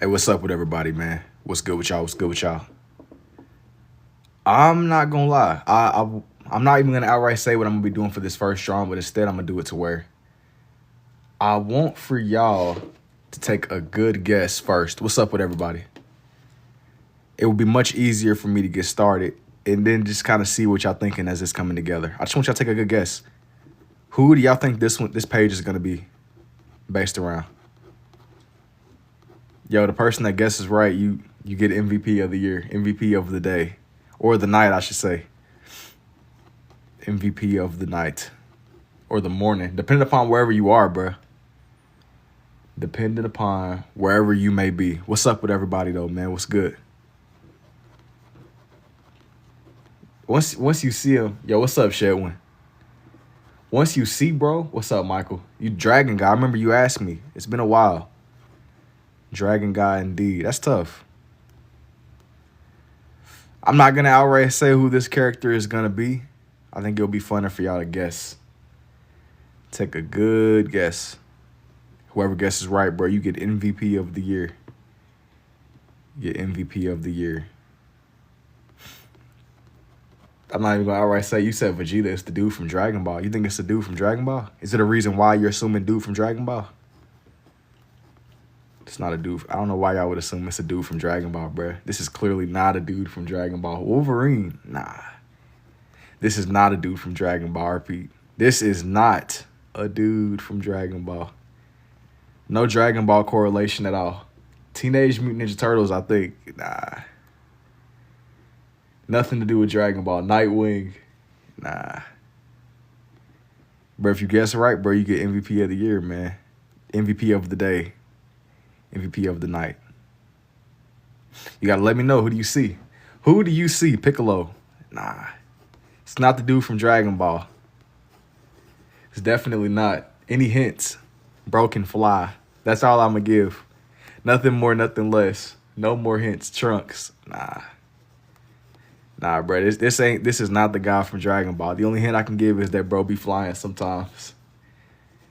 Hey, what's up with everybody, man? What's good with y'all? What's good with y'all? I'm not gonna lie. I'm not even gonna outright say what I'm gonna be doing for this first drawing, but instead I'm gonna do it to where I want for y'all to take a good guess first. What's up with everybody? It would be much easier for me to get started and then just kind of see what y'all thinking as it's coming together. I just want y'all to take a good guess. Who do y'all think this page is gonna be based around? Yo, the person that guesses right, you get MVP of the year, MVP of the day, or the night, I should say. MVP of the night or the morning, depending upon wherever you are, bruh. Depending upon wherever you may be. What's up with everybody, though, man? What's good? Once you see him, yo, what's up, Shedwin? Once you see, bro, what's up, Michael? You dragon guy. I remember you asked me. It's been a while. Dragon guy, indeed. That's tough. I'm not going to outright say who this character is going to be. I think it'll be funner for y'all to guess. Take a good guess. Whoever guesses right, bro, you get MVP of the year. You get MVP of the year. I'm not even going to outright say you said Vegeta is the dude from Dragon Ball. You think it's the dude from Dragon Ball? Is it a reason why you're assuming dude from Dragon Ball? It's not a dude. I don't know why y'all would assume it's a dude from Dragon Ball, bruh. This is clearly not a dude from Dragon Ball. Wolverine? Nah. This is not a dude from Dragon Ball, repeat. This is not a dude from Dragon Ball. No Dragon Ball correlation at all. Teenage Mutant Ninja Turtles, I think. Nah. Nothing to do with Dragon Ball. Nightwing? Nah. Bro, if you guess right, bro, you get MVP of the year, man. MVP of the day. MVP of the night. You got to let me know. Who do you see? Who do you see? Piccolo? Nah. It's not the dude from Dragon Ball. It's definitely not. Any hints? Bro can fly. That's all I'm going to give. Nothing more, nothing less. No more hints. Trunks? Nah. Nah, bro. This is not the guy from Dragon Ball. The only hint I can give is that bro be flying sometimes.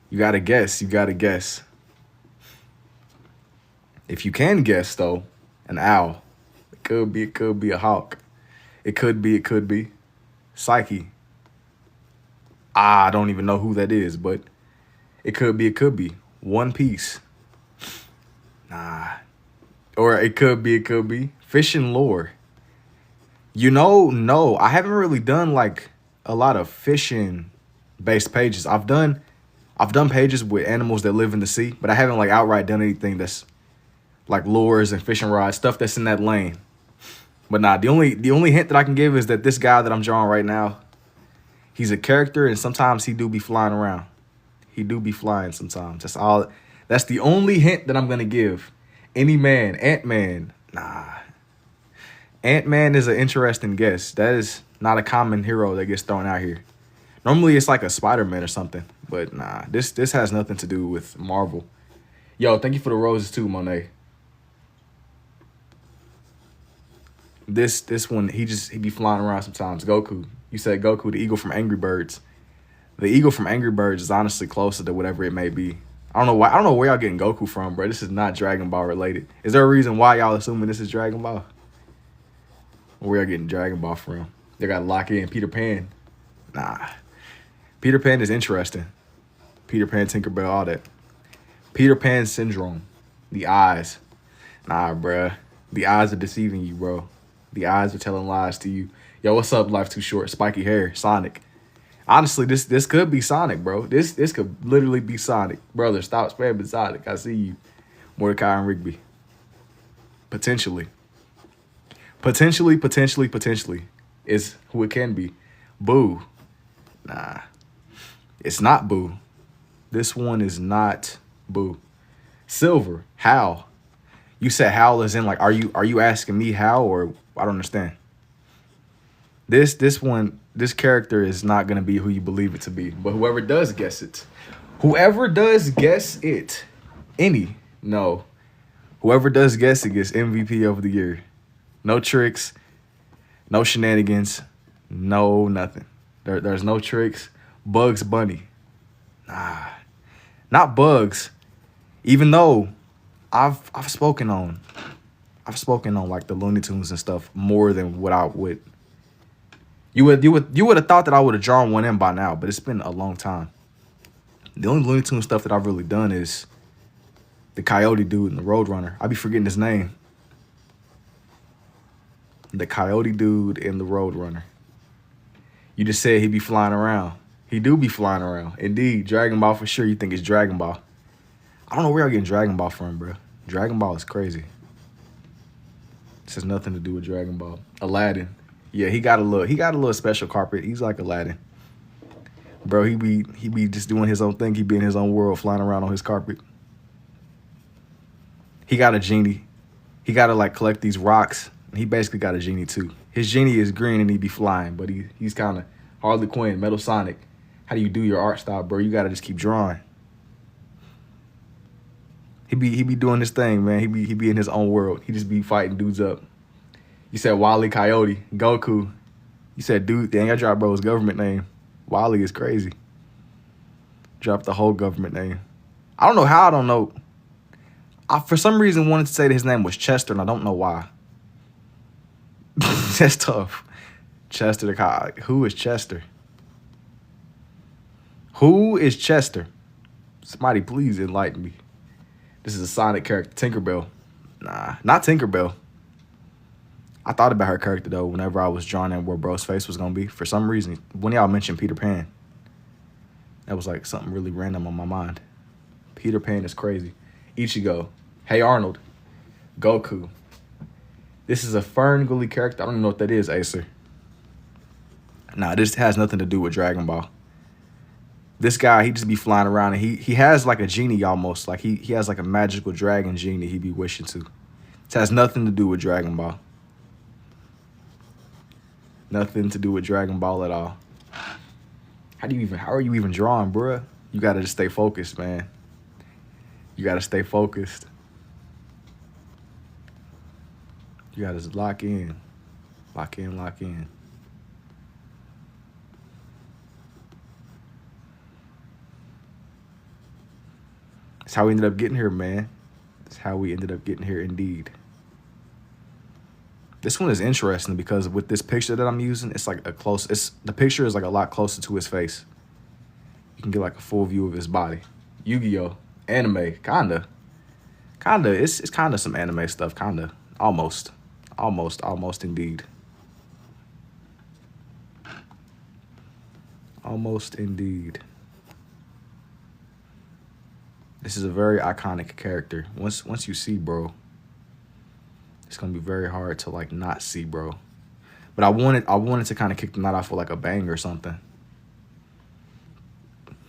You got to guess. You got to guess. If you can guess, though, an owl. It could be a hawk. It could be. Psyche. I don't even know who that is, but it could be. One Piece. Nah. Or it could be. Fish and lore. No, I haven't really done like a lot of fishing-based pages. I've done pages with animals that live in the sea, but I haven't like outright done anything that's like lures and fishing rods, stuff that's in that lane. But nah, the only hint that I can give is that this guy that I'm drawing right now, he's a character and sometimes he do be flying around. He do be flying sometimes. That's all. That's the only hint that I'm going to give. Any man, Ant-Man, nah. Ant-Man is an interesting guess. That is not a common hero that gets thrown out here. Normally it's like a Spider-Man or something, but nah, this has nothing to do with Marvel. Yo, thank you for the roses too, Monet. This one, he be flying around sometimes. Goku. You said Goku, the eagle from Angry Birds. The eagle from Angry Birds is honestly closer to whatever it may be. I don't know why. I don't know where y'all getting Goku from, bro. This is not Dragon Ball related. Is there a reason why y'all assuming this is Dragon Ball? Where y'all getting Dragon Ball from? They got Locky and Peter Pan. Nah. Peter Pan is interesting. Peter Pan, Tinkerbell, all that. Peter Pan syndrome. The eyes. Nah, bruh. The eyes are deceiving you, bro. The eyes are telling lies to you. Yo, what's up, Life Too Short? Spiky hair, Sonic. Honestly, this could be Sonic, bro. This could literally be Sonic. Brother, stop spamming Sonic. I see you. Mordecai and Rigby. Potentially is who it can be. Boo. Nah. It's not Boo. This one is not Boo. Silver. Hal. You said Hal as in like, are you asking me how, or I don't understand. This character is not gonna be who you believe it to be. But whoever does guess it, whoever does guess it gets MVP of the year. No tricks, no shenanigans, no nothing. There's no tricks. Bugs Bunny. Nah, not Bugs. Even though I've spoken on like the Looney Tunes and stuff more than what I would. You would have thought that I would have drawn one in by now, but it's been a long time. The only Looney Tunes stuff that I've really done is the Coyote dude and the Roadrunner. I be forgetting his name. The Coyote dude and the Roadrunner. You just said he be flying around. He do be flying around. Indeed, Dragon Ball for sure. You think it's Dragon Ball. I don't know where y'all getting Dragon Ball from, bro. Dragon Ball is crazy. This has nothing to do with Dragon Ball. Aladdin. Yeah, he got a little special carpet. He's like Aladdin. Bro, he be just doing his own thing. He be in his own world, flying around on his carpet. He got a genie. He got to like collect these rocks. And he basically got a genie too. His genie is green and he be flying, but he's kind of Harley Quinn, Metal Sonic. How do you do your art style, bro? You got to just keep drawing. He be doing his thing, man. He be in his own world. He just be fighting dudes up. You said Wile E. Coyote, Goku. You said, dude, dang, I dropped bro's government name. Wile E is crazy. Dropped the whole government name. I don't know how I don't know. I, for some reason, wanted to say that his name was Chester, and I don't know why. That's tough. Chester the Coyote. Who is Chester? Who is Chester? Somebody please enlighten me. This is a Sonic character. Tinkerbell. Nah, not Tinkerbell. I thought about her character, though, whenever I was drawing in where bro's face was going to be. For some reason, when y'all mentioned Peter Pan, that was like something really random on my mind. Peter Pan is crazy. Ichigo. Hey Arnold. Goku. This is a Fern Gully character. I don't even know what that is, Acer. Nah, this has nothing to do with Dragon Ball. This guy, he just be flying around, and he has like a genie almost. Like he has like a magical dragon genie he be wishing to. This has nothing to do with Dragon Ball. Nothing to do with Dragon Ball at all. How are you even drawing, bruh? You gotta just stay focused, man. You gotta stay focused. You gotta just lock in. Lock in, lock in. That's how we ended up getting here, man. That's how we ended up getting here, indeed. This one is interesting because with this picture that I'm using, it's like the picture is like a lot closer to his face. You can get like a full view of his body. Yu-Gi-Oh! Anime, kinda. It's kinda some anime stuff, kinda. Almost indeed. Almost indeed. This is a very iconic character. Once you see bro, it's gonna be very hard to like not see bro. But I wanted to kind of kick the night off with like a bang or something.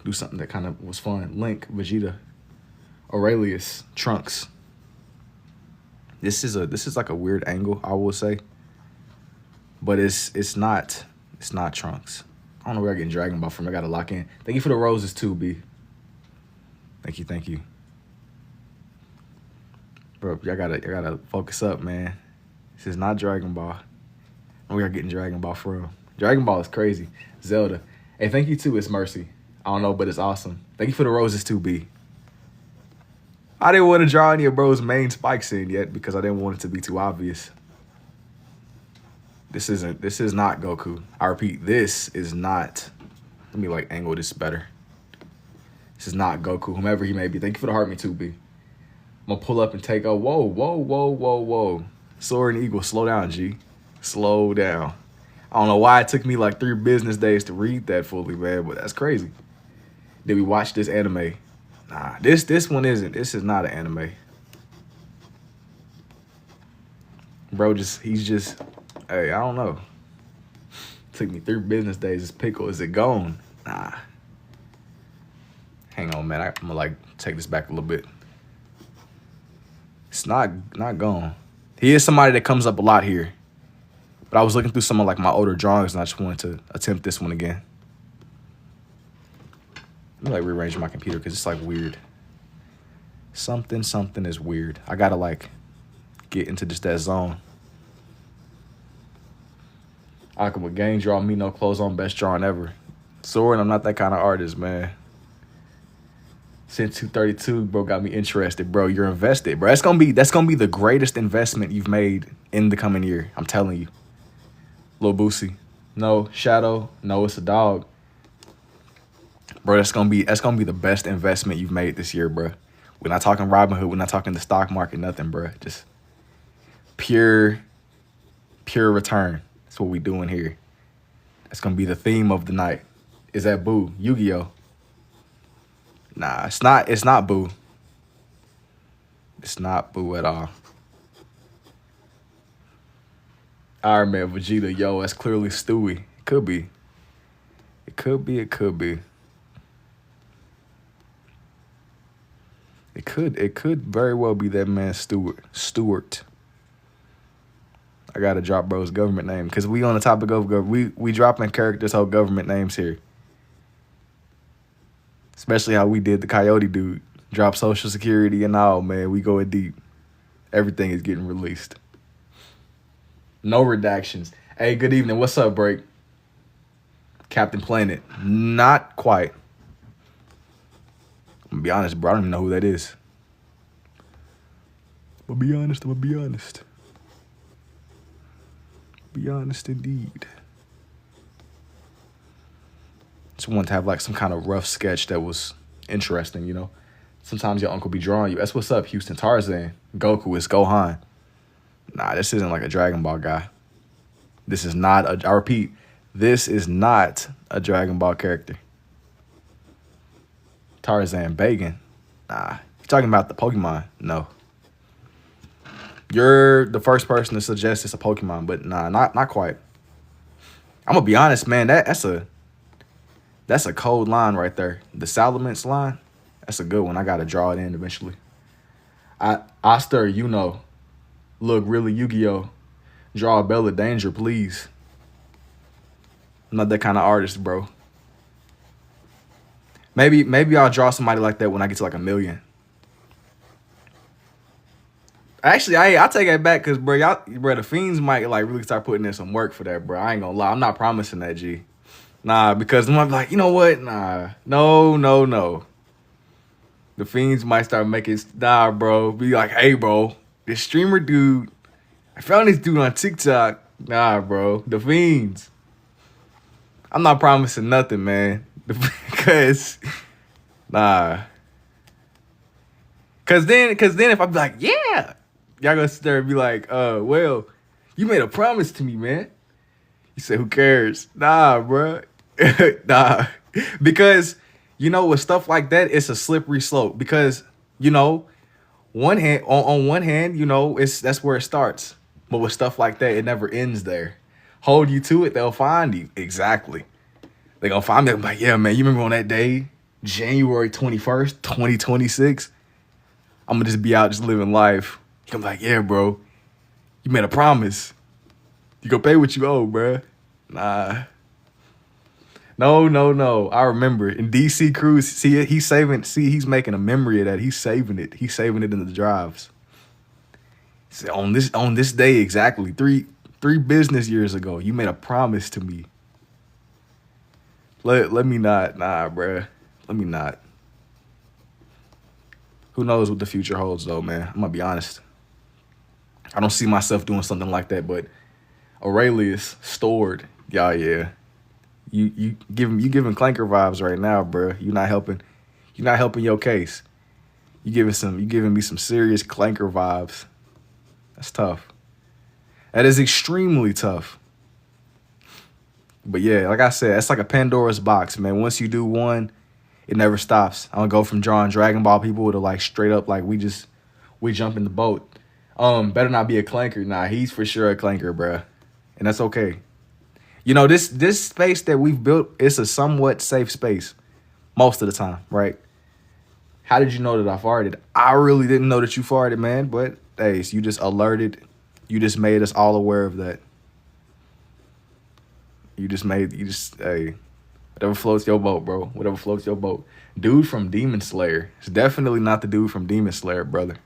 Do something that kind of was fun. Link, Vegeta, Aurelius, Trunks. This is like a weird angle, I will say. But it's not Trunks. I don't know where I'm getting Dragon Ball from. I gotta lock in. Thank you for the roses too, B. Thank you. Bro, y'all gotta focus up, man. This is not Dragon Ball. We are getting Dragon Ball from. Dragon Ball is crazy. Zelda. Hey, thank you too, It's Mercy. I don't know, but it's awesome. Thank you for the roses too, B. I didn't want to draw any of bro's main spikes in yet because I didn't want it to be too obvious. This is not Goku. I repeat, this is not. Let me like angle this better. This is not Goku, whomever he may be. Thank you for the heart me too, B. I'm gonna pull up and take a whoa. Sword and Eagle, slow down, G. Slow down. I don't know why it took me like 3 business days to read that fully, man, but that's crazy. Did we watch this anime? Nah, this one isn't. This is not an anime. Bro, he's just, hey, I don't know. Took me 3 business days. This pickle, is it gone? Nah. Hang on, man. I'm gonna like take this back a little bit. It's not gone. He is somebody that comes up a lot here. But I was looking through some of like my older drawings and I just wanted to attempt this one again. Let me like rearrange my computer because it's like weird. Something is weird. I gotta like get into just that zone. I could with game draw, me no clothes on, best drawing ever. Sword, I'm not that kind of artist, man. Since 232, bro, got me interested, bro. You're invested, bro. That's gonna be the greatest investment you've made in the coming year. I'm telling you. Lil Boosie. No, Shadow. No, it's a dog. Bro, that's gonna be the best investment you've made this year, bro. We're not talking Robinhood, we're not talking the stock market, nothing, bro. Just pure return. That's what we doing here. That's gonna be the theme of the night. Is that Boo? Yu-Gi-Oh? Nah, it's not Boo. It's not Boo at all. Iron Man, Vegeta, yo, that's clearly Stewie. It could be. It could be. It could very well be that man Stewart. I gotta drop bro's government name because we on the topic of government. We dropping characters' whole government names here. Especially how we did the Coyote dude. Drop Social Security and all, man. We going deep. Everything is getting released. No redactions. Hey, good evening. What's up, Break? Captain Planet. Not quite. I'm gonna be honest, bro. I don't even know who that is. I'm gonna be honest. Be honest indeed. Just wanted to have like some kind of rough sketch that was interesting, you know. Sometimes your uncle be drawing you. That's what's up, Houston. Tarzan. Goku is Gohan. Nah, this isn't like a Dragon Ball guy. This is not I repeat, this is not a Dragon Ball character. Tarzan Bagan. Nah. You talking about the Pokemon? No. You're the first person to suggest it's a Pokemon, but nah, not quite. I'm gonna be honest, man. That's a cold line right there. The Salamence line, that's a good one. I gotta draw it in eventually. Oster, you know, look really Yu-Gi-Oh. Draw a Bella Danger, please. I'm not that kind of artist, bro. Maybe I'll draw somebody like that when I get to like 1 million. Actually, I'll take it back because, bro, the Fiends might like really start putting in some work for that, bro. I ain't gonna lie. I'm not promising that, G. Nah, because I'm like, you know what? Nah. No. The Fiends might start making, bro. Be like, hey, bro, this streamer dude, I found this dude on TikTok. Nah, bro. The Fiends. I'm not promising nothing, man. Because, nah. Because then if I be like, yeah. Y'all gonna sit there and be like, well, you made a promise to me, man. You said, who cares? Nah, bro. Nah. Because, you know, with stuff like that, it's a slippery slope. Because, you know, on one hand, you know, that's where it starts. But with stuff like that, it never ends there. Hold you to it, they'll find you. Exactly. They're gonna find me. I'm like, yeah, man, you remember on that day, January 21st, 2026? I'm gonna just be out just living life. I'm like, yeah, bro, you made a promise. You gonna pay what you owe, bro. Nah. No. I remember in DC Cruise. See, he's making a memory of that. He's saving it. He's saving it in the drives. See, on this day exactly, three business years ago, you made a promise to me. Let me not, bro. Let me not. Who knows what the future holds, though, man? I'm gonna be honest. I don't see myself doing something like that, but Aurelius stored, yeah. You giving Clanker vibes right now, bro. You're not helping your case. You giving me some serious Clanker vibes. That's tough. That is extremely tough. But yeah, like I said, it's like a Pandora's box, man. Once you do one, it never stops. I'm gonna go from drawing Dragon Ball people to like straight up like we jump in the boat. Better not be a Clanker. Nah, he's for sure a Clanker, bruh. And that's okay. You know, this space that we've built, it's a somewhat safe space most of the time, right? How did you know that I farted? I really didn't know that you farted, man. But hey, so you just alerted. You just made us all aware of that. Hey, whatever floats your boat, bro. Whatever floats your boat. Dude from Demon Slayer. It's definitely not the dude from Demon Slayer, brother.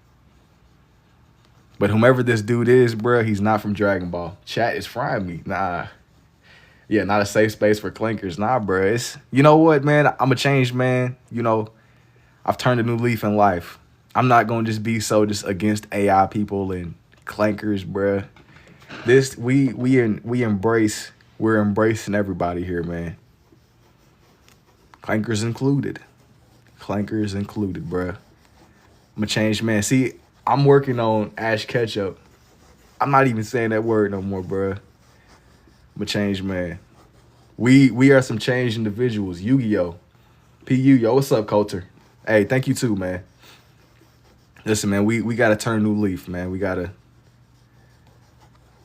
But whomever this dude is, bro, he's not from Dragon Ball. Chat is frying me. Nah. Yeah, not a safe space for clankers. Nah, bro. You know what, man? I'm a changed man. You know, I've turned a new leaf in life. I'm not gonna just be so just against AI people and clankers, bruh. This we're embracing everybody here, man. Clankers included. Clankers included, bruh. I'm a changed man. See, I'm working on Ash Ketchup. I'm not even saying that word no more, bruh. I'm a changed man. We are some changed individuals. Yu-Gi-Oh! PU, yo, what's up, Coulter? Hey, thank you too, man. Listen, man, we gotta turn a new leaf, man. We gotta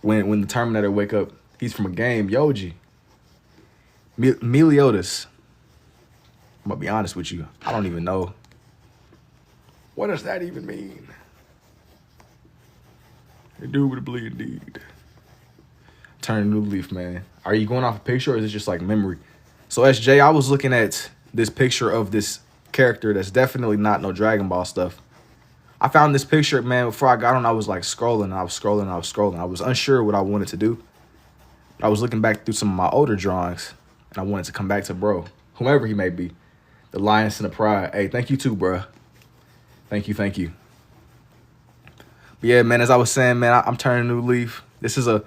when the Terminator wake up, he's from a game, Yoji. Meliodas. I'm gonna be honest with you. I don't even know. What does that even mean? Indubitably indeed. Turn a new leaf, man. Are you going off a picture or is it just like memory? So SJ, I was looking at this picture of this character that's definitely not no Dragon Ball stuff. I found this picture, man, before I got on. I was like scrolling. I was unsure what I wanted to do. But I was looking back through some of my older drawings, and I wanted to come back to bro, whomever he may be. The Lions and the Pride. Hey, thank you too, bro. Thank you. But yeah, man, as I was saying, man, I'm turning a new leaf. This is a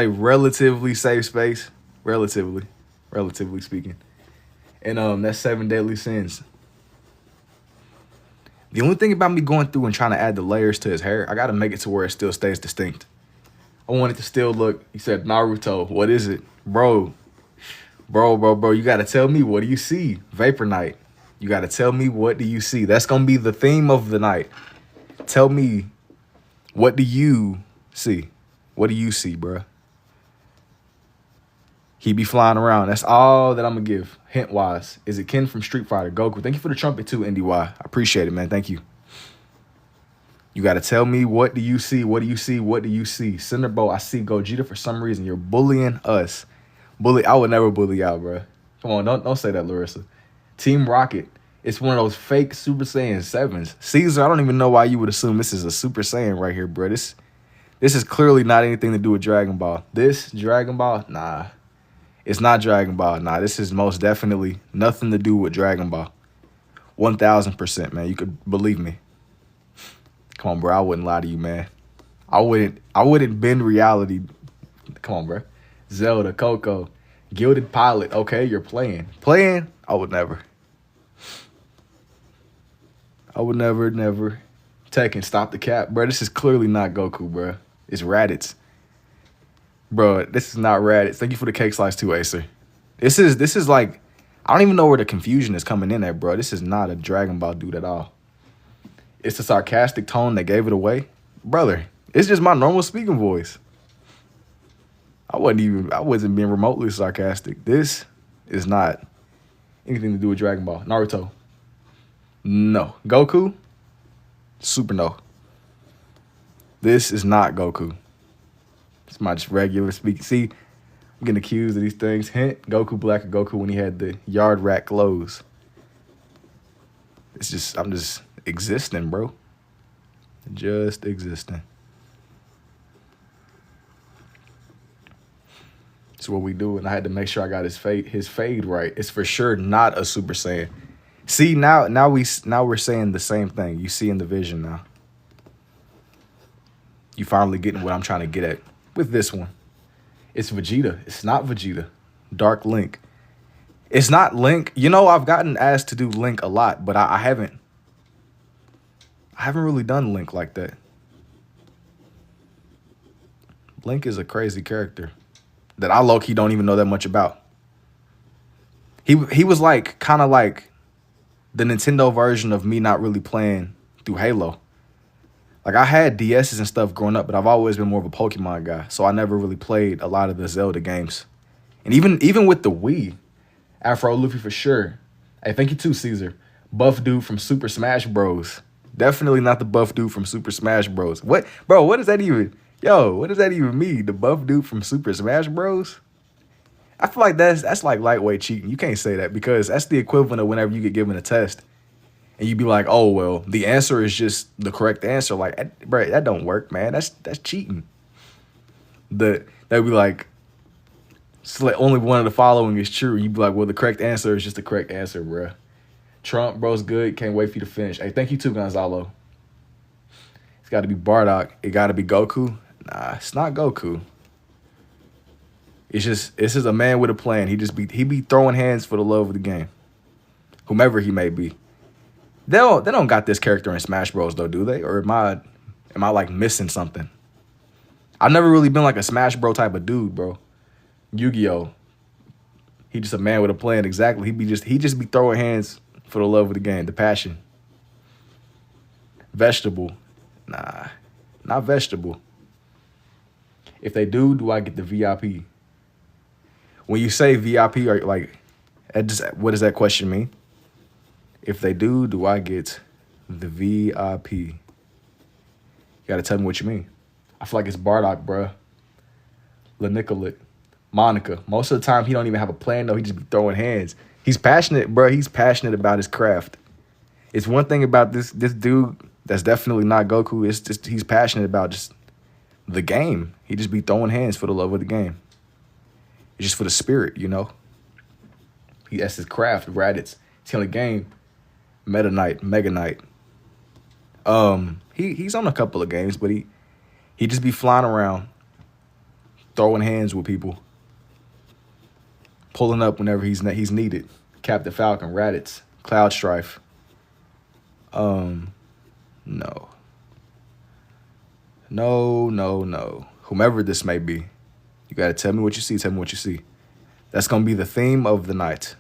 relatively safe space, relatively speaking. And that's 7 deadly sins. The only thing about me going through and trying to add the layers to his hair, I got to make it to where it still stays distinct. I want it to still look, he said, Naruto, what is it? Bro, you got to tell me, what do you see? Vapor Night. You got to tell me, what do you see? That's going to be the theme of the night. Tell me, what do you see? What do you see, bruh? He be flying around. That's all that I'm going to give. Hint-wise. Is it Ken from Street Fighter? Goku. Thank you for the trumpet too, NDY. I appreciate it, man. Thank you. You got to tell me, what do you see? What do you see? What do you see? Cinderbolt, I see Gogeta for some reason. You're bullying us. I would never bully y'all, bro. Come on, don't say that, Larissa. Team Rocket. It's one of those fake Super Saiyan 7s. Caesar, I don't even know why you would assume this is a Super Saiyan right here, bro. This is clearly not anything to do with Dragon Ball. This Dragon Ball? Nah. It's not Dragon Ball. Nah, this is most definitely nothing to do with Dragon Ball. 1,000%, man. You could believe me. Come on, bro. I wouldn't lie to you, man. I wouldn't bend reality. Come on, bro. Zelda, Coco, Gilded Pilot. Okay, you're playing. Playing? I would never. Never. Tekken, stop the cap. Bro, this is clearly not Goku, bro. It's Raditz. Bro, this is not Raditz. Thank you for the cake slice too, Acer. This is like, I don't even know where the confusion is coming in at, bro. This is not a Dragon Ball dude at all. It's the sarcastic tone that gave it away. Brother, it's just my normal speaking voice. I wasn't being remotely sarcastic. This is not anything to do with Dragon Ball. Naruto. No. Goku? Super no. This is not Goku. It's my just regular speaking. See, I'm getting accused of these things. Hint, Goku Black or Goku when he had the yard rat clothes. I'm just existing, bro. Just existing. That's what we do, and I had to make sure I got his fade right. It's for sure not a Super Saiyan. See, now we're saying the same thing. You see in the vision now. You finally getting what I'm trying to get at with this one. It's Vegeta. It's not Vegeta. Dark Link. It's not Link. You know, I've gotten asked to do Link a lot, but I haven't really done Link like that. Link is a crazy character that I low-key don't even know that much about. He was like kind of like the Nintendo version of me not really playing through Halo. Like, I had DSs and stuff growing up, but I've always been more of a Pokemon guy, so I never really played a lot of the Zelda games. And even with the Wii, Afro Luffy for sure. Hey, thank you too, Caesar. Buff dude from Super Smash Bros. Definitely not the buff dude from Super Smash Bros. What? Bro, what does that even... Yo, what does that even mean? The buff dude from Super Smash Bros? I feel like that's like lightweight cheating. You can't say that because that's the equivalent of whenever you get given a test and you be like, oh, well, the answer is just the correct answer. Like, bro, that don't work, man. That's cheating. They'd be like, only one of the following is true. You'd be like, well, the correct answer is just the correct answer, bro. Trump, bro's good. Can't wait for you to finish. Hey, thank you too, Gonzalo. It's got to be Bardock. It got to be Goku. Nah, it's not Goku. It's just a man with a plan. He be throwing hands for the love of the game, whomever he may be. They don't got this character in Smash Bros though, do they? Or am I like missing something? I've never really been like a Smash Bro type of dude, bro. Yu-Gi-Oh. He just a man with a plan. Exactly. He just be throwing hands for the love of the game, the passion. Vegetable. Nah, not vegetable. If they do I get the VIP? When you say VIP, are like, what does that question mean? If they do I get the VIP? You gotta tell me what you mean. I feel like it's Bardock, bruh. LaNicolet. Monica. Most of the time, he don't even have a plan, though. He just be throwing hands. He's passionate, bruh. He's passionate about his craft. It's one thing about this dude that's definitely not Goku. It's just he's passionate about just the game. He just be throwing hands for the love of the game. It's just for the spirit, you know? That's his craft, Raditz. He's on the game. Meta Knight, Mega Knight. He's on a couple of games, but he just be flying around, throwing hands with people, pulling up whenever he's needed. Captain Falcon, Raditz, Cloud Strife. No. Whomever this may be, you gotta tell me what you see. Tell me what you see. That's gonna be the theme of the night.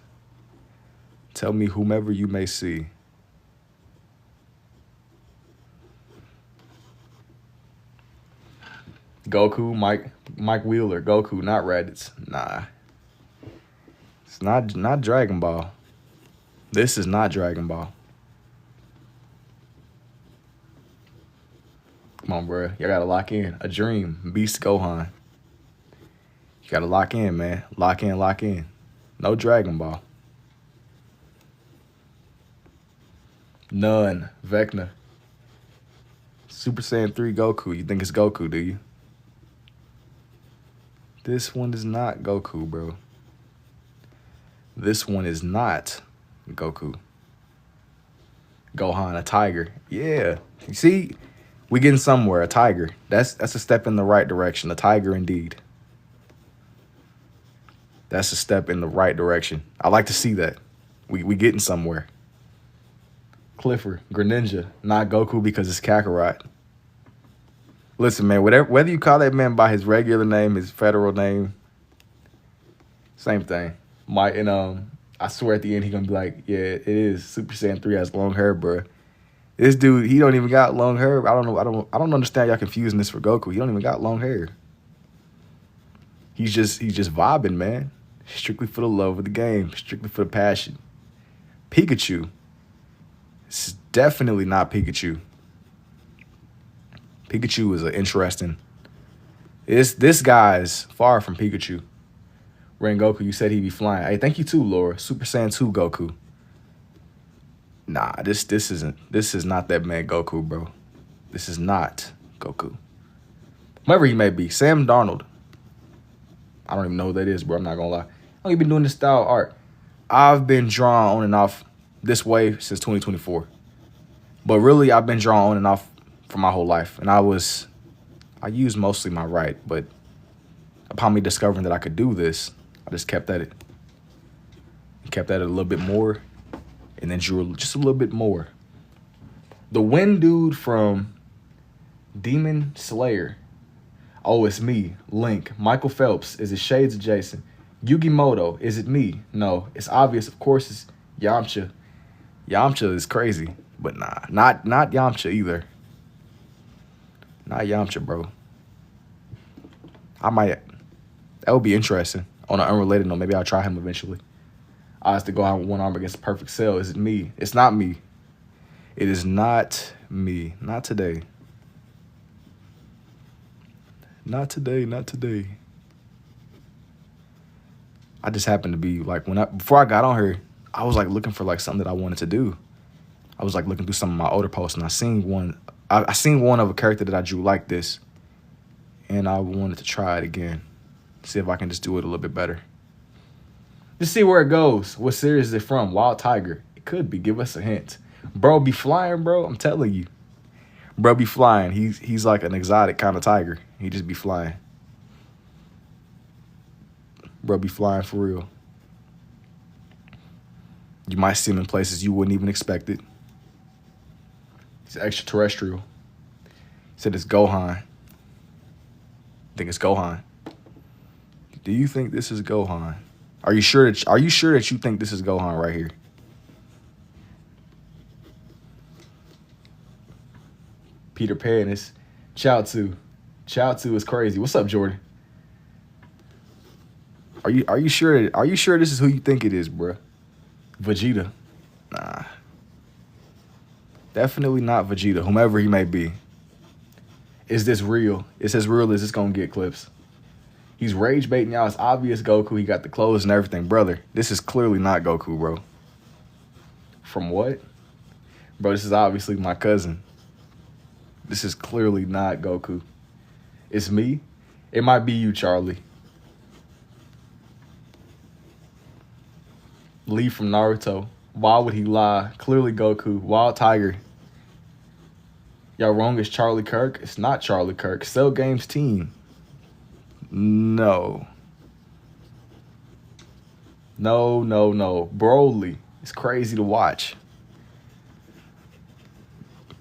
Tell me whomever you may see. Goku, Mike Wheeler, Goku, not Raditz. Nah. It's not Dragon Ball. This is not Dragon Ball. Come on, bro. Y'all gotta lock in. A dream. Beast Gohan. You gotta lock in, man. Lock in. No Dragon Ball. None. Vecna. Super Saiyan 3 Goku. You think it's Goku, do you? This one is not Goku, bro. This one is not Goku. Gohan, a tiger. Yeah. You see, we getting somewhere. A tiger. That's a step in the right direction. A tiger indeed. That's a step in the right direction. I like to see that. We getting somewhere. Clifford, Greninja, not Goku because it's Kakarot. Listen, man, whether you call that man by his regular name, his federal name, same thing. I swear at the end he gonna be like, yeah, it is. Super Saiyan 3 has long hair, bro. This dude, he don't even got long hair. I don't understand y'all confusing this for Goku. He don't even got long hair. He's just vibing, man. Strictly for the love of the game. Strictly for the passion. Pikachu. This is definitely not Pikachu. Pikachu is an interesting. This guy's far from Pikachu. Rengoku, you said he'd be flying. Hey, thank you too, Laura. Super Saiyan 2 Goku. Nah, this is not that man Goku, bro. This is not Goku. Whoever he may be. Sam Darnold. I don't even know who that is, bro. I'm not gonna lie. How you been doing this style of art? I've been drawing on and off this way since 2024. But really, I've been drawing on and off for my whole life. And I used mostly my right, but upon me discovering that I could do this, I just kept at it. Kept at it a little bit more, and then drew just a little bit more. The Wind Dude from Demon Slayer. Oh, it's me, Link. Michael Phelps. Is it Shades of Jason? Yugi Moto. Is it me? No, it's obvious. Of course, it's Yamcha. Yamcha is crazy, but nah, not Yamcha either. Not Yamcha, bro. That would be interesting. On an unrelated note, maybe I'll try him eventually. I have to go out with one arm against a perfect cell. Is it me? It's not me. It is not me. Not today. Not today. Not today. I just happened to be like, before I got on here, I was like looking for like something that I wanted to do. I was like looking through some of my older posts, and I seen one. I seen one of a character that I drew like this, and I wanted to try it again. See if I can just do it a little bit better. Just see where it goes. What series is it from? Wild Tiger. Could be. Give us a hint. Bro be flying, bro. I'm telling you. Bro be flying. He's like an exotic kind of tiger. He just be flying. Bro be flying for real. You might see him in places you wouldn't even expect it. He's extraterrestrial. He said it's Gohan. I think it's Gohan. Do you think this is Gohan? Are you sure that you think this is Gohan right here? Peter Pan is Chaozu. Chaozu is crazy. What's up, Jordan? Are you sure this is who you think it is, bruh? Vegeta. Nah. Definitely not Vegeta, whomever he may be. Is this real? It's as real as it's gonna get, Clips. He's rage baiting y'all. It's obvious Goku. He got the clothes and everything. Brother, this is clearly not Goku, bro. From what? Bro, this is obviously my cousin. This is clearly not Goku. It's me. It might be you, Charlie. Lee from Naruto. Why would he lie? Clearly Goku. Wild Tiger. Y'all wrong, it's Charlie Kirk. It's not Charlie Kirk. Cell Games team. No. No. Broly. It's crazy to watch.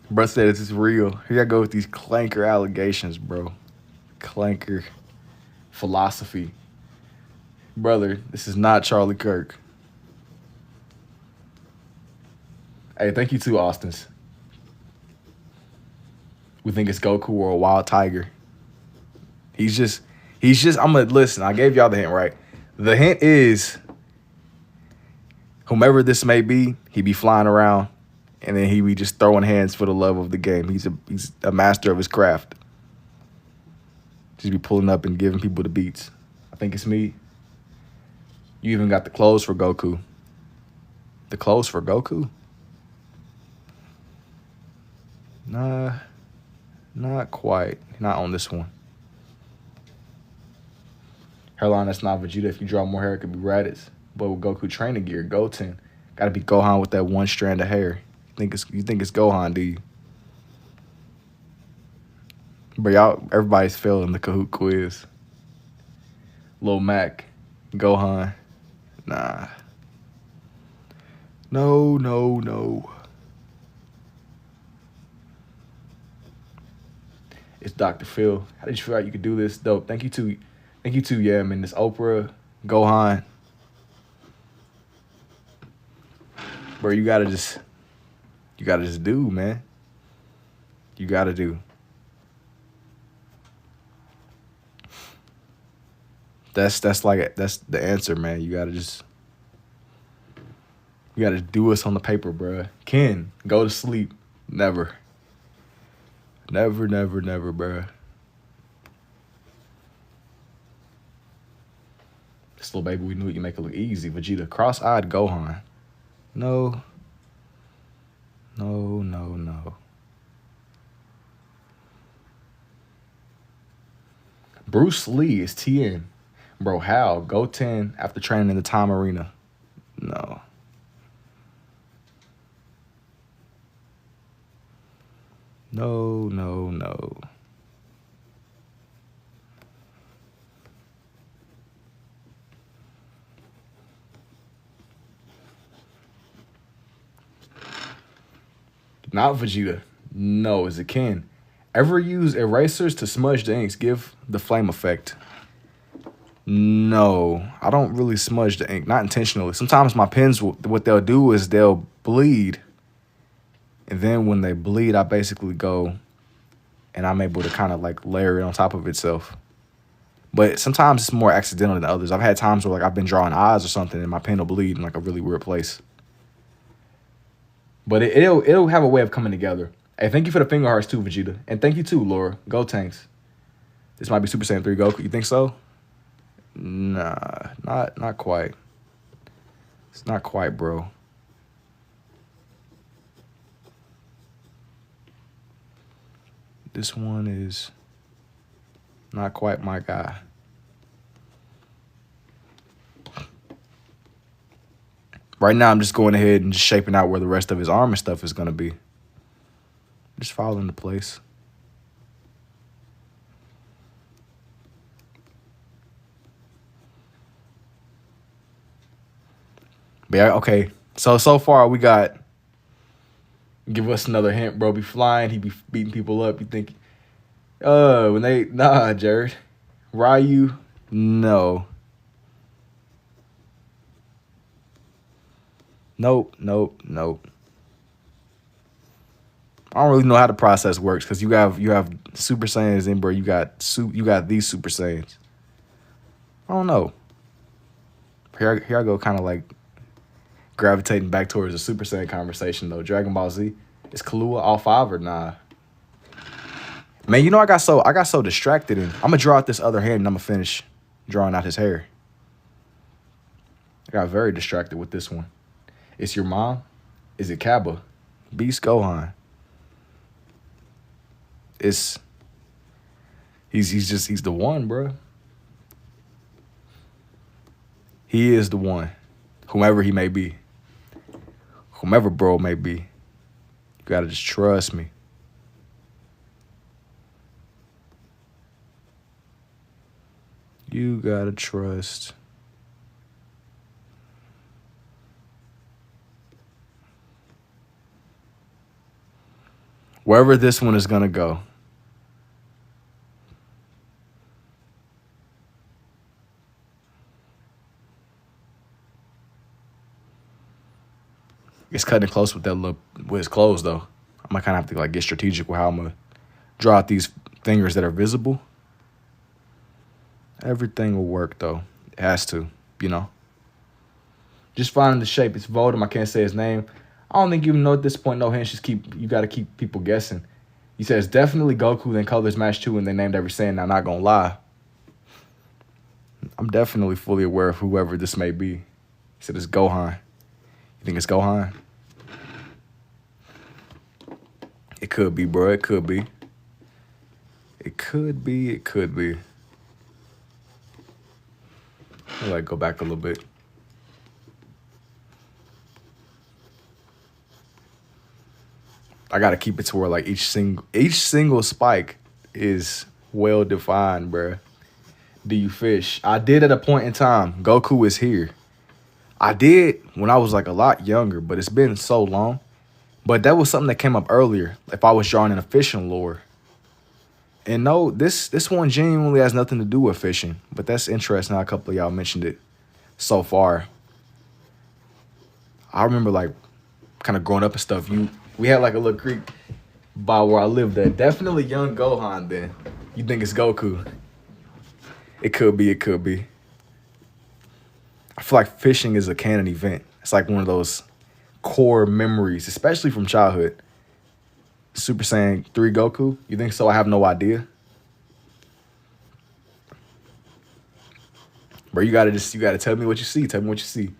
Bro said it's real. Here I go with these clanker allegations, bro. Clanker philosophy. Brother, this is not Charlie Kirk. Hey, thank you too, Austins. We think it's Goku or a wild tiger. He's just, I'm gonna listen. I gave y'all the hint, right? The hint is whomever this may be, he be flying around and then he be just throwing hands for the love of the game. He's a master of his craft. Just be pulling up and giving people the beats. I think it's me. You even got the clothes for Goku. The clothes for Goku? Nah, not quite. Not on this one. Hairline, that's not Vegeta. If you draw more hair, it could be Raditz. But with Goku training gear, Goten, gotta be Gohan with that one strand of hair. You think it's Gohan, do you? But y'all, everybody's failing the Kahoot quiz. Lil Mac, Gohan, nah. No. It's Dr. Phil. How did you figure out you could do this? Dope. Thank you too, yeah, man. This Oprah, Gohan. Bro, you gotta just do, man. You gotta do. That's the answer, man. You gotta do us on the paper, bro. Ken, go to sleep. Never, bro. This little baby, we knew you make it look easy. Vegeta, cross-eyed Gohan. No. Bruce Lee is TN. Bro, how? Goten after training in the Time Arena. No. No. Not Vegeta. No, is it Ken? Ever use erasers to smudge the inks? Give the flame effect. No, I don't really smudge the ink. Not intentionally. Sometimes my pens, what they'll do is they'll bleed. And then when they bleed, I basically go and I'm able to kind of like layer it on top of itself. But sometimes it's more accidental than others. I've had times where like I've been drawing eyes or something and my pen will bleed in like a really weird place. But it'll have a way of coming together. Hey, thank you for the finger hearts too, Vegeta. And thank you too, Laura. Go Tanks. This might be Super Saiyan 3 Goku. You think so? Nah, not quite. It's not quite, bro. This one is not quite my guy. Right now, I'm just going ahead and just shaping out where the rest of his arm and stuff is going to be. Just fall into place. But yeah, okay. So far we got. Give us another hint, bro. Be flying. He be beating people up. You think, when they Jared, Ryu, no. Nope. I don't really know how the process works because you have Super Saiyans in, bro. You got these Super Saiyans. I don't know. Here I go, kind of like gravitating back towards the Super Saiyan conversation though. Dragon Ball Z, is Kahlua all 5 or nah? Man, you know I got so distracted, and I'm gonna draw out this other hand and I'm gonna finish drawing out his hair. I got very distracted with this one. It's your mom? Is it Kaba? Beast Gohan. He's the one, bro. He is the one. Whomever he may be. Whomever bro may be. You gotta just trust me. You gotta trust. Wherever this one is gonna go. It's cutting close with that look with his clothes though. I'm gonna kind of have to like get strategic with how I'm gonna draw out these fingers that are visible. Everything will work though. It has to, you know. Just finding the shape. It's Voldem. I can't say his name. I don't think you know at this point. No hints. You got to keep people guessing. He says definitely Goku. Then colors match too, and they named every Saiyan. Now, not gonna lie, I'm definitely fully aware of whoever this may be. He said it's Gohan. You think it's Gohan? It could be, bro. It could be. It could be. It could be. I'll like go back a little bit. I gotta keep it to where like each single spike is well defined, bruh. Do you fish? I did at a point in time. Goku is here. I did when I was like a lot younger, but it's been so long. But that was something that came up earlier. If I was drawing an fishing lore. And no, this one genuinely has nothing to do with fishing. But that's interesting how a couple of y'all mentioned it so far. I remember like kind of growing up and stuff. We had like a little creek by where I lived at. Definitely young Gohan then. You think it's Goku. It could be, it could be. I feel like fishing is a canon event. It's like one of those core memories, especially from childhood. Super Saiyan 3 Goku? You think so? I have no idea. Bro, you gotta tell me what you see. Tell me what you see.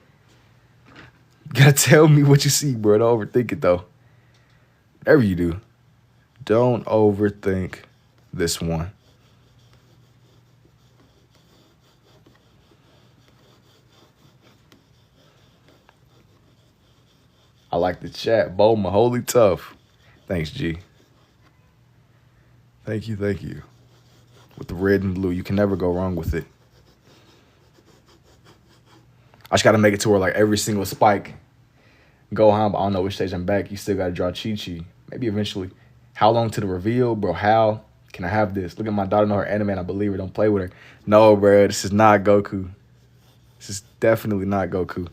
You gotta tell me what you see, bro. Don't overthink it though. Whatever you do, don't overthink this one. I like the chat. Boma, holy tough. Thanks, G. Thank you. With the red and blue, you can never go wrong with it. I just got to make it to where like every single spike Gohan, but I don't know which stage I'm back. You still got to draw Chi-Chi. Maybe eventually. How long to the reveal? Bro, how can I have this? Look at my daughter know her anime and I believe her. Don't play with her. No, bro, this is not Goku. This is definitely not Goku.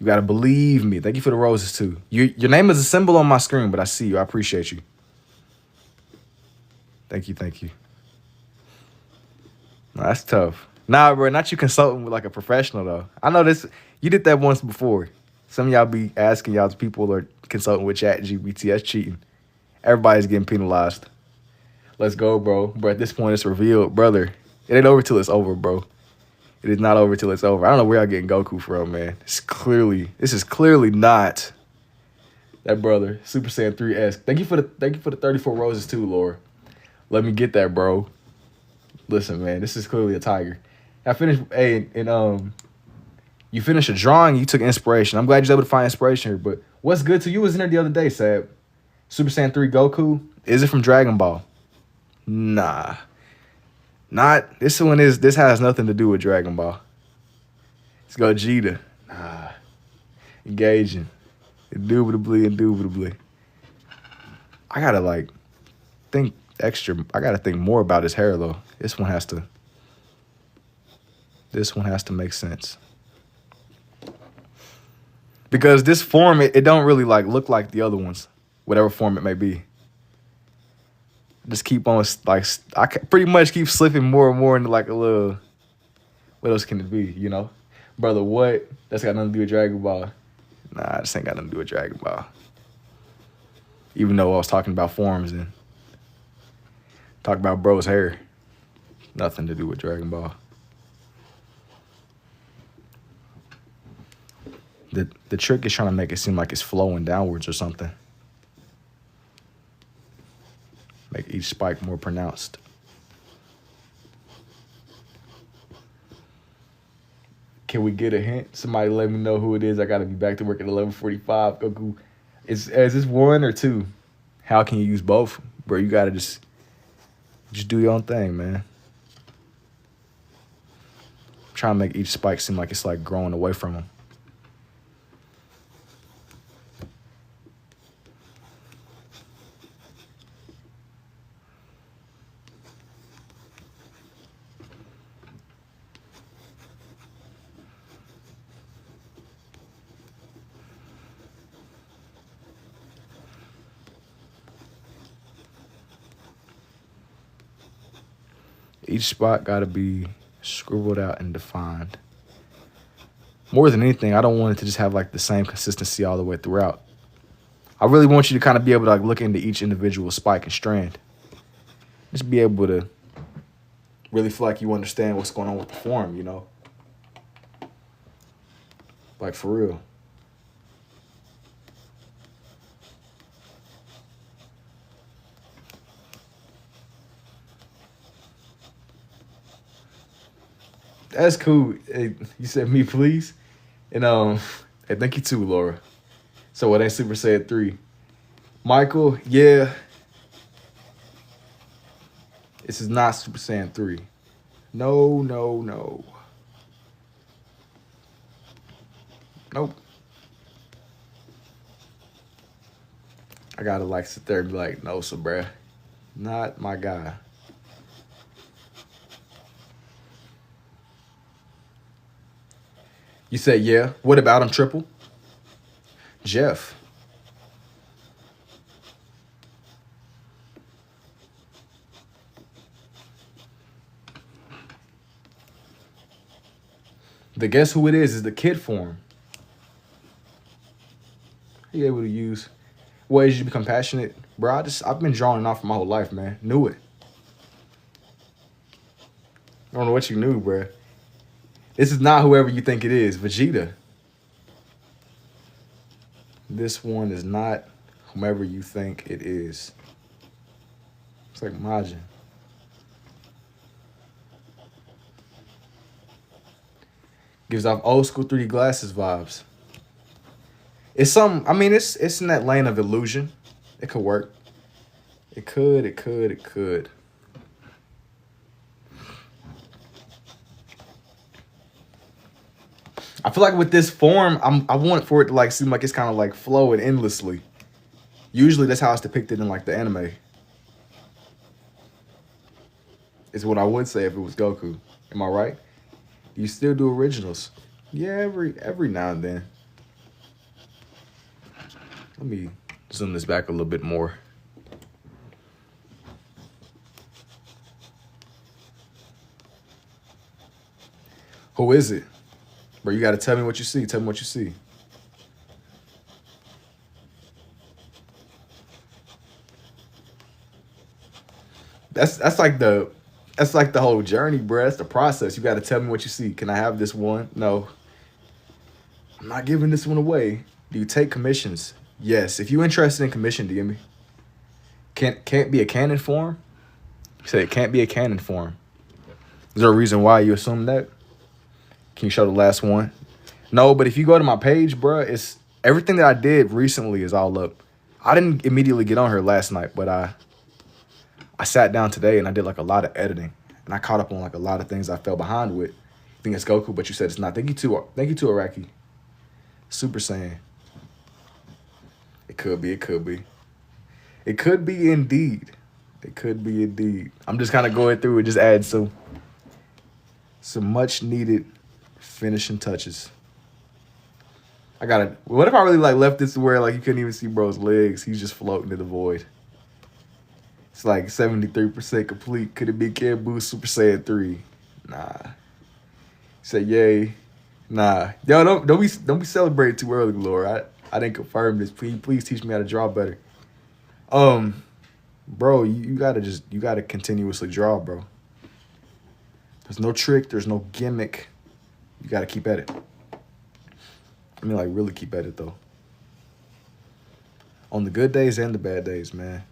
You got to believe me. Thank you for the roses, too. Your name is a symbol on my screen, but I see you. I appreciate you. Thank you. No, that's tough. Nah, bro, not you consulting with like a professional, though. I know this. You did that once before. Some of y'all be asking y'all's people or consulting with ChatGPT. That's cheating. Everybody's getting penalized. Let's go, bro. But at this point, it's revealed. Brother, it ain't over till it's over, bro. It is not over till it's over. I don't know where y'all getting Goku from, man. This is clearly not that brother. Super Saiyan 3S. Thank you for the 34 roses too, Laura. Let me get that, bro. Listen, man, this is clearly a tiger. I finished and You finished a drawing, you took inspiration. I'm glad you was able to find inspiration here, but what's good to you was in there the other day, Sab. Super Saiyan 3 Goku. Is it from Dragon Ball? Nah. Not this one is this has nothing to do with Dragon Ball. It's Gogeta. Nah. Engaging. Indubitably. I gotta like think extra. I gotta think more about his hair though. This one has to make sense. Because this form, it don't really like look like the other ones, whatever form it may be. Just keep on like pretty much keep slipping more and more into like a little. What else can it be? You know, brother. What? That's got nothing to do with Dragon Ball. Nah, this ain't got nothing to do with Dragon Ball. Even though I was talking about forms and talking about bro's hair, nothing to do with Dragon Ball. The trick is trying to make it seem like it's flowing downwards or something. Make each spike more pronounced. Can we get a hint? Somebody let me know who it is. I gotta be back to work at 11:45. Goku, is this 1 or 2? How can you use both, bro? You gotta just do your own thing, man. Try to make each spike seem like it's like growing away from him. Each spot got to be scribbled out and defined. More than anything, I don't want it to just have like the same consistency all the way throughout. I really want you to kind of be able to like look into each individual spike and strand. Just be able to really feel like you understand what's going on with the form, you know? Like for real. That's cool. Hey, you said me, please? And hey, thank you too, Laura. So it ain't Super Saiyan 3. Michael, yeah. This is not Super Saiyan 3. No. Nope. I gotta like sit there and be like, no, so bruh. Not my guy. You said, yeah. What about him, Triple? Jeff. The guess who it is the kid form. Are you able to use ways you become passionate? Bro, I've been drawing it off for my whole life, man. Knew it. I don't know what you knew, bro. This is not whoever you think it is. Vegeta. This one is not whomever you think it is. It's like Majin. Gives off old school 3D glasses vibes. It's some, I mean, it's in that lane of illusion. It could work. It could. I feel like with this form, I want for it to like seem like it's kind of like flowing endlessly. Usually that's how it's depicted in like the anime. Is what I would say if it was Goku. Am I right? Do you still do originals? Yeah, every now and then. Let me zoom this back a little bit more. Who is it? Bro, you gotta tell me what you see. Tell me what you see. That's like the whole journey, bro. That's the process. You gotta tell me what you see. Can I have this one? No. I'm not giving this one away. Do you take commissions? Yes. If you're interested in commission, DM me. Can't be a canon form? You say it can't be a canon form. Is there a reason why you assume that? Can you show the last one? No, but if you go to my page, bruh, it's everything that I did recently is all up. I didn't immediately get on her last night, but I sat down today and I did like a lot of editing, and I caught up on like a lot of things I fell behind with. I think it's Goku, but you said it's not. Thank you to Araki. Super Saiyan. It could be. It could be. It could be indeed. It could be indeed. I'm just kind of going through and just add some much needed finishing touches. I gotta. What if I really like left this to where like you couldn't even see bro's legs? He's just floating in the void. It's like 73% complete. Could it be Kid Buu Super Saiyan 3? Nah. Say yay. Nah. Yo, don't be celebrating too early, Laura. I didn't confirm this. Please teach me how to draw better. Bro, you gotta continuously draw, bro. There's no trick, there's no gimmick. You gotta keep at it. I mean, like, really keep at it, though. On the good days and the bad days, man.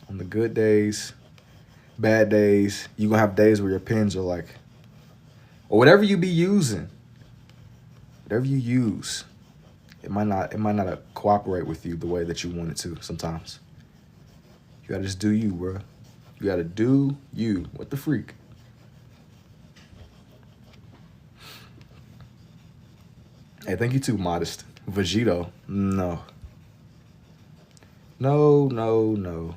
On the good days, bad days, you gonna have days where your pens are like, or whatever you be using, whatever you use, it might not cooperate with you the way that you want it to sometimes. You gotta just do you, bro. You gotta do you. What the freak? Hey, thank you too, Modest. Vegito. No. No.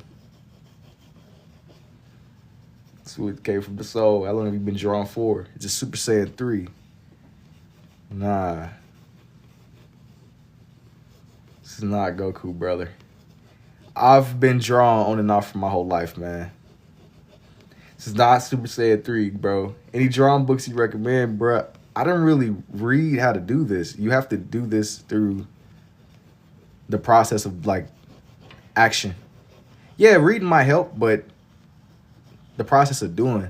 Sweet came from the soul. How long have you been drawing for? It's just Super Saiyan 3. Nah. This is not Goku, brother. I've been drawing on and off for my whole life, man. This is not Super Saiyan 3, bro. Any drawing books you recommend, bro? I don't really read how to do this. You have to do this through the process of, like, action. Yeah, reading might help, but the process of doing,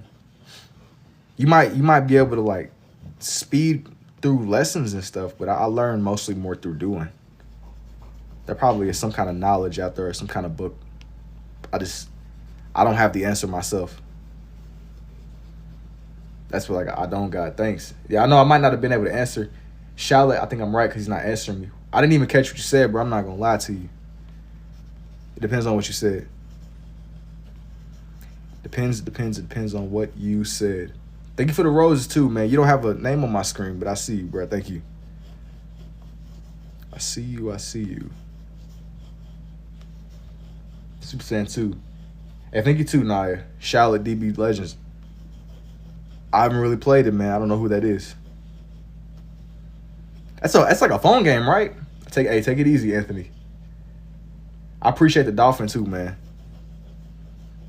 you might be able to, like, speed through lessons and stuff, but I learn mostly more through doing. There probably is some kind of knowledge out there or some kind of book. I don't have the answer myself. That's what, like, I don't got. Thanks. Yeah, I know I might not have been able to answer. Charlotte, I think I'm right because he's not answering me. I didn't even catch what you said, bro. I'm not going to lie to you. It depends on what you said. Depends on what you said. Thank you for the roses, too, man. You don't have a name on my screen, but I see you, bro. Thank you. I see you. Super Saiyan 2. Hey, thank you, too, Naya. Charlotte DB Legends. I haven't really played it, man. I don't know who that is. That's like a phone game, right? Take it easy, Anthony. I appreciate the dolphin too, man.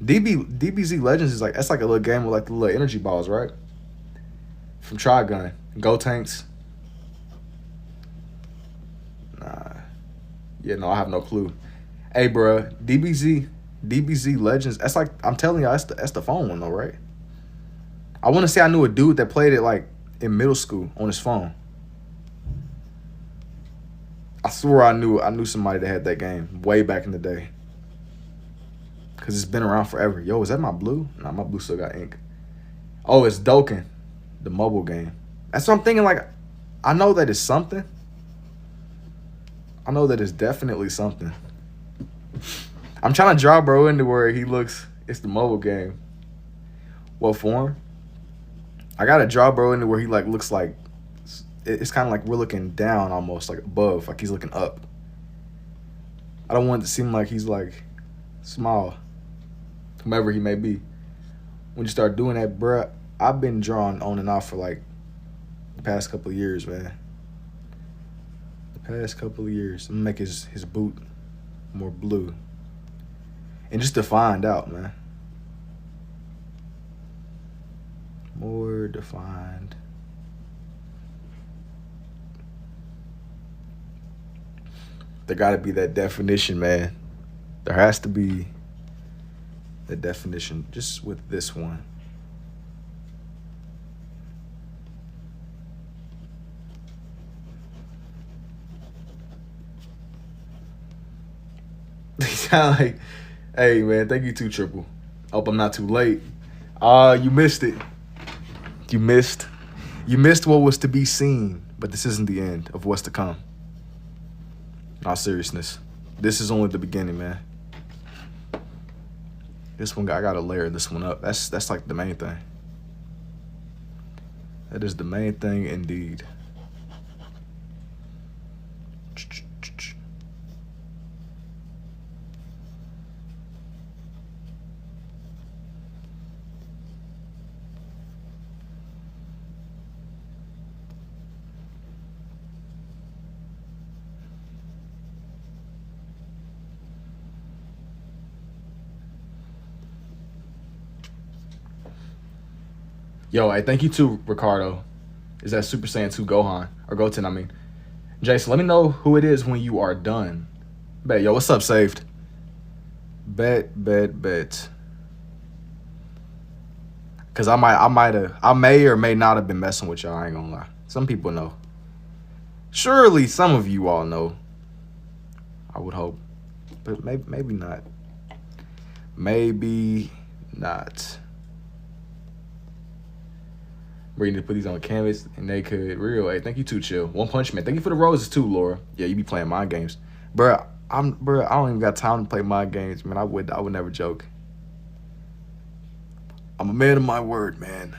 DBZ Legends is like, that's like a little game with like the little energy balls, right? From Trigun. Go Tanks. Nah. Yeah, no, I have no clue. Hey, bro, DBZ Legends. That's like, I'm telling y'all, that's the phone one though, right? I want to say I knew a dude that played it like in middle school on his phone. I swear I knew somebody that had that game way back in the day. Cause it's been around forever. Yo, is that my blue? Nah, my blue still got ink. Oh, it's Dokkan, the mobile game. That's what I'm thinking. Like, I know that it's something. I know that it's definitely something. I'm trying to draw bro into where he looks. It's the mobile game. What form? I gotta draw bro into where he like looks like. It's kind of like we're looking down almost, like above, like he's looking up. I don't want it to seem like he's like small, whomever he may be. When you start doing that, bruh, I've been drawing on and off for like the past couple of years, man. The past couple of years. I'm gonna make his boot more blue. And just defined out, man. More defined. There gotta be that definition, man. There has to be that definition just with this one. They sound like, hey man, thank you too, Triple. Hope I'm not too late. You missed it. You missed what was to be seen But this isn't the end of what's to come. In all seriousness, this is only the beginning, man. This one, I gotta layer this one up. That's like the main thing. That is the main thing indeed. Yo, hey, thank you too, Ricardo. Is that Super Saiyan 2 Gohan? Or Goten, I mean. Jason, let me know who it is when you are done. Bet. Yo, what's up, Saved? Bet. Cause I may or may not have been messing with y'all, I ain't gonna lie. Some people know. Surely some of you all know. I would hope. But maybe not. Maybe not. We need to put these on canvas and they could real. Hey, thank you too, Chill. One Punch Man. Thank you for the roses too, Laura. Yeah, you be playing mind games. Bruh, I don't even got time to play mind games, man. I would never joke. I'm a man of my word, man.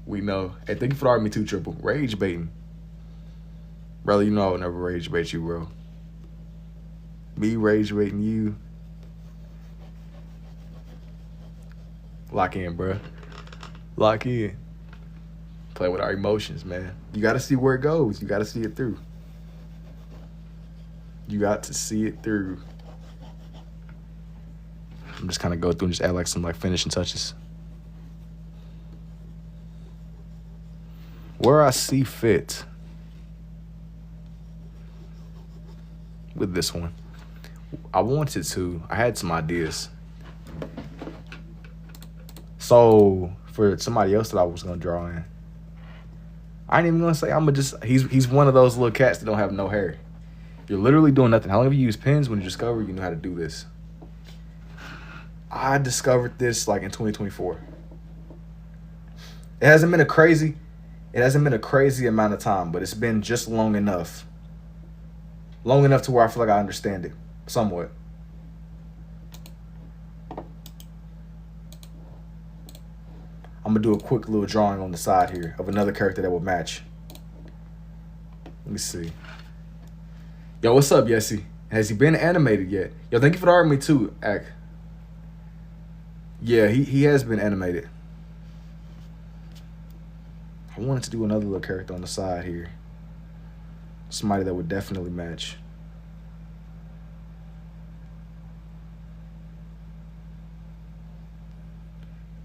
We know. Hey, thank you for the Army too, Triple. Rage baiting. Brother, you know I would never rage bait you, bro. Me rage baiting you. Lock in, bruh. Lock in. Play with our emotions, man. You got to see where it goes. You got to see it through. You got to see it through. I'm just kind of go through and just add like some like finishing touches. Where I see fit with this one. I had some ideas. So for somebody else that I was gonna draw in, I ain't even gonna say he's one of those little cats that don't have no hair. You're literally doing nothing. How long have you used pens? When you discover you know how to do this? I discovered this like in 2024. It hasn't been a crazy amount of time, but it's been just long enough. Long enough to where I feel like I understand it somewhat. I'm gonna do a quick little drawing on the side here of another character that will match. Let me see. Yo, what's up, Yessie? Has he been animated yet? Yo, thank you for the art of me too, Ak. Yeah, he has been animated. I wanted to do another little character on the side here. Somebody that would definitely match.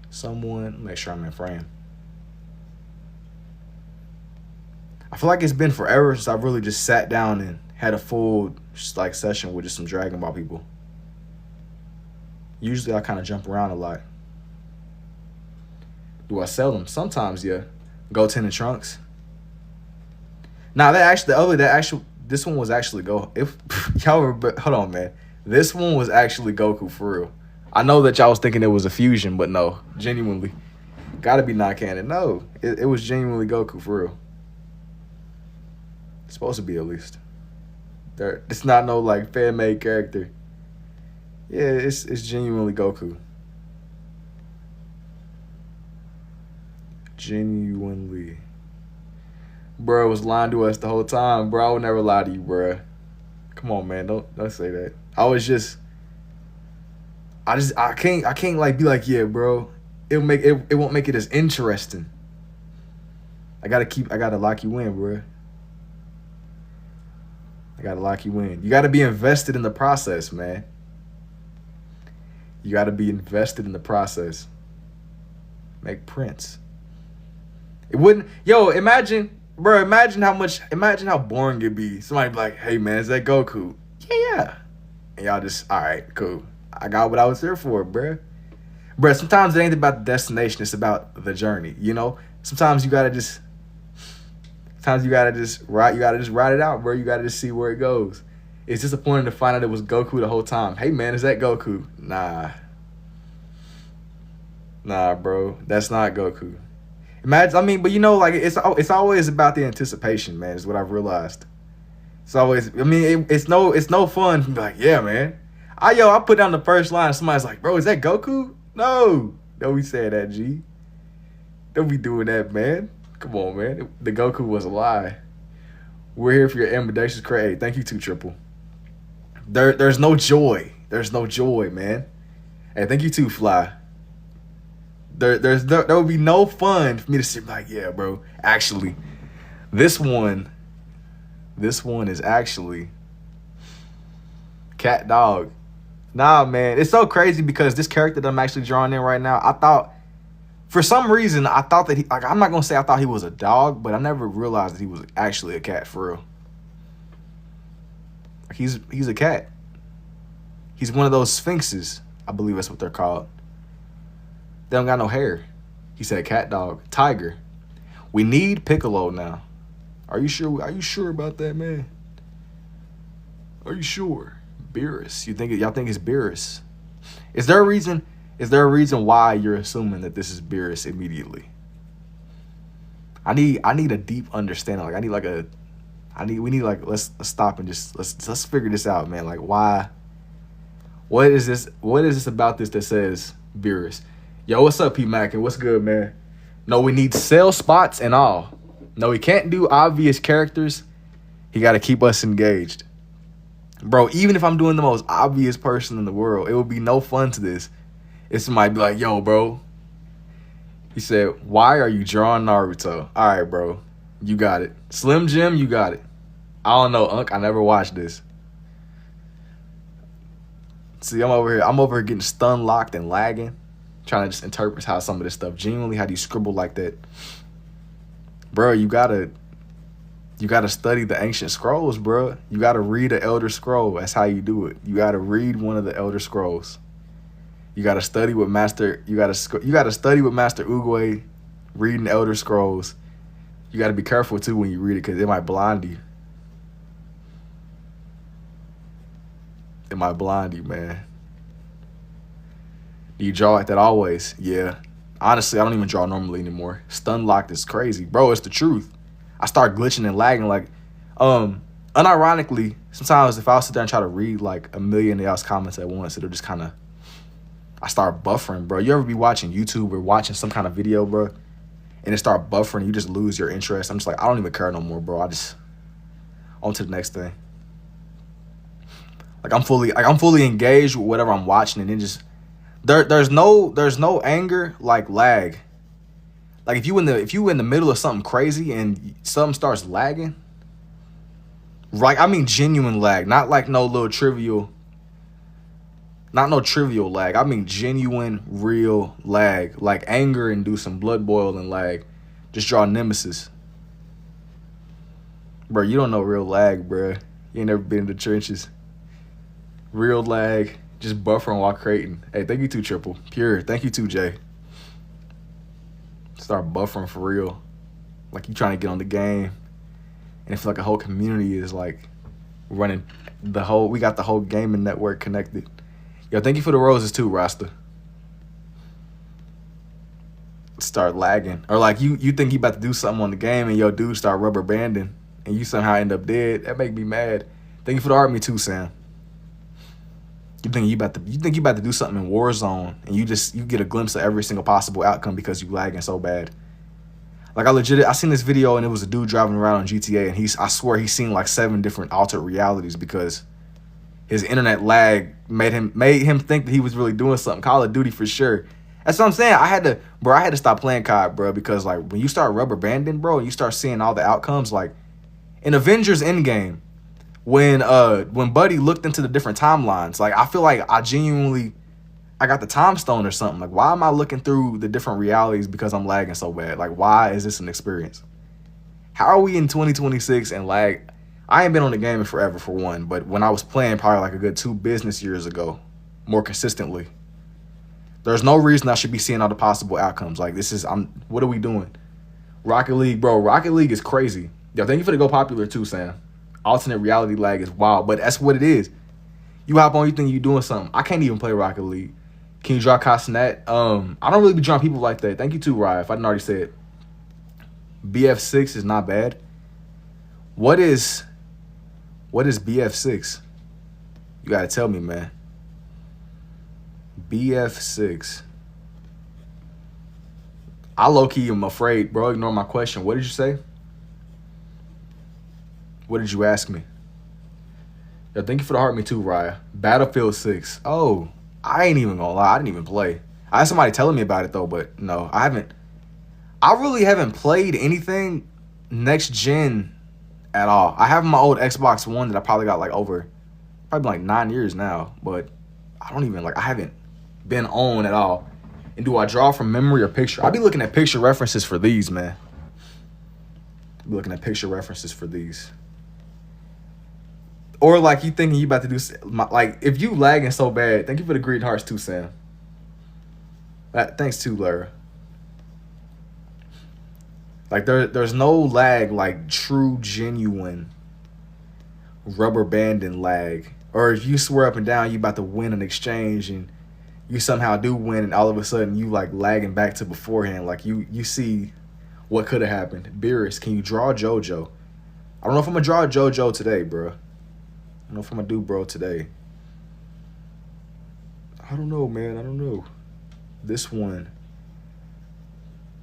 Someone, make sure I'm in frame. I feel like it's been forever since I've really just sat down and had a full like session with just some Dragon Ball people. Usually I kind of jump around a lot. Do I sell them? Sometimes, yeah. Goten and Trunks. Nah, this one was actually if y'all remember, hold on, man. This one was actually Goku for real. I know that y'all was thinking it was a fusion, but no, genuinely. Gotta be not canon. No, it was genuinely Goku for real. It's supposed to be at least. It's not no like fan-made character. Yeah, it's genuinely Goku. Genuinely. Bro was lying to us the whole time. Bro, I would never lie to you, bro. Come on, man. Don't say that. I can't like be like, yeah, bro. It won't make it as interesting. I gotta lock you in, bro. I gotta lock you in. You gotta be invested in the process, man. You gotta be invested in the process. Make prints. It wouldn't, imagine how boring it'd be. Somebody be like, hey man, is that Goku? Yeah. And y'all just, all right, cool. I got what I was here for, bruh. Bruh, sometimes it ain't about the destination, it's about the journey, you know? Sometimes you gotta just ride it out, bro. You gotta just see where it goes. It's disappointing to find out it was Goku the whole time. Hey man, is that Goku? Nah, bro. That's not Goku. Imagine, I mean, but you know, like it's always about the anticipation, man. Is what I've realized. It's always, I mean, it's no fun to be like, yeah, man. I put down the first line. Somebody's like, bro, is that Goku? No, don't be saying that, G. Don't be doing that, man. Come on, man. The Goku was a lie. We're here for your ambidextrous crate. Thank you, 2 Triple. There's no joy. There's no joy, man. Hey, thank you, 2 Fly. There would be no fun for me to sit like, yeah, bro. Actually, this one is actually Cat Dog. Nah, man, it's so crazy because this character that I'm actually drawing in right now, I thought, for some reason, I thought that I'm not gonna say I thought he was a dog, but I never realized that he was actually a cat for real. He's a cat. He's one of those sphinxes. I believe that's what they're called. They don't got no hair. He said cat dog. Tiger. We need Piccolo now. Are you sure? Are you sure about that, man? Are you sure? Beerus. Y'all think it's Beerus? Is there a reason? Is there a reason why you're assuming that this is Beerus immediately? I need a deep understanding. Like we need let's stop and just let's figure this out, man. Like why? What is this about this that says Beerus? Yo, what's up, P Mac? And what's good, man? No, we need sell spots and all. No, he can't do obvious characters. He got to keep us engaged. Bro, even if I'm doing the most obvious person in the world, it would be no fun to this. If somebody be like, yo, bro. He said, why are you drawing Naruto? All right, bro. You got it. Slim Jim, you got it. I don't know, Unc. I never watched this. See, I'm over here getting stun locked and lagging. Trying to just interpret how some of this stuff genuinely, how do you scribble like that? Bro, you gotta study the ancient scrolls, bro. You gotta read the Elder Scroll. That's how you do it. You gotta read one of the Elder Scrolls. You gotta study with Master. You gotta study with Master Oogway, reading the Elder Scrolls. You gotta be careful too when you read it because it might blind you. It might blind you, man. Do you draw like that always? Yeah. Honestly, I don't even draw normally anymore. Stun locked is crazy. Bro, it's the truth. I start glitching and lagging. Like, unironically, sometimes if I sit there and try to read like a million of y'all's comments at once, it'll just kind of, I start buffering, bro. You ever be watching YouTube or watching some kind of video, bro, and it start buffering, you just lose your interest. I'm just like, I don't even care no more, bro. I just, on to the next thing. Like I'm fully engaged with whatever I'm watching, and then just, There's no anger like lag. Like if you in the middle of something crazy and something starts lagging, like I mean genuine lag, not like no little trivial, not no trivial lag. I mean genuine, real lag, like anger and do some blood boiling lag. Just draw Nemesis, bro. You don't know real lag, bro. You ain't never been in the trenches. Real lag. Just buffering while creating. Hey, thank you 2 Triple. Pure. Thank you 2 Jay. Start buffering for real. Like you trying to get on the game. And I feel like a whole community is like running we got the whole gaming network connected. Yo, thank you for the roses too, Rasta. Start lagging. Or like you think you about to do something on the game and your dude start rubber banding and you somehow end up dead. That make me mad. Thank you for the art me too, Sam. You think you about to do something in Warzone and you get a glimpse of every single possible outcome because you lagging so bad. Like I seen this video and it was a dude driving around on GTA and I swear he's seen like 7 different altered realities because his internet lag made him think that he was really doing something. Call of Duty for sure. That's what I'm saying. I had to stop playing COD, bro, because like when you start rubber banding, bro, and you start seeing all the outcomes, like in Avengers Endgame. When Buddy looked into the different timelines, like I feel like I got the time stone or something. Like why am I looking through the different realities because I'm lagging so bad? Like why is this an experience? How are we in 2026 and lag? I ain't been on the game in forever for one, but when I was playing probably like a good 2 business years ago, more consistently, there's no reason I should be seeing all the possible outcomes. Like what are we doing? Rocket League, bro. Rocket League is crazy. Yo, thank you for the Go Popular too, Sam. Alternate reality lag is wild, but that's what it is. You hop on, you think you doing something. I can't even play Rocket League. Can you draw Castanet? I don't really be drawing people like that. Thank you too, Ryan, if I didn't already say it. BF6 is not bad. What is BF6? You gotta tell me, man. BF6. I low-key am afraid, bro. Ignore my question. What did you say? What did you ask me? Yo, thank you for the heart, me too, Raya. Battlefield 6. Oh, I ain't even gonna lie. I didn't even play. I had somebody telling me about it, though, but no, I haven't. I really haven't played anything next gen at all. I have my old Xbox One that I probably got like over, probably like 9 years now, but I don't even I haven't been on at all. And do I draw from memory or picture? I'll be looking at picture references for these, man. I'll be looking at picture references for these. Or like you thinking you about to do, like if you lagging so bad, thank you for the green hearts too, Sam. Thanks too, Lara. Like there's no lag like true, genuine rubber banding lag. Or if you swear up and down you about to win an exchange and you somehow do win and all of a sudden you like lagging back to beforehand. Like you see what could have happened. Beerus, can you draw JoJo? I don't know if I'm gonna draw JoJo today, bro. I don't know if I'm gonna do bro today. I don't know, man. I don't know. This one.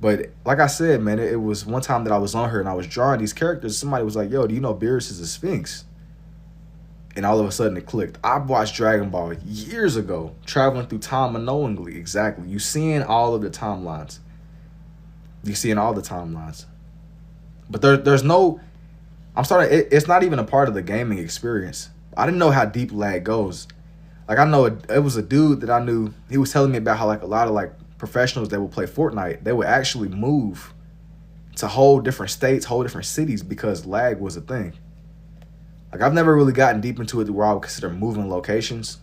But like I said, man, it was one time that I was on her and I was drawing these characters. Somebody was like, yo, do you know Beerus is a Sphinx? And all of a sudden it clicked. I watched Dragon Ball years ago, traveling through time unknowingly. Exactly. You seeing all of the timelines. You seeing all the timelines. But there's no, it's not even a part of the gaming experience. I didn't know how deep lag goes. Like I know it was a dude that I knew. He was telling me about how like a lot of like professionals that would play Fortnite, they would actually move to whole different states, whole different cities because lag was a thing. Like I've never really gotten deep into it where I would consider moving locations.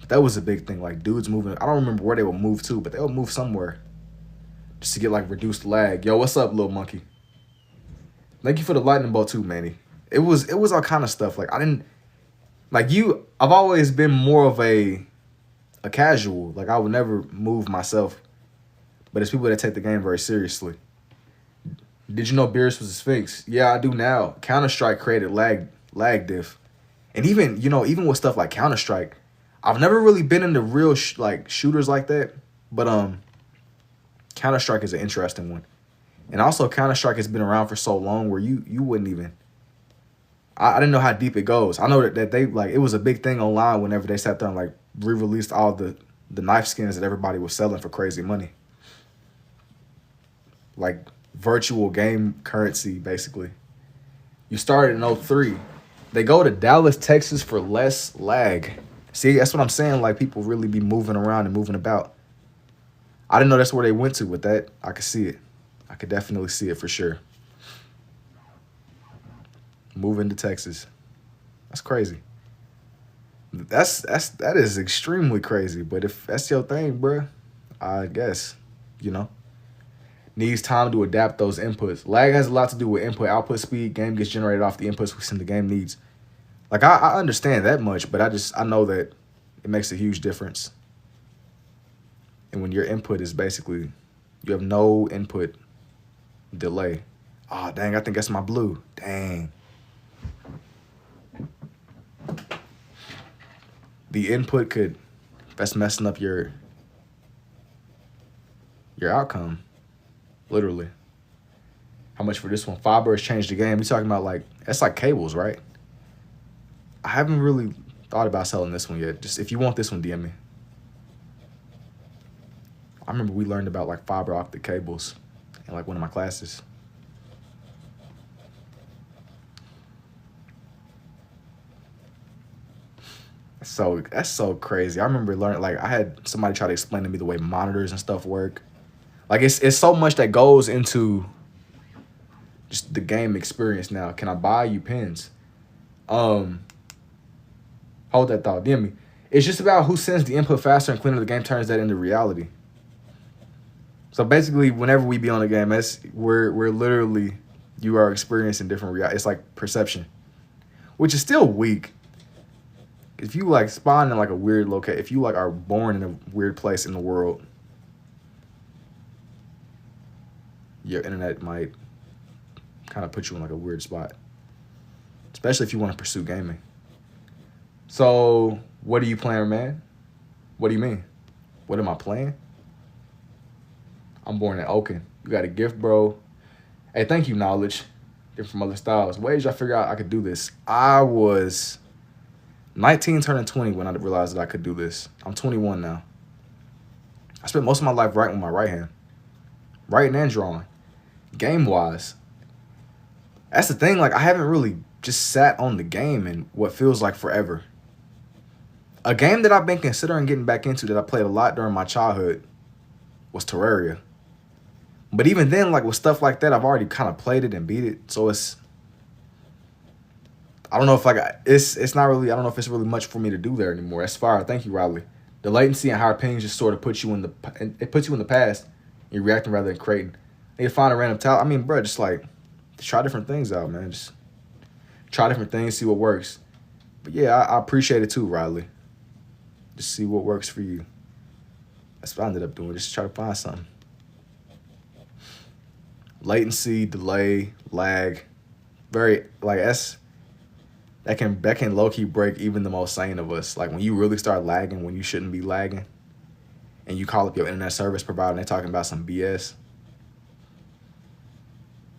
But that was a big thing. Like dudes moving, I don't remember where they would move to, but they would move somewhere just to get like reduced lag. Yo, what's up, little monkey? Thank you for the lightning bolt too, Manny. It was all kind of stuff. Like I didn't like you. I've always been more of a casual. Like I would never move myself. But it's people that take the game very seriously. Did you know Beerus was a Sphinx? Yeah, I do now. Counter-Strike created lag diff. And even with stuff like Counter-Strike, I've never really been into real shooters like that. But Counter-Strike is an interesting one. And also Counter-Strike has been around for so long where you wouldn't even, I didn't know how deep it goes. I know that they it was a big thing online whenever they sat there and like re-released all the knife skins that everybody was selling for crazy money. Like virtual game currency, basically. You started in 03. They go to Dallas, Texas for less lag. See, that's what I'm saying. Like people really be moving around and moving about. I didn't know that's where they went to with that. I could see it. I could definitely see it for sure. Moving to Texas. That's crazy. That is extremely crazy. But if that's your thing, bro, I guess, needs time to adapt those inputs. Lag has a lot to do with input output speed. Game gets generated off the inputs we send the game needs. Like I understand that much, but I know that it makes a huge difference. And when your input is basically, you have no input delay. Oh, dang, I think that's my blue. Dang. The input that's messing up your outcome. Literally. How much for this one? Fiber has changed the game. We talking about that's like cables, right? I haven't really thought about selling this one yet. Just if you want this one, DM me. I remember we learned about like fiber optic cables in like one of my classes. So that's so crazy. I remember learning, I had somebody try to explain to me the way monitors and stuff work. Like it's so much that goes into just the game experience now. Can I buy you pins? Hold that thought. DM me. It's just about who sends the input faster and cleaner the game turns that into reality. So basically, whenever we be on the game, we're literally, you are experiencing different reality. It's like perception, which is still weak. If you spawn in a weird location, if you are born in a weird place in the world, your internet might kind of put you in like a weird spot, especially if you want to pursue gaming. So, what are you playing, man? What do you mean? What am I playing? I'm born in Oakland. You got a gift, bro. Hey, thank you, Knowledge. Different from other styles. Ways I figured out I could do this. I was 19 turning 20 when I realized that I could do this. I'm 21 now. I spent most of my life writing with my right hand. Writing and drawing. Game-wise. That's the thing. Like, I haven't really just sat on the game in what feels like forever. A game that I've been considering getting back into that I played a lot during my childhood was Terraria. But even then, like with stuff like that, I've already kind of played it and beat it. So I don't know if it's not really, I don't know if it's really much for me to do there anymore. That's fire. Thank you, Riley. The latency and higher pings just sort of puts you in the past. You're reacting rather than creating. You need to find a random talent. I mean, bro, just try different things out, man. Just try different things, see what works. But yeah, I appreciate it too, Riley. Just see what works for you. That's what I ended up doing. Just try to find something. Latency, delay, lag, very that can low key break even the most sane of us. Like when you really start lagging when you shouldn't be lagging, and you call up your internet service provider and they're talking about some BS.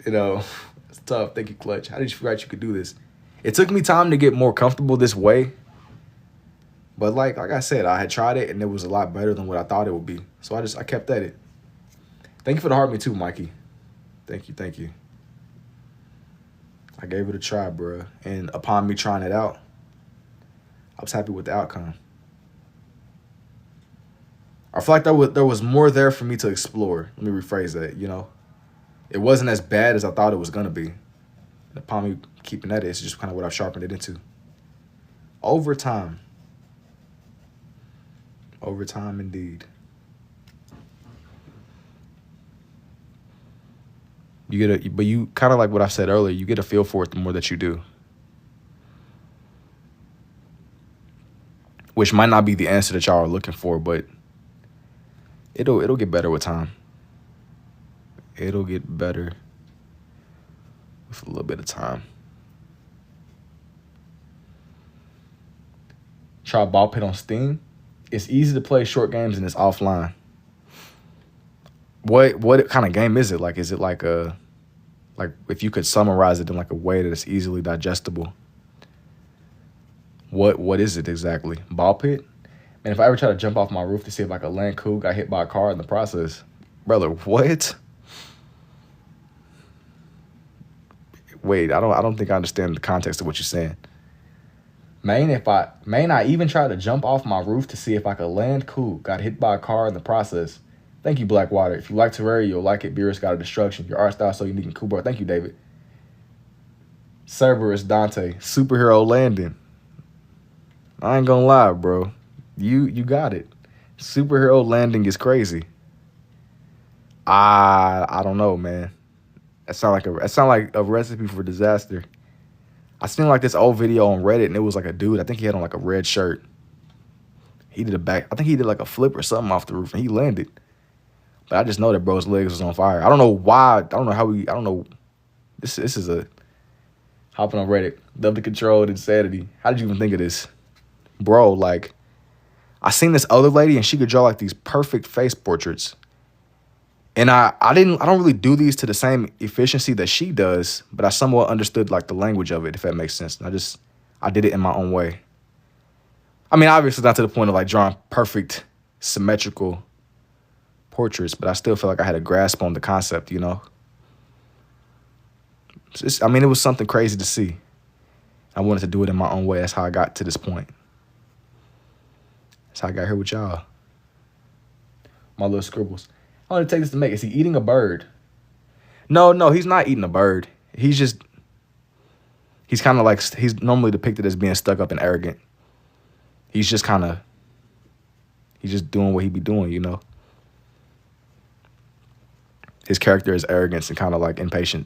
You know, it's tough. Thank you, Clutch. How did you figure out you could do this? It took me time to get more comfortable this way. But like I said, I had tried it and it was a lot better than what I thought it would be. So I kept at it. Thank you for the heart me too, Mikey. Thank you. I gave it a try, bro. And upon me trying it out, I was happy with the outcome. I feel like there was more there for me to explore. Let me rephrase that, you know. It wasn't as bad as I thought it was going to be. And upon me keeping at it, it's just kind of what I've sharpened it into. Over time. Over time, indeed. But you kind of like what I said earlier, you get a feel for it the more that you do. Which might not be the answer that y'all are looking for, but it'll get better with time. It'll get better with a little bit of time. Try Ball Pit on Steam. It's easy to play short games and it's offline. What kind of game is it? Like, is it like if you could summarize it in like a way that is easily digestible? What is it exactly? Ball pit? And if I ever try to jump off my roof to see if I could land cool, got hit by a car in the process. Brother, what? Wait, I don't think I understand the context of what you're saying. Main I even try to jump off my roof to see if I could land cool, got hit by a car in the process. Thank you, Blackwater. If you like Terraria, you'll like it. Beerus got a destruction. Your art style is so unique and cool, bro. Thank you, David. Cerberus Dante. Superhero landing. I ain't gonna lie, bro. You got it. Superhero landing is crazy. I don't know, man. That sound like a recipe for disaster. I seen like this old video on Reddit and it was like a dude. I think he had on like a red shirt. I think he did like a flip or something off the roof and he landed. But I just know that bro's legs was on fire. I don't know why. I don't know. This is a hopping on Reddit. Double controlled insanity. How did you even think of this? Bro, like, I seen this other lady and she could draw like these perfect face portraits. And I don't really do these to the same efficiency that she does, but I somewhat understood like the language of it, if that makes sense. And I did it in my own way. I mean, obviously not to the point of like drawing perfect symmetrical portraits, but I still feel like I had a grasp on the concept, you know? It was something crazy to see. I wanted to do it in my own way. That's how I got to this point. That's how I got here with y'all. My little scribbles. I want to take this to make. Is he eating a bird? No, he's not eating a bird. He's kind of like, he's normally depicted as being stuck up and arrogant. He's just doing what he be doing, you know? His character is arrogance and kind of like impatient.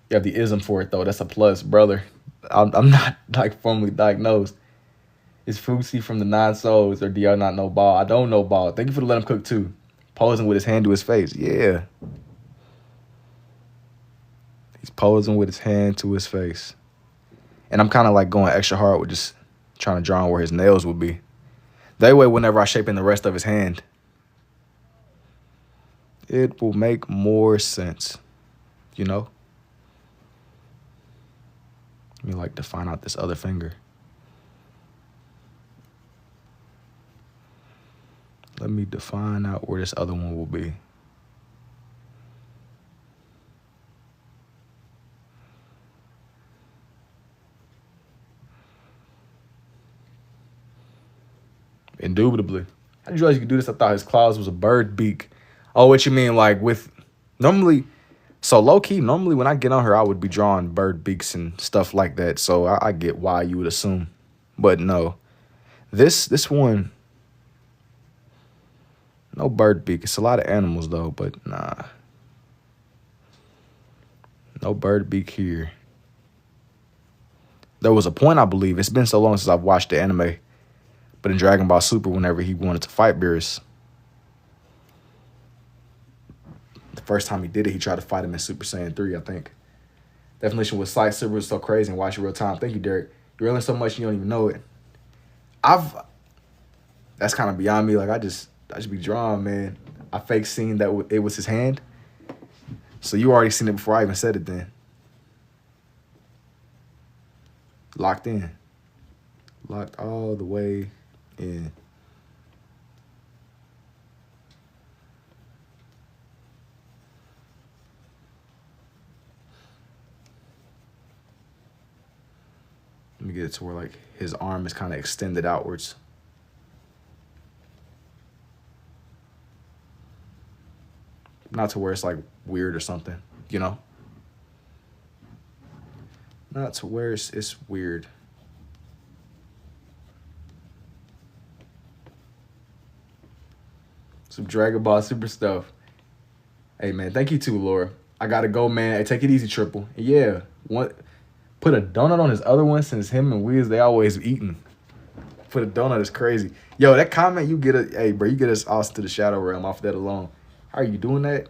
You have the ism for it, though. That's a plus, brother. I'm not like formally diagnosed. Is Fousey from the Nine Souls or do y'all not know Ball? I don't know Ball. Thank you for the Let Him Cook, too. Posing with his hand to his face. Yeah. He's posing with his hand to his face. And I'm kind of like going extra hard with just trying to draw on where his nails would be. That way, whenever I shape in the rest of his hand, it will make more sense, you know? Let me like define out this other finger. Let me define out where this other one will be. Indubitably. How did you realize you could do this? I thought his claws was a bird beak. Oh, what you mean? Like with normally, so low key, normally when I get on her, I would be drawing bird beaks and stuff like that. So I get why you would assume. But no. This one, no bird beak. It's a lot of animals though, but nah. No bird beak here. There was a point, I believe. It's been so long since I've watched the anime. But in Dragon Ball Super, whenever he wanted to fight Beerus, the first time he did it, he tried to fight him in Super Saiyan 3, I think. Definition was Sight Silver is so crazy and watch it real time. Thank you, Derek. You're learning so much you don't even know it. That's kind of beyond me. Like I just be drawing, man. I fake seen that it was his hand. So you already seen it before I even said it then. Locked in. Locked all the way in. Let me get it to where like his arm is kind of extended outwards. Not to where it's like weird or something, you know? Not to where it's weird. Some Dragon Ball Super stuff. Hey, man, thank you too, Laura. I gotta go, man. Hey, take it easy, Triple. Yeah, put a donut on his other one since him and Wiz, they always eating. Put a donut is crazy. Yo, that comment you get hey, bro, you get us all to the Shadow Realm off that alone. How are you doing that?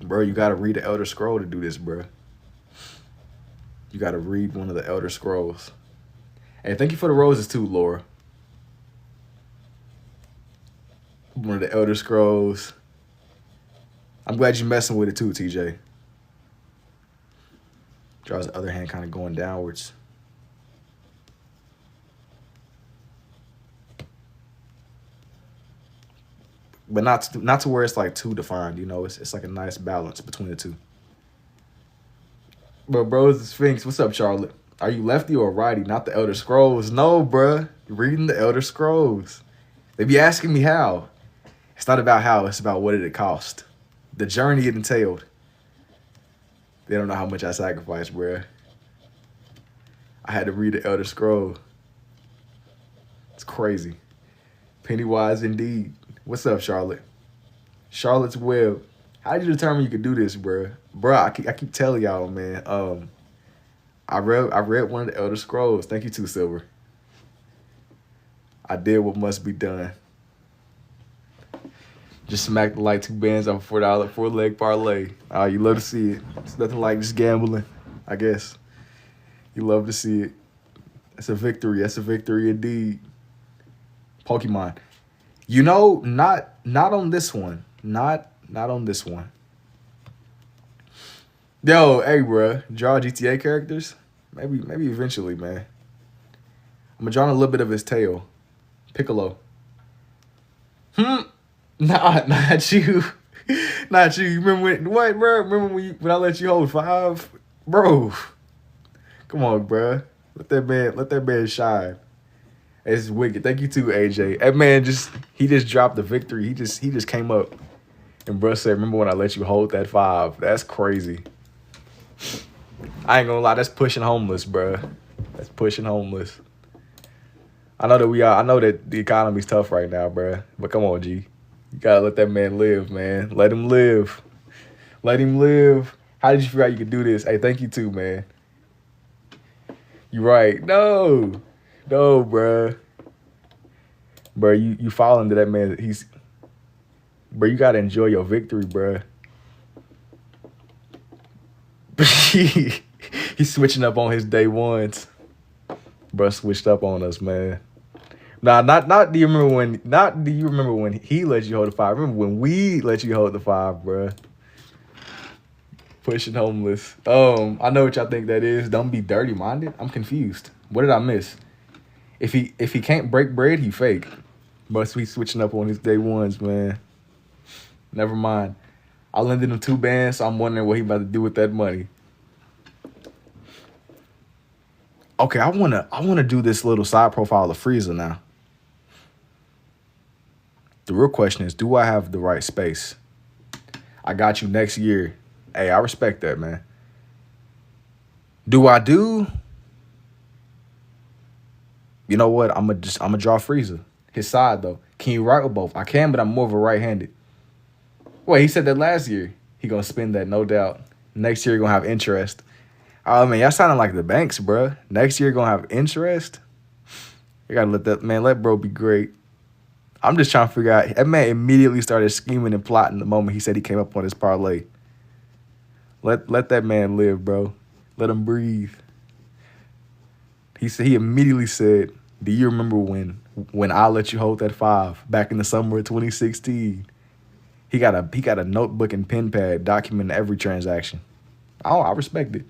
Bro, you gotta read the Elder Scroll to do this, bro. You gotta read one of the Elder Scrolls. Hey, thank you for the roses too, Laura. One of the Elder Scrolls. I'm glad you're messing with it too, TJ. Draws the other hand kind of going downwards. But not to where it's like too defined, you know. It's like a nice balance between the two. But bro, it's the Sphinx. What's up, Charlotte? Are you lefty or righty? Not the Elder Scrolls. No, bruh. You're reading the Elder Scrolls. They be asking me how. It's not about how. It's about what did it cost. The journey it entailed. They don't know how much I sacrificed, bruh. I had to read the Elder Scroll. It's crazy. Pennywise indeed. What's up, Charlotte? Charlotte's Web. How did you determine you could do this, bruh? Bruh, I keep telling y'all, man. I read one of the Elder Scrolls. Thank you, too, Silver. I did what must be done. Just smacked the like 2 bands off a $4 4-leg parlay. Oh, you love to see it. It's nothing like just gambling, I guess. You love to see it. That's a victory. That's a victory indeed. Pokemon. You know, not on this one. Not on this one. Yo, hey, bro. Draw GTA characters? Maybe eventually, man. I'm gonna draw a little bit of his tail. Piccolo. Nah, not you. Not you. You remember what, bro? Remember when I let you hold 5? Bro. Come on, bro. Let that man shine. It's wicked. Thank you too, AJ. That man he just dropped the victory. He just came up. And bro said, remember when I let you hold that 5? That's crazy. I ain't gonna lie, that's pushing homeless, bro. That's pushing homeless. I know that the economy's tough right now, bro. But come on, G. You gotta let that man live, man. Let him live. Let him live. How did you figure out you could do this? Hey, thank you too, man. You right. No, bro. Bro, you fall into that man. Bro, you gotta enjoy your victory, bro. He's switching up on his day ones. Bro switched up on us, man. Nah, not do you remember when he let you hold the 5. Remember when we let you hold the 5, bro. Pushing homeless. I know what y'all think that is. Don't be dirty minded. I'm confused. What did I miss? If he can't break bread, he fake. Must be switching up on his day ones, man. Never mind. I lended him 2 bands, so I'm wondering what he about to do with that money. Okay, I wanna do this little side profile of Frieza now. The real question is, do I have the right space? I got you next year. Hey, I respect that, man. Do I do? You know what? I'm gonna draw Frieza. His side though. Can you write with both? I can, but I'm more of a right-handed. Wait, he said that last year. He gonna spend that, no doubt. Next year, gonna have interest. Oh man, y'all sounding like the banks, bro. Next year, gonna have interest. You gotta let bro be great. I'm just trying to figure out. That man immediately started scheming and plotting the moment he said he came up on his parlay. Let that man live, bro. Let him breathe. He immediately said, "Do you remember when I let you hold that 5 back in the summer of 2016?" He got a notebook and pen pad documenting every transaction. I respect it.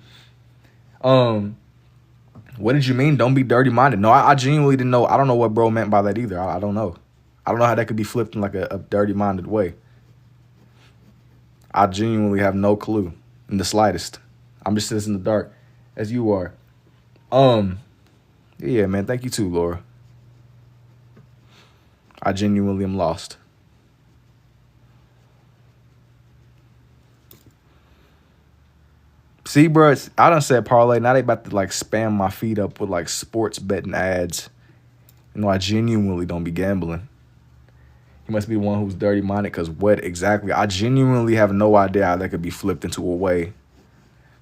What did you mean? Don't be dirty minded. No, I genuinely didn't know. I don't know what bro meant by that either. I don't know. I don't know how that could be flipped in like a dirty minded way. I genuinely have no clue in the slightest. I'm just sitting in the dark as you are. Yeah, man. Thank you too, Laura. I genuinely am lost. See, bro, I done said parlay. Now they about to like spam my feed up with like sports betting ads. You know, I genuinely don't be gambling. He must be the one who's dirty minded, because what exactly? I genuinely have no idea how that could be flipped into a way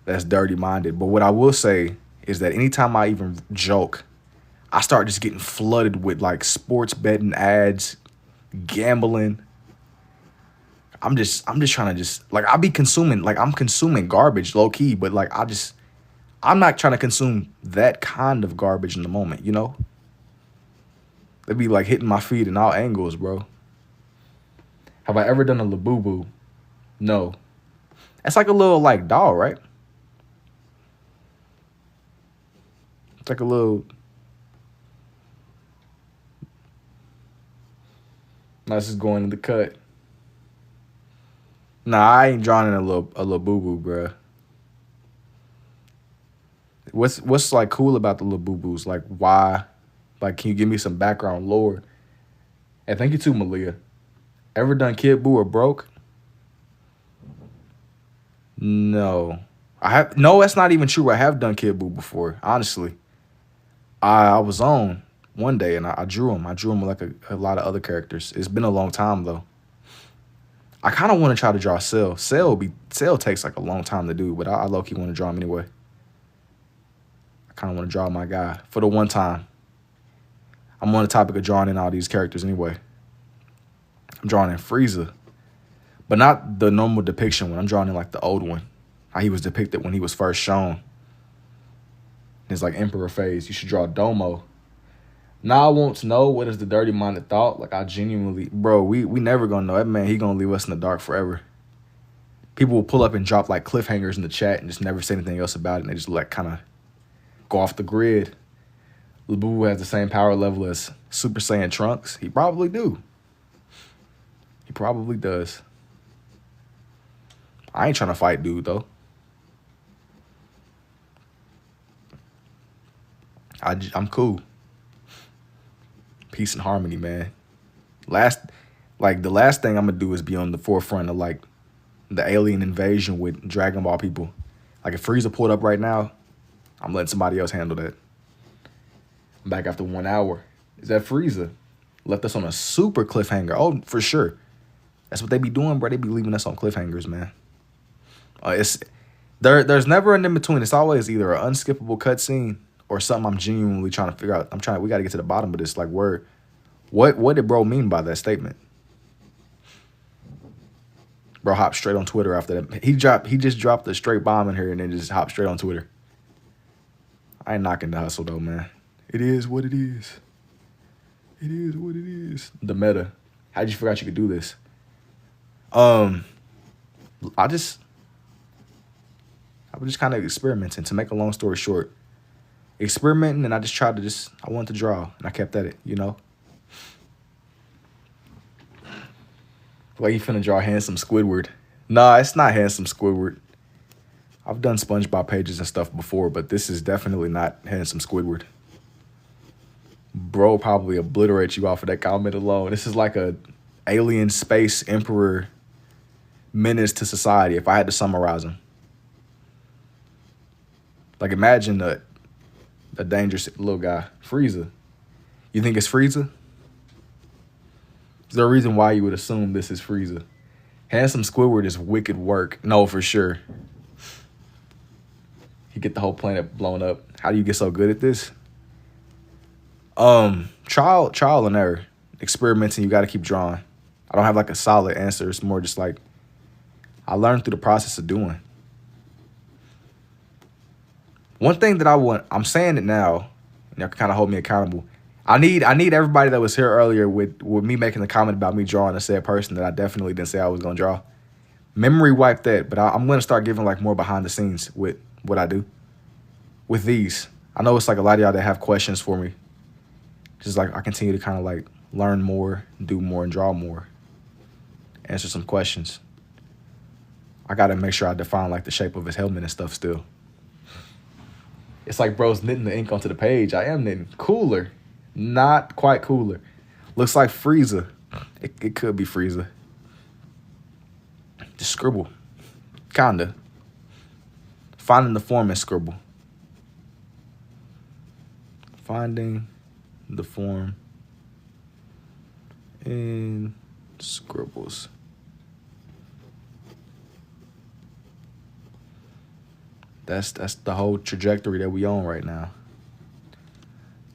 that's dirty minded. But what I will say is that anytime I even joke, I start just getting flooded with like sports betting ads, gambling. I'm just trying to like, I be consuming, like I'm consuming garbage low key, but like I'm not trying to consume that kind of garbage in the moment, you know? They be like hitting my feed in all angles, bro. Have I ever done a Labubu? No. That's like a little like doll, right? It's like a little. Now this is going in the cut. Nah, I ain't drawing in a Labubu, bruh. What's like cool about the Labubus? Like why? Like, can you give me some background lore? And thank you too, Malia. Ever done Kid Boo or Broke? No. No, that's not even true. I have done Kid Boo before, honestly. I was on one day and I drew him. I drew him like a lot of other characters. It's been a long time though. I kind of want to try to draw Cell. Cell takes like a long time to do, but I low-key want to draw him anyway. I kind of want to draw my guy for the one time. I'm on the topic of drawing in all these characters anyway. I'm drawing in Frieza, but not the normal depiction one. I'm drawing in like the old one, how he was depicted when he was first shown. His like emperor phase. You should draw Domo. Now I want to know, what is the dirty minded thought? Like I genuinely, bro, we never gonna know. That man, he gonna leave us in the dark forever. People will pull up and drop like cliffhangers in the chat and just never say anything else about it, and they just like kind of go off the grid. Labubu has the same power level as Super Saiyan Trunks. He probably do. He probably does. I ain't trying to fight dude though. I'm cool. Peace and harmony, man. The last thing I'm gonna do is be on the forefront of like the alien invasion with Dragon Ball people. Like if Frieza pulled up right now, I'm letting somebody else handle that. I'm back after 1 hour. Is that Frieza? Left us on a super cliffhanger. Oh, for sure. That's what they be doing, bro. They be leaving us on cliffhangers, man. There's never an in between. It's always either an unskippable cutscene or something I'm genuinely trying to figure out. We got to get to the bottom of this. Like, what did bro mean by that statement? Bro hopped straight on Twitter after that. He just dropped a straight bomb in here and then just hopped straight on Twitter. I ain't knocking the hustle though, man. It is what it is. It is what it is. The meta. How'd you forgot you could do this? I was just kind of experimenting. To make a long story short, experimenting, and I just tried to I wanted to draw, and I kept at it, you know. Like you finna draw handsome Squidward. Nah, it's not handsome Squidward. I've done SpongeBob pages and stuff before, but this is definitely not handsome Squidward. Bro probably obliterate you off of that comment alone. This is like a alien space emperor menace to society, if I had to summarize him. Like imagine a dangerous little guy. Frieza. You think it's Frieza? Is there a reason why you would assume this is Frieza? Handsome Squidward is wicked work. No, for sure. You get the whole planet blown up. How do you get so good at this? Trial and error. Experimenting, you gotta keep drawing. I don't have like a solid answer. It's more just like I learned through the process of doing. One thing that I'm saying it now, and y'all can kind of hold me accountable. I need everybody that was here earlier with me making the comment about me drawing a said person that I definitely didn't say I was gonna draw. Memory wipe that, but I'm gonna start giving like more behind the scenes with what I do. With these, I know it's like a lot of y'all that have questions for me. Just like I continue to kind of like learn more, do more, and draw more. Answer some questions. I gotta make sure I define like the shape of his helmet and stuff still. It's like bro's knitting the ink onto the page. I am knitting. Cooler. Not quite cooler. Looks like Frieza. It could be Frieza. Just scribble. Kinda. Finding the form and scribble. Finding the form in scribbles. That's the whole trajectory that we on right now.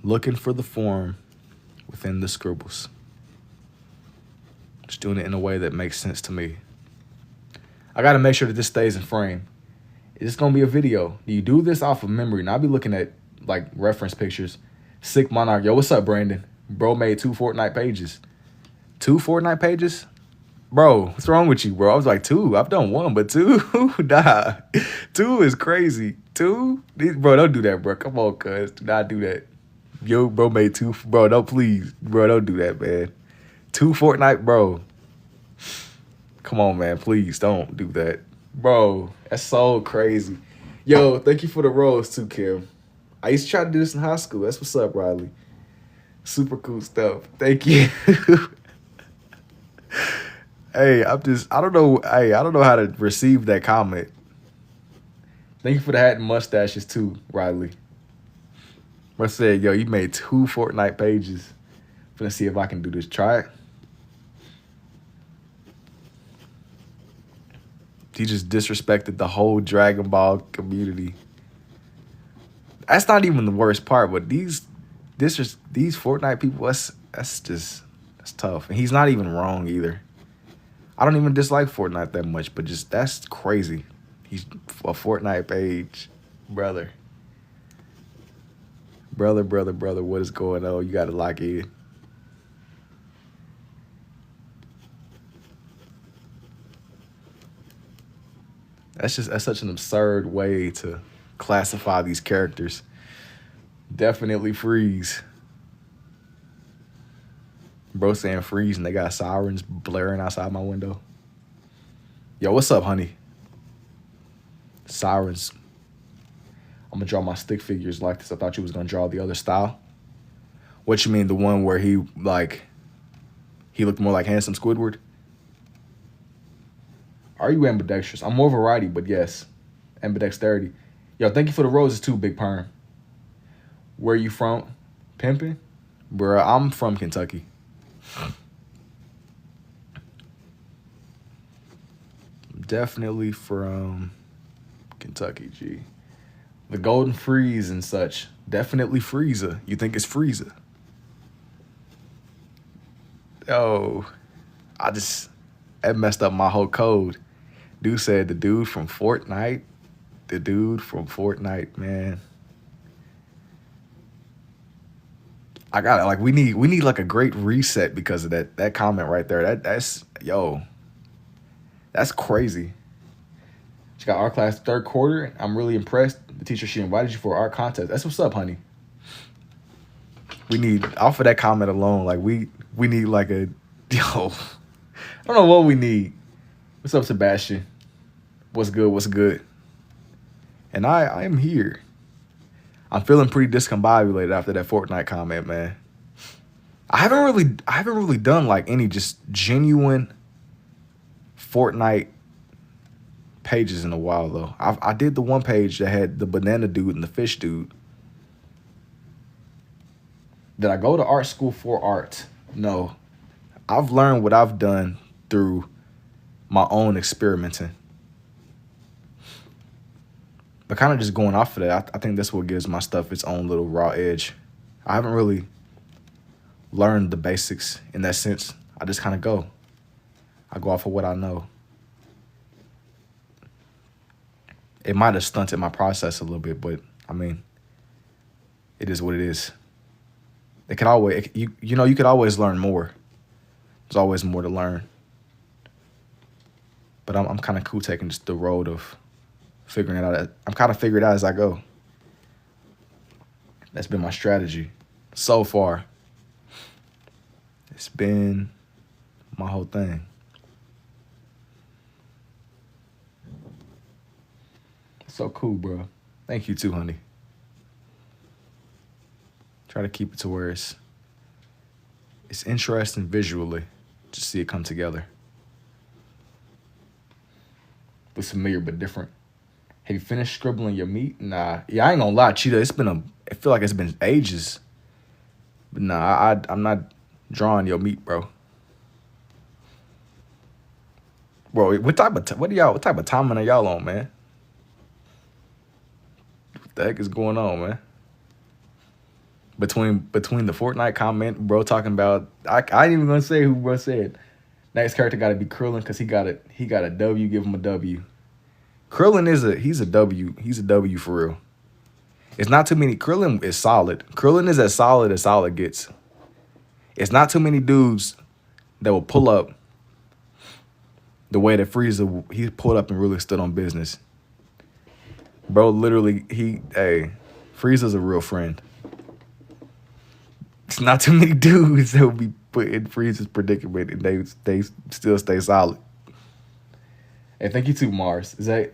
Looking for the form within the scribbles. Just doing it in a way that makes sense to me. I gotta make sure that this stays in frame. It's gonna be a video. Do you do this off of memory? Now I'll be looking at like reference pictures. Sick Monarch. Yo, what's up, Brandon? Bro made 2 Fortnite pages. 2 Fortnite pages? Bro, what's wrong with you, bro? I was like, 2. I've done 1, but 2? Nah. 2 is crazy. 2? Bro, don't do that, bro. Come on, cuz. Do not do that. Yo, bro made 2. Bro, don't please. Bro, don't do that, man. 2 Fortnite, bro. Come on, man. Please don't do that. Bro, that's so crazy. Yo, thank you for the rose too, Kim. I used to try to do this in high school. That's what's up, Riley. Super cool stuff. Thank you. Hey, I don't know how to receive that comment. Thank you for the hat and mustaches too, Riley. I said, yo, you made 2 Fortnite pages. Finna see if I can do this. Try it. He just disrespected the whole Dragon Ball community. That's not even the worst part, but these Fortnite people, that's tough. And he's not even wrong either. I don't even dislike Fortnite that much, but just that's crazy. He's a Fortnite page, brother. Brother, what is going on? You gotta lock in. That's such an absurd way to classify these characters. Definitely freeze. Bro saying freeze and they got sirens blaring outside my window. Yo, what's up, honey? Sirens. I'm gonna draw my stick figures like this. I thought you was gonna draw the other style. What you mean, the one where he looked more like handsome Squidward? Are you ambidextrous? I'm more variety, but yes. Ambidexterity. Yo, thank you for the roses too, Big Perm. Where you from? Pimpin'? Bruh, I'm from Kentucky. Definitely from Kentucky, G. The golden freeze and such. Definitely Frieza. You think it's Frieza? Oh, That messed up my whole code. Dude said the dude from Fortnite. The dude from Fortnite, man. I got it. Like we need like a great reset because of that comment right there. That's yo, that's crazy. She got art class third quarter. I'm really impressed. The teacher, she invited you for art contest. That's what's up, honey. We need off of that comment alone. Like we need like a yo. I don't know what we need. What's up, Sebastian? What's good? What's good? And I am here. I'm feeling pretty discombobulated after that Fortnite comment, man. I haven't really done like any just genuine Fortnite pages in a while though. I did the one page that had the banana dude and the fish dude. Did I go to art school for art? No. I've learned what I've done through my own experimenting. But kind of just going off of that, I think that's what gives my stuff its own little raw edge. I haven't really learned the basics in that sense. I just kind of go. I go off of what I know. It might have stunted my process a little bit, but I mean, it is what it is. It could always, you could always learn more. There's always more to learn. But I'm kind of cool taking just the road of figuring it out. I'm kind of figuring it out as I go. That's been my strategy so far. It's been my whole thing. So cool, bro. Thank you too, honey. Try to keep it to where it's interesting visually to see it come together. It's familiar but different. Have you finished scribbling your meat? Nah. Yeah, I ain't gonna lie, Cheetah. I feel like it's been ages. But nah, I'm not drawing your meat, bro. Bro, what type of timing are y'all on, man? What the heck is going on, man? Between the Fortnite comment, bro, talking about I ain't even gonna say who bro said. Next character gotta be Krillin because he got a W, give him a W. Krillin he's a W. He's a W for real. It's not too many. Krillin is solid. Krillin is as solid gets. It's not too many dudes that will pull up the way that Frieza, he pulled up and really stood on business. Bro, literally, Frieza's a real friend. It's not too many dudes that will be put in Frieza's predicament and they still stay solid. Hey, thank you too, Mars. Is that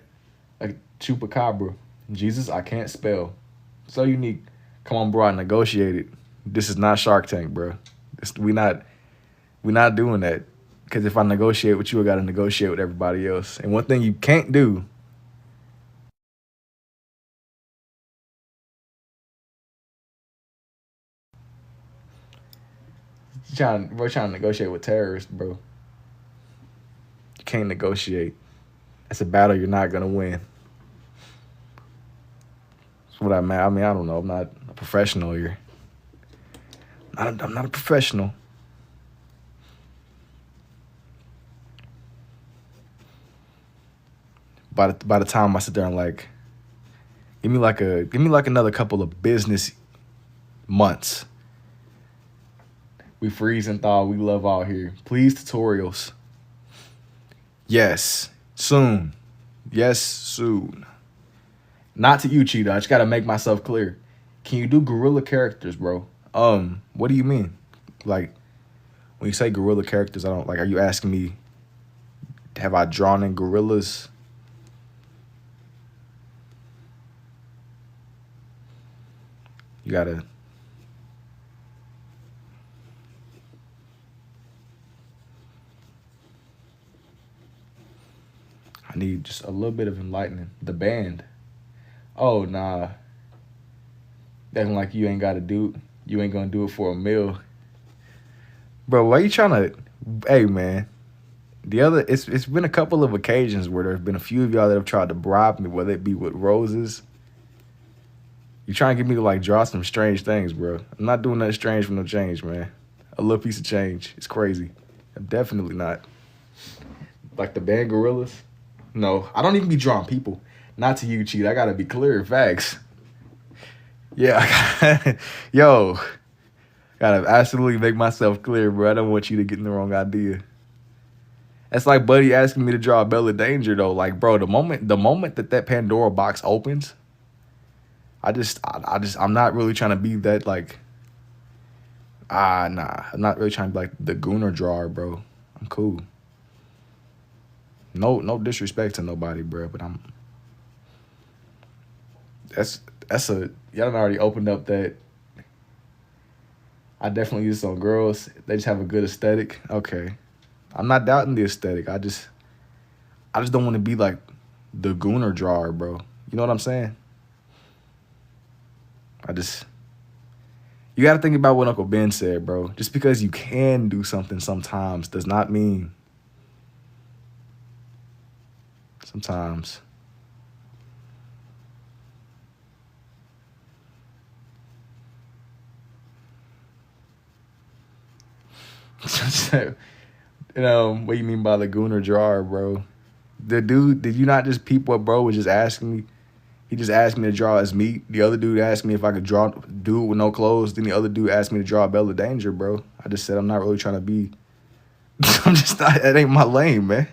a chupacabra? Jesus, I can't spell. So unique. Come on, bro, I negotiated. This is not Shark Tank, bro. We not doing that. Because if I negotiate with you, I got to negotiate with everybody else. And one thing you can't do trying to negotiate with terrorists, bro. You can't negotiate. It's a battle you're not gonna win. That's what I mean. I mean, I don't know. I'm not a professional here. I'm not a professional. By the time I sit there and like, give me like another couple of business months. We freeze and thaw. We love out here. Please, tutorials. Yes, soon. Yes, soon. Not to you, Cheetah. I just gotta make myself clear. Can you do gorilla characters, bro? What do you mean? Like, when you say gorilla characters, I don't like. Are you asking me? Have I drawn in gorillas? You gotta. I need just a little bit of enlightening. The band. Oh, nah. Acting like you ain't gonna do it for a meal. Bro, why you trying to... Hey, man. It's been a couple of occasions where there's been a few of y'all that have tried to bribe me, whether it be with roses. You trying to get me to, like, draw some strange things, bro. I'm not doing nothing strange for no change, man. A little piece of change. It's crazy. I'm definitely not. Like the band Gorillas? No, I don't even be drawing people. Not to you, Cheat. I gotta be clear. Facts. Yeah, yo, gotta absolutely make myself clear, bro. I don't want you to get in the wrong idea. That's like Buddy asking me to draw Bella Danger, though. Like, bro, the moment that Pandora box opens, I'm not really trying to be that like, nah, I'm not really trying to be like the Gooner drawer, bro. I'm cool. No disrespect to nobody, bro, but that's a y'all done already opened up that. I definitely use this on girls. They just have a good aesthetic. Okay, I'm not doubting the aesthetic. I just don't want to be like the Gooner drawer, bro. You know what I'm saying? You got to think about what Uncle Ben said, bro. Just because you can do something sometimes does not mean sometimes. What you mean by the Gooner drawer, bro? The dude, did you not just peep what bro was just asking me? He just asked me to draw his meat. The other dude asked me if I could draw dude with no clothes. Then the other dude asked me to draw Bella Danger, bro. I just said I'm not really trying to be. I'm just not. That ain't my lane, man.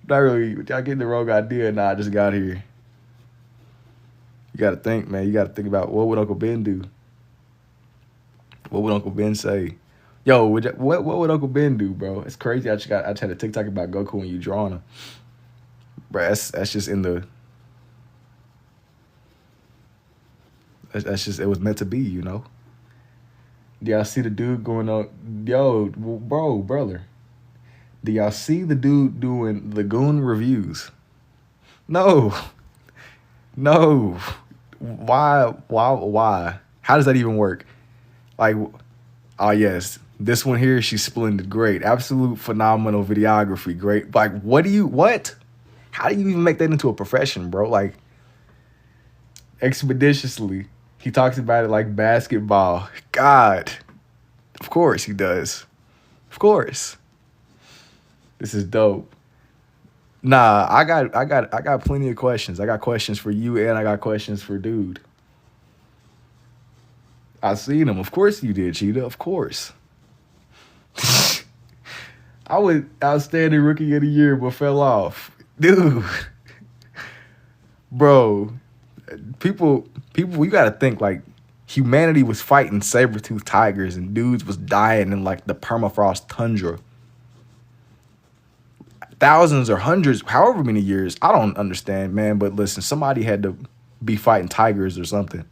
Not really. Y'all getting the wrong idea. Nah, I just got here. You got to think, man. You got to think about what would Uncle Ben do? What would Uncle Ben say? Yo, what would Uncle Ben do, bro? It's crazy. I just had a TikTok about Goku when you drawing him, bro. That's just in the. That's just, it was meant to be, you know? Do y'all see the dude going on? Yo, brother. Do y'all see the dude doing Lagoon reviews? No. No. Why? How does that even work? Like, oh, yes. This one here, she's splendid. Great. Absolute phenomenal videography. Great. Like, what? How do you even make that into a profession, bro? Like, expeditiously. He talks about it like basketball. God. Of course he does. Of course. This is dope. Nah, I got plenty of questions. I got questions for you and I got questions for dude. I seen him. Of course you did, Cheetah. Of course. I was outstanding rookie of the year but fell off. Dude. Bro. People, you gotta think like humanity was fighting saber-toothed tigers and dudes was dying in like the permafrost tundra. Thousands or hundreds, however many years, I don't understand, man. But listen, somebody had to be fighting tigers or something.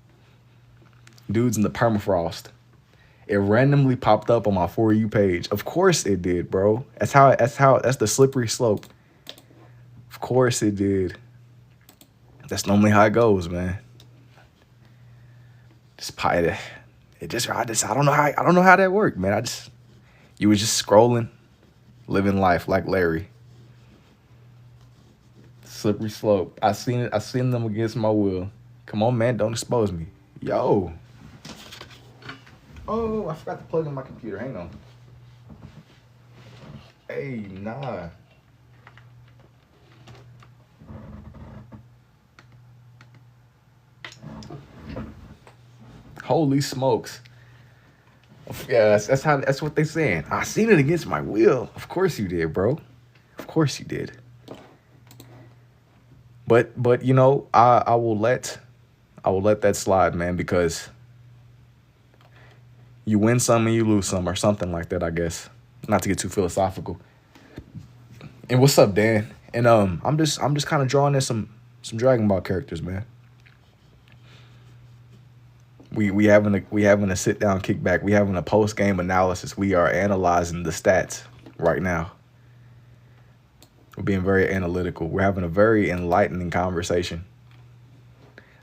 Dudes in the permafrost. It randomly popped up on my For You page. Of course it did, bro. That's the slippery slope. Of course it did. That's normally how it goes, man. I don't know how that worked, man. You were just scrolling, living life like Larry. Slippery slope. I seen them against my will. Come on, man, don't expose me. Yo. Oh, I forgot to plug in my computer. Hang on. Hey, nah. Holy smokes. Yeah, that's what they saying. I seen it against my will. Of course you did, bro. Of course you did. But you know, I will let that slide, man, because you win some and you lose some or something like that, I guess. Not to get too philosophical. And what's up, Dan? And I'm just kind of drawing in some Dragon Ball characters, man. We having a sit down kickback. We having a post game analysis. We are analyzing the stats right now. We're being very analytical. We're having a very enlightening conversation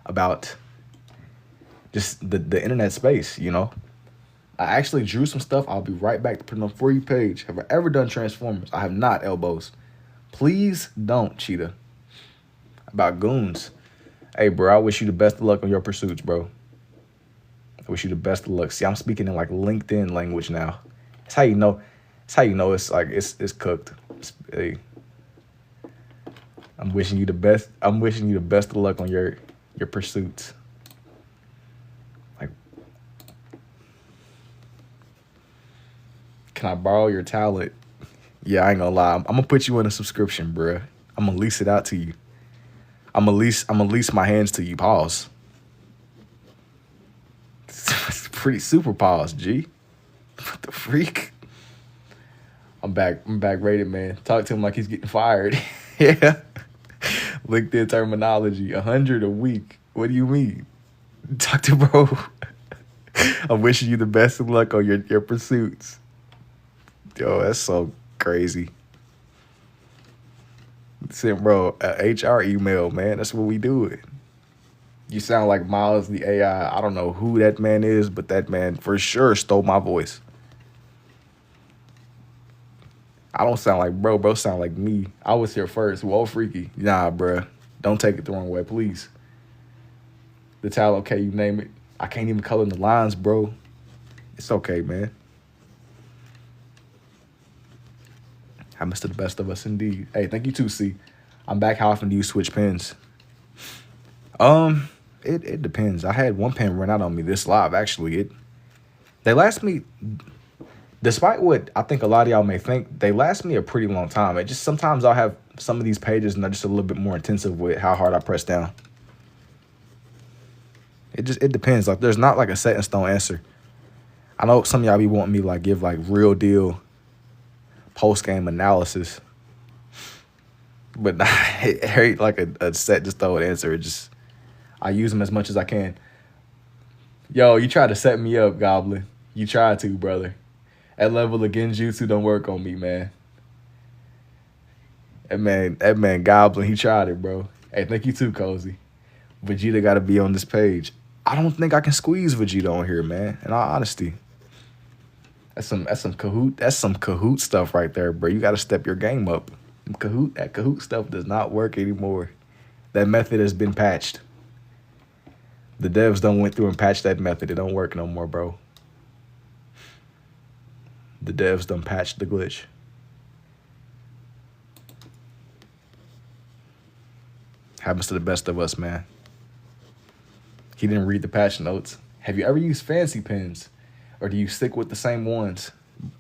about just the internet space, you know. I actually drew some stuff. I'll be right back to put it on For You page. Have I ever done Transformers? I have not, elbows. Please don't, Cheetah. About goons. Hey, bro, I wish you the best of luck on your pursuits, bro. I wish you the best of luck. See, I'm speaking in like LinkedIn language now. It's how you know. It's like it's cooked. Hey, I'm wishing you the best. I'm wishing you the best of luck on your pursuits. Like, can I borrow your talent? Yeah, I ain't gonna lie. I'm gonna put you in a subscription, bruh. I'm gonna lease it out to you. I'm gonna lease my hands to you. Pause. It's pretty super pause, G. What the freak? I'm back. I'm back rated, man. Talk to him like he's getting fired. Yeah. LinkedIn terminology. 100 a week. What do you mean? Talk to bro. I'm wishing you the best of luck on your pursuits. Yo, that's so crazy. Send bro a HR email, man. That's what we do it. You sound like Miles the AI. I don't know who that man is, but that man for sure stole my voice. I don't sound like bro. Bro sound like me. I was here first. Whoa, freaky. Nah, bro. Don't take it the wrong way, please. The towel, okay, you name it. I can't even color in the lines, bro. It's okay, man. Happens to the best of us indeed. Hey, thank you too, C. I'm back. How often do you switch pens? It depends. I had one pen run out on me this live, actually. They last me, despite what I think a lot of y'all may think, they last me a pretty long time. It just sometimes I'll have some of these pages and they're just a little bit more intensive with how hard I press down. It depends. Like there's not like a set in stone answer. I know some of y'all be wanting me like give like real deal post game analysis, but it ain't like a set just throw an answer. It just I use them as much as I can. Yo, you tried to set me up, Goblin. You tried to, brother. That level of Genjutsu don't work on me, man. That man, Goblin, he tried it, bro. Hey, thank you too, Cozy. Vegeta got to be on this page. I don't think I can squeeze Vegeta on here, man. In all honesty, that's some Kahoot stuff right there, bro. You got to step your game up. That Kahoot stuff does not work anymore. That method has been patched. The devs done went through and patched that method. It don't work no more, bro. The devs done patched the glitch. Happens to the best of us, man. He didn't read the patch notes. Have you ever used fancy pens? Or do you stick with the same ones?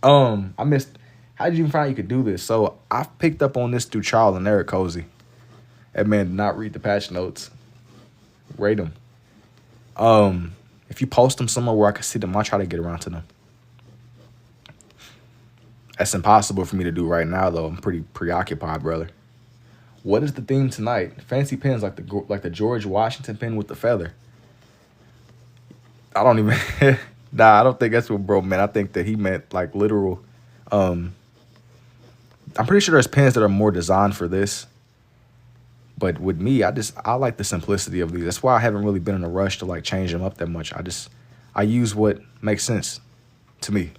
I missed. How did you even find out you could do this? So I picked up on this through trial and error, Cozy. That man did not read the patch notes. Rate him. If you post them somewhere where I can see them, I'll try to get around to them. That's impossible for me to do right now, though. I'm pretty preoccupied, brother. What is the theme tonight? Fancy pens like the George Washington pen with the feather. I don't even. Nah, I don't think that's what bro meant. I think that he meant like literal. I'm pretty sure there's pens that are more designed for this. But with me, I like the simplicity of these. That's why I haven't really been in a rush to like change them up that much. I use what makes sense to me.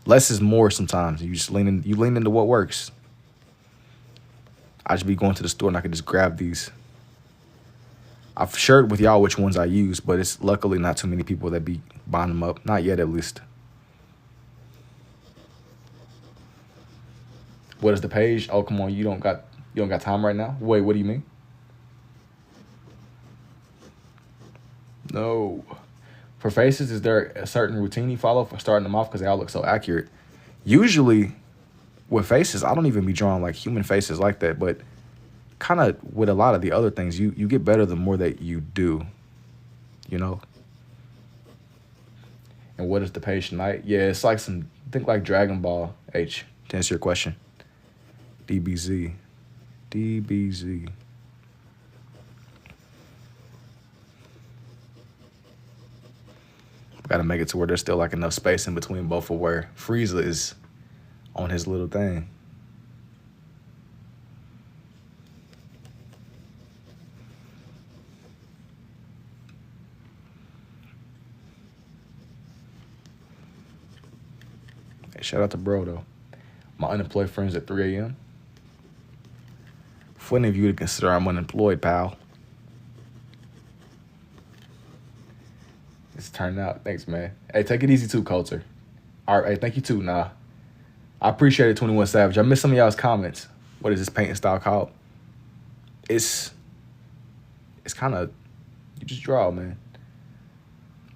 Less is more sometimes. You just lean into what works. I just be going to the store and I can just grab these. I've shared with y'all which ones I use, but it's luckily not too many people that be buying them up. Not yet, at least. What is the page? Oh, come on, you don't got time right now? Wait, what do you mean? No. For faces, is there a certain routine you follow for starting them off? Because they all look so accurate. Usually, with faces, I don't even be drawing like human faces like that. But kind of with a lot of the other things, you get better the more that you do. You know? And what is the page tonight? Yeah, it's like think like Dragon Ball H, to answer your question. DBZ. Got to make it to where there's still like enough space in between both of where Frieza is on his little thing. Hey, shout out to bro though. My unemployed friends at 3 a.m. Funny of you to consider I'm unemployed, pal. It's turning out. Thanks, man. Hey, take it easy too, Coulter. All right, hey, thank you too, nah. I appreciate it, 21 Savage. I missed some of y'all's comments. What is this painting style called? it's kind of, you just draw, man.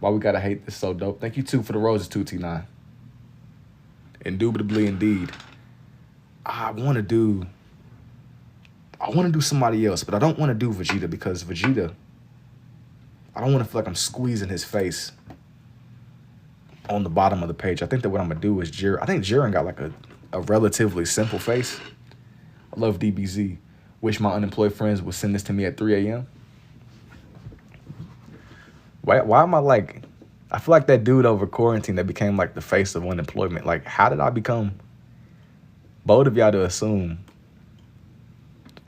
Why we gotta hate this so dope? Thank you too for the roses, 2T9. Indubitably indeed. I want to do somebody else, but I don't want to do Vegeta because Vegeta, I don't want to feel like I'm squeezing his face on the bottom of the page. I think that what I'm going to do is Jiren. I think Jiren got like a relatively simple face. I love DBZ. Wish my unemployed friends would send this to me at 3 a.m. Why am I like, I feel like that dude over quarantine that became like the face of unemployment. Like, how did I become? Bold of y'all to assume.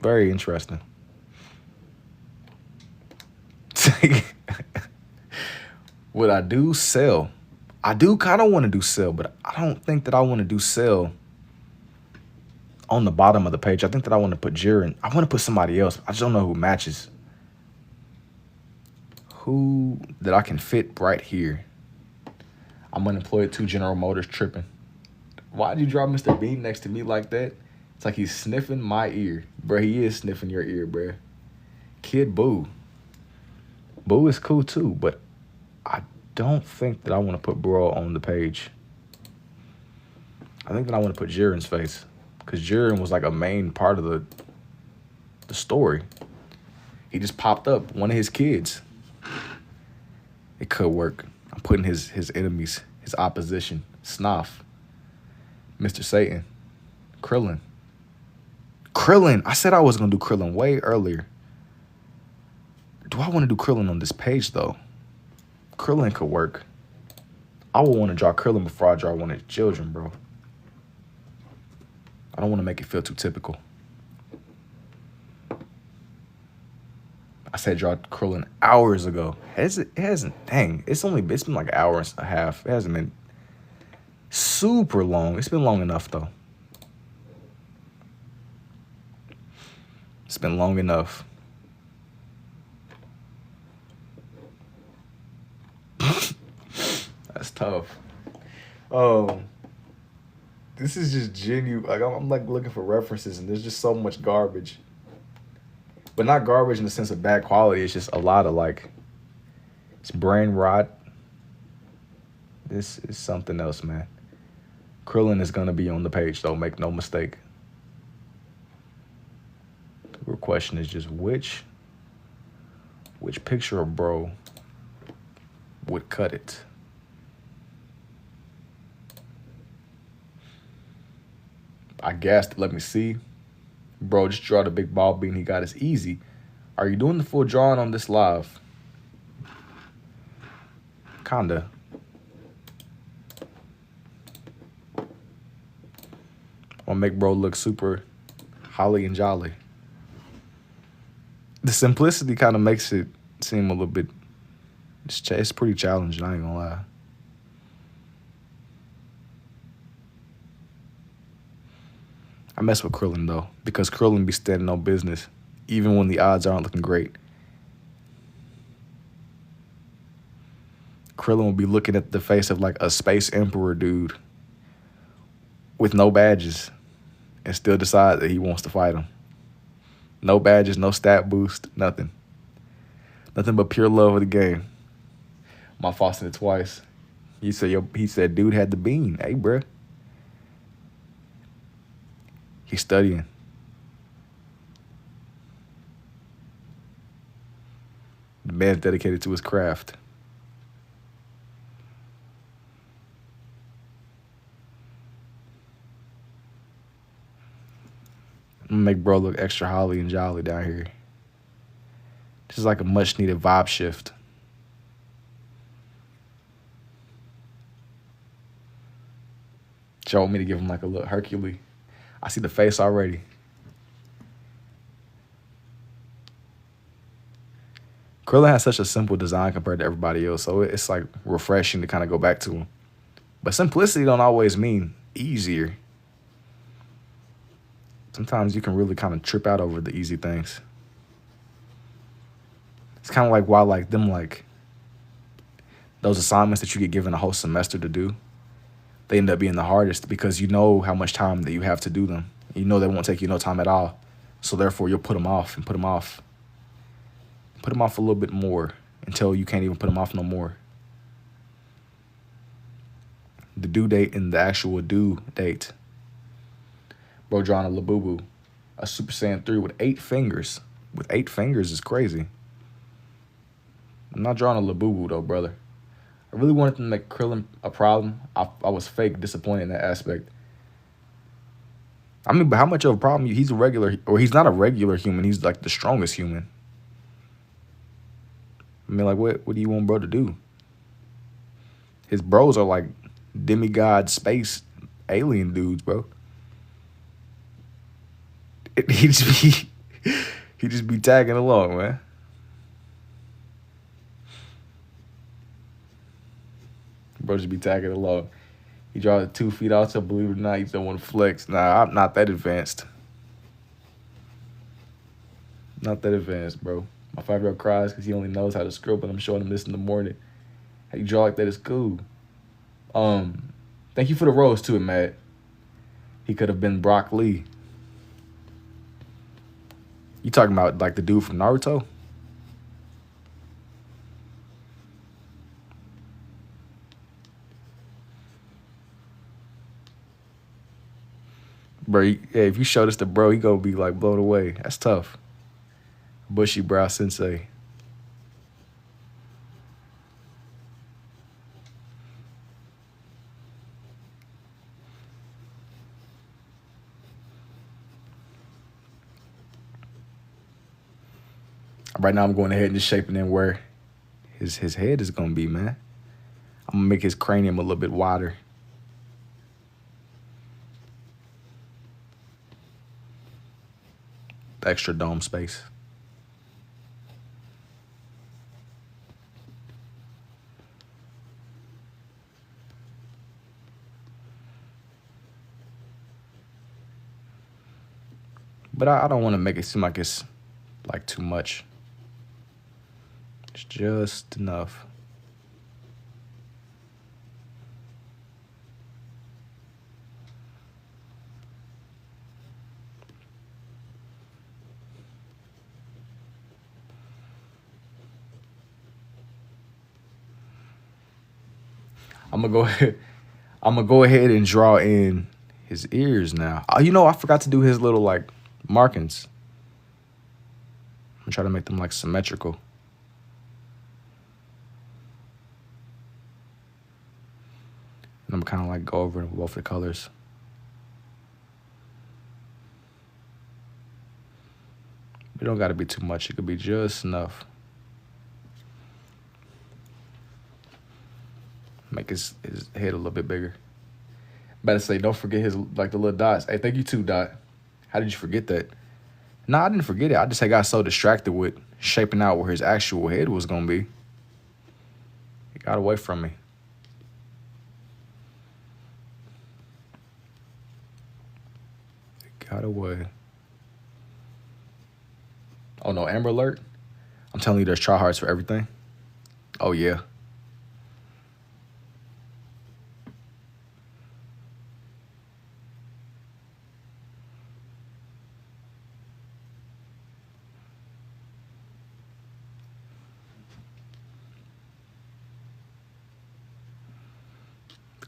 Very interesting. Would I do Cell? I do kind of want to do Cell, but I don't think that I want to do Cell on the bottom of the page. I think that I want to put Jiren. I want to put somebody else. I just don't know who matches. Who that I can fit right here. I'm unemployed too. General Motors tripping. Why'd you draw Mr. Bean next to me like that? It's like he's sniffing my ear. Bruh, he is sniffing your ear, bruh. Kid Boo. Boo is cool too, but I don't think that I want to put Bro on the page. I think that I want to put Jiren's face. Because Jiren was like a main part of the story. He just popped up, one of his kids. It could work. I'm putting his enemies, his opposition, Snuff, Mr. Satan, Krillin. Krillin! I said I was going to do Krillin way earlier. Do I want to do Krillin on this page, though? Krillin could work. I would want to draw Krillin before I draw one of his children, bro. I don't want to make it feel too typical. I said draw Krillin hours ago. It hasn't, dang, it's been like an hour and a half. It hasn't been super long. It's been long enough, though. It's been long enough. That's tough. This is just genuine. Like I'm like looking for references, and there's just so much garbage. But not garbage in the sense of bad quality. It's just a lot of like, it's brain rot. This is something else, man. Krillin is gonna be on the page, though. Make no mistake. The real question is just which picture of Bro would cut it. I guessed. Let me see. Bro, just draw the big ball bean he got. It's easy. Are you doing the full drawing on this live? Kinda. Wanna make Bro look super holly and jolly. The simplicity kind of makes it seem a little bit, it's pretty challenging, I ain't gonna lie. I mess with Krillin, though, because Krillin be standing on business, even when the odds aren't looking great. Krillin will be looking at the face of, like, a space emperor dude with no badges and still decide that he wants to fight him. No badges, no stat boost, nothing. Nothing but pure love of the game. My fault said it twice. He said, dude had the bean. Hey, bruh. He's studying. The man's dedicated to his craft. I'm gonna make Bro look extra holly and jolly down here. This is like a much needed vibe shift. Y'all want me to give him like a little Hercules? I see the face already. Krillin has such a simple design compared to everybody else, so it's like refreshing to kind of go back to him. But simplicity don't always mean easier. Sometimes you can really kind of trip out over the easy things. It's kind of like why like those assignments that you get given a whole semester to do, they end up being the hardest because you know how much time that you have to do them. You know they won't take you no time at all. So therefore, you'll put them off and put them off. Put them off a little bit more until you can't even put them off no more. The due date and the actual due date. Bro drawing a Labubu. A Super Saiyan 3 with 8 fingers. With 8 fingers is crazy. I'm not drawing a Labubu though, brother. I really wanted to make Krillin a problem. I was fake disappointed in that aspect. I mean, but how much of a problem? He's a regular, or he's not a regular human. He's like the strongest human. I mean, like, what do you want bro to do? His bros are like demigod space alien dudes, bro. He just be tagging along, man. Bro just be tagging along. He draws 2 feet out, so believe it or not, he don't want to flex. Nah, I'm not that advanced. Not that advanced, bro. My 5-year-old cries because he only knows how to scribble, but I'm showing him this in the morning. How you draw like that is cool. Thank you for the rose too, Matt. He could have been Brock Lee. You talking about like the dude from Naruto? Bro, if you show this to bro, he gonna be like blown away. That's tough. Bushy brow sensei. Right now I'm going ahead and just shaping in where his head is gonna be, man. I'm gonna make his cranium a little bit wider. The extra dome space. But I don't want to make it seem like it's like too much. It's just enough. I'm gonna go ahead and draw in his ears now. You know, I forgot to do his little like markings. I'm trying to make them like symmetrical. And I'm kind of like go over both the colors. It don't got to be too much. It could be just enough. Make his head a little bit bigger. Better say, don't forget his like the little dots. Hey, thank you too, Dot. How did you forget that? No, I didn't forget it. I just got so distracted with shaping out where his actual head was gonna be. It got away from me. It got away. Oh no, Amber Alert. I'm telling you, there's tryhards for everything. Oh yeah.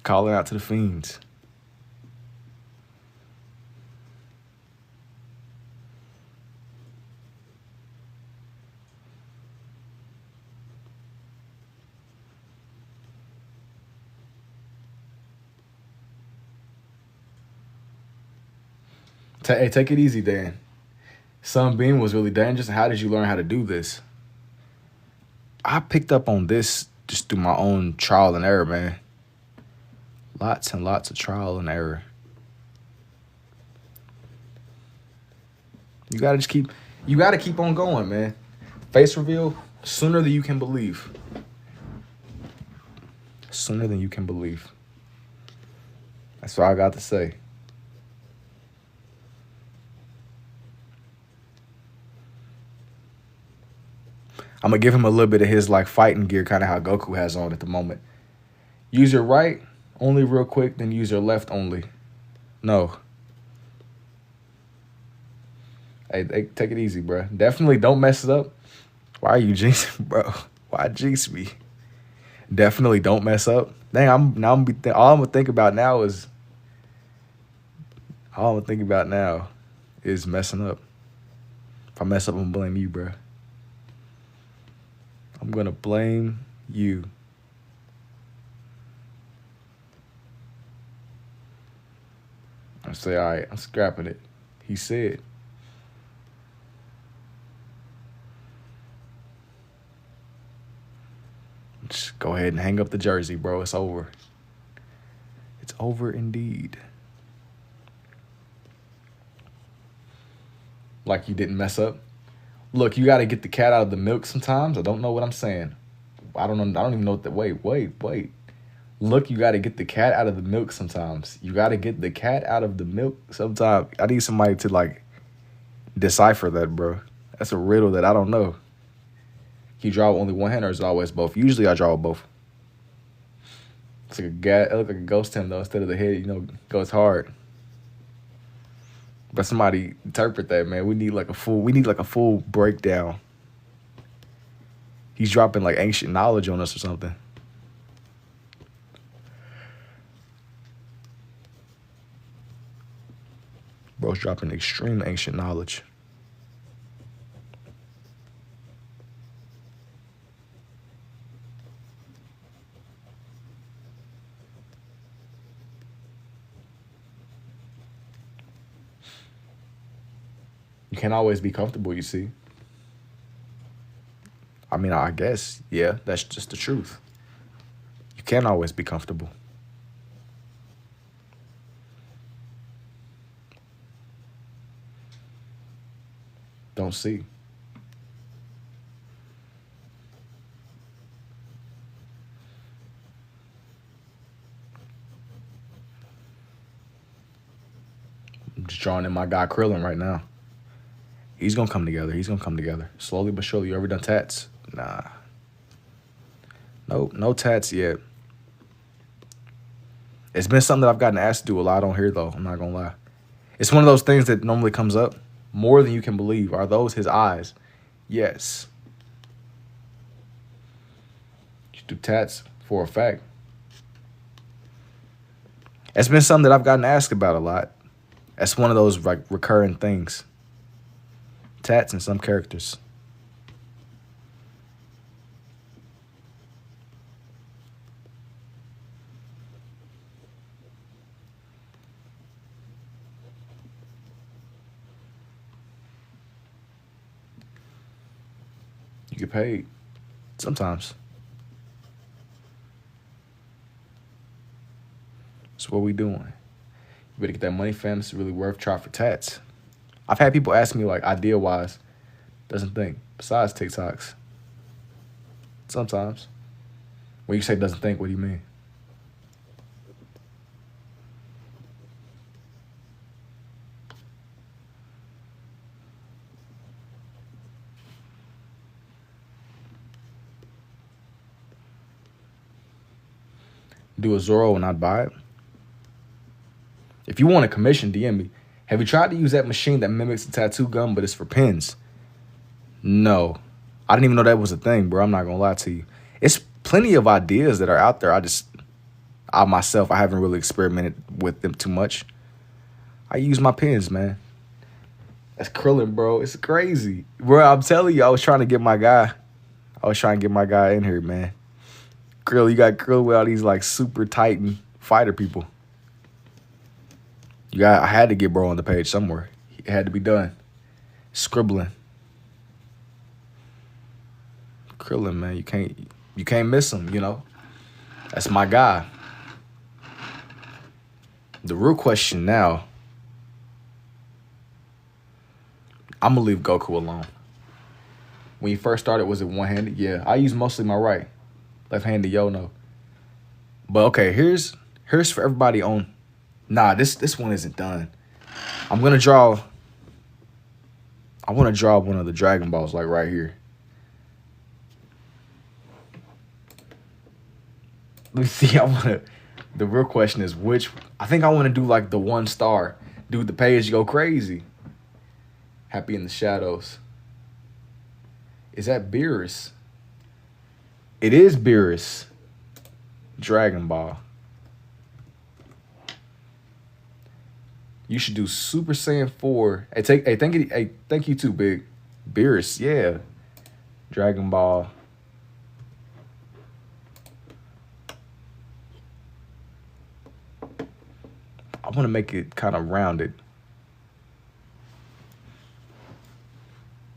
Calling out to the fiends. Hey, take it easy, Dan. Sunbeam was really dangerous. How did you learn how to do this? I picked up on this just through my own trial and error, man. Lots and lots of trial and error. You gotta keep on going, man. Face reveal sooner than you can believe. Sooner than you can believe. That's what I got to say. I'm gonna give him a little bit of his like fighting gear, kind of how Goku has on at the moment. Use your right only real quick, then use your left only. No. Hey, take it easy, bro. Definitely don't mess it up. Why are you jinxing, bro? Why jinx me? Definitely don't mess up. Dang, all I'm gonna think about now is messing up. If I mess up, I'm gonna blame you, bro. I'm gonna blame you. I say, all right, I'm scrapping it. He said. Just go ahead and hang up the jersey, bro. It's over. It's over indeed. Like you didn't mess up. Look, you got to get the cat out of the milk sometimes. I don't know what I'm saying. I don't know. I don't even know what the wait. Look, you got to get the cat out of the milk sometimes. You got to get the cat out of the milk sometimes. I need somebody to like decipher that, bro. That's a riddle that I don't know. Can you draw with only one hand or is it always both? Usually I draw with both. It's like it looks like a ghost him though. Instead of the head, you know, goes hard. But somebody interpret that, man. We need like a full breakdown. He's dropping like ancient knowledge on us or something. Bro's dropping extreme ancient knowledge. You can't always be comfortable, you see. I mean, I guess, yeah, that's just the truth. You can't always be comfortable. Don't see. I'm just drawing in my guy Krillin right now. He's gonna come together. Slowly but surely. You ever done tats? Nah. No tats yet. It's been something that I've gotten asked to do a lot on here, though. I'm not gonna lie. It's one of those things that normally comes up more than you can believe. Are those his eyes? Yes. You do tats for a fact. It's been something that I've gotten asked about a lot. That's one of those like recurring things. Tats and some characters. You get paid. Sometimes. That's what we doing. You better get that money, fam. It's really worth trying for tats. I've had people ask me, like, idea-wise, doesn't think, besides TikToks. Sometimes. When you say doesn't think, what do you mean? Do a Zoro and not buy it? If you want a commission, DM me. Have you tried to use that machine that mimics a tattoo gun, but it's for pens? No. I didn't even know that was a thing, bro. I'm not going to lie to you. It's plenty of ideas that are out there. I myself, I haven't really experimented with them too much. I use my pens, man. That's Krillin, bro. It's crazy. Bro, I'm telling you, I was trying to get my guy in here, man. Krill, you got Krill with all these, like, super Titan fighter people. I had to get bro on the page somewhere. It had to be done. Scribbling. Krillin, man, you can't miss him, you know. That's my guy. The real question now, I'm gonna leave Goku alone. When you first started, was it one-handed? Yeah, I use mostly my right. Left-handed, no. But okay, here's for everybody on. Nah, this one isn't done. I want to draw one of the Dragon Balls, like right here. Let me see. The real question is which. I think I want to do like the 1 star. Dude, the page go crazy. Happy in the Shadows. Is that Beerus? It is Beerus. Dragon Ball. You should do Super Saiyan 4. Thank you too, Big. Beerus, yeah. Dragon Ball. I want to make it kind of rounded.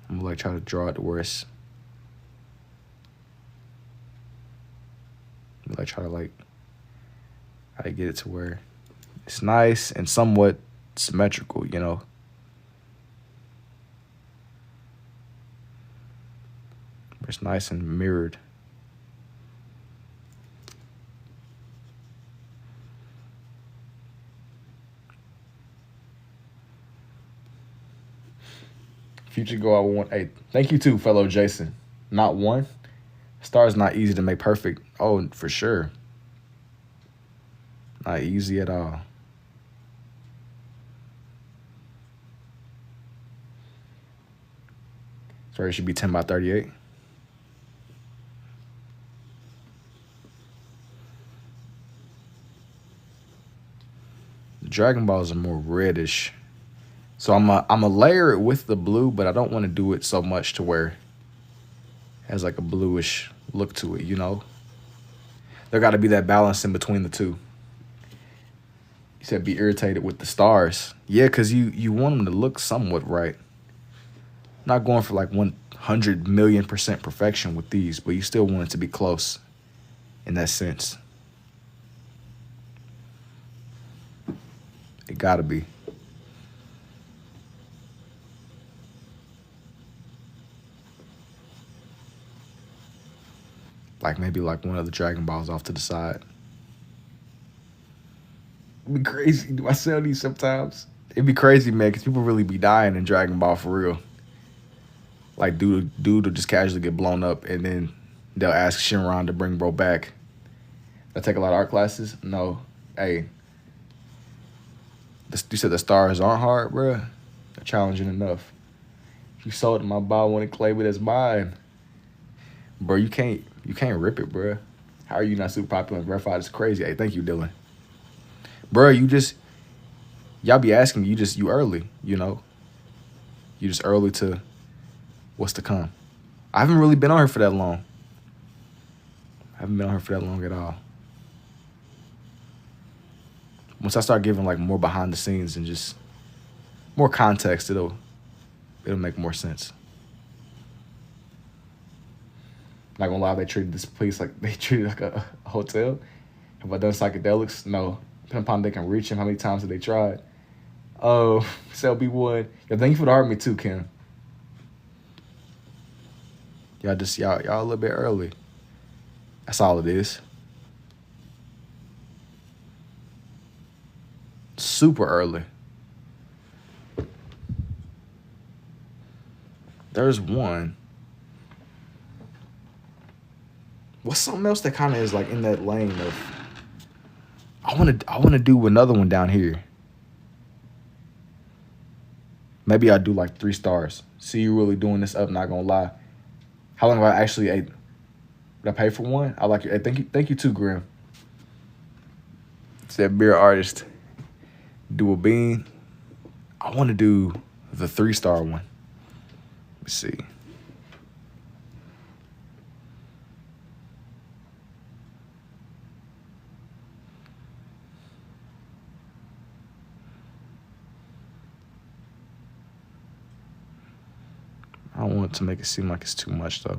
I'm gonna like try to draw it to where it's like try to like how to get it to where it's nice and somewhat symmetrical, you know. It's nice and mirrored. Future goal I want. Hey, thank you too, fellow Jason. Not one. Star is not easy to make perfect. Oh, for sure. Not easy at all. Sorry, it should be 10 by 38. The Dragon Balls are more reddish. So I'm a layer it with the blue, but I don't want to do it so much to where it has like a bluish look to it, you know? There got to be that balance in between the two. You said be irritated with the stars. Yeah, because you want them to look somewhat right. Not going for like 100,000,000% perfection with these, but you still want it to be close in that sense. It got to be. Like maybe like one of the Dragon Balls off to the side. It'd be crazy. Do I sell these sometimes? It'd be crazy, man, because people really be dying in Dragon Ball for real. Like dude will just casually get blown up, and then they'll ask Shinron to bring bro back. I take a lot of art classes. No, hey, you said the stars aren't hard, bro. They're challenging enough. If you sold it, my ball want to claim it as mine, bro. You can't rip it, bro. How are you not super popular and verified? It's crazy. Hey, thank you, Dylan. Bro, y'all be asking me, you early, you know? You just early to what's to come. I haven't really been on here for that long. I haven't been on here for that long at all. Once I start giving like more behind the scenes and just more context, it'll make more sense. Not gonna lie, they treated this place like they treated like a hotel. Have I done psychedelics? No. Depending upon they can reach him, how many times have they tried? Oh, Cell B1. Yo, thank you for the heart me too, Kim. Y'all a little bit early. That's all it is. Super early. There's one. What's something else that kind of is like in that lane of I want to do another one down here. Maybe I'll do like 3 stars. See you really doing this up, not gonna lie. How long have I actually ate? Did I pay for one? I like it. Hey, thank you too, Grim. It's that beer artist. Do a bean. I want to do the 3-star one. Let's see. I don't want to make it seem like it's too much, though.